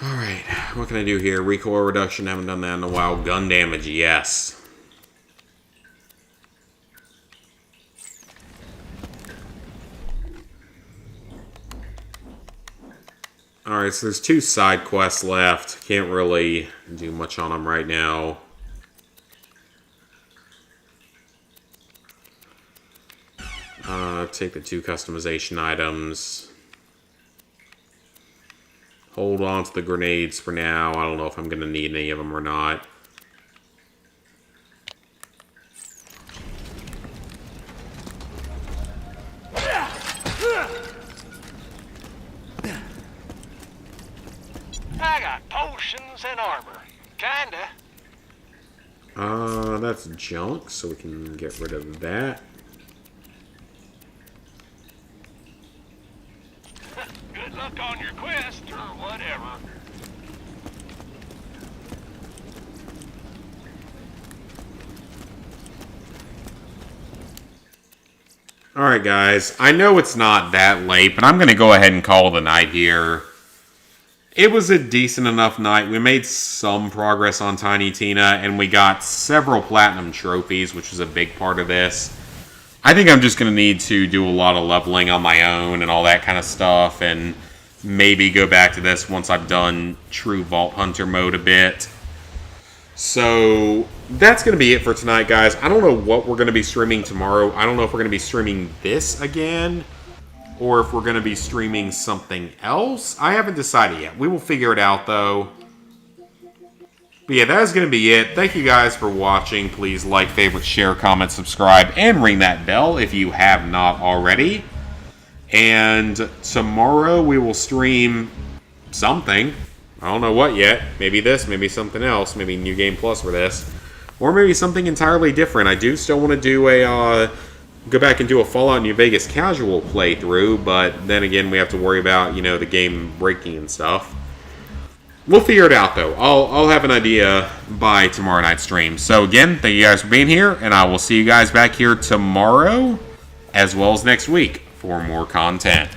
Alright, what can I do here? Recoil reduction, haven't done that in a while. Gun damage, yes. Alright, so there's 2 side quests left. Can't really do much on them right now. Take the 2 customization items. Hold on to the grenades for now. I don't know if I'm going to need any of them or not.
I got potions and armor. Kinda.
That's junk, so we can get rid of that.
Good luck on your quest, or whatever.
Alright guys, I know it's not that late, but I'm going to go ahead and call it a night here. It was a decent enough night. We made some progress on Tiny Tina, and we got several platinum trophies, which was a big part of this. I think I'm just going to need to do a lot of leveling on my own and all that kind of stuff, and maybe go back to this once I've done true Vault Hunter mode a bit. So that's going to be it for tonight, guys. I don't know what we're going to be streaming tomorrow. I don't know if we're going to be streaming this again, or if we're going to be streaming something else. I haven't decided yet. We will figure it out, though. But yeah, that is going to be it. Thank you guys for watching. Please like, favorite, share, comment, subscribe, and ring that bell if you have not already. And tomorrow we will stream something. I don't know what yet. Maybe this, maybe something else. Maybe New Game Plus for this. Or maybe something entirely different. I do still want to do a... go back and do a Fallout New Vegas casual playthrough, but then again, we have to worry about, you know, the game breaking and stuff. We'll figure it out, though. I'll have an idea by tomorrow night's stream. So again, thank you guys for being here, and I will see you guys back here tomorrow, as well as next week, for more content.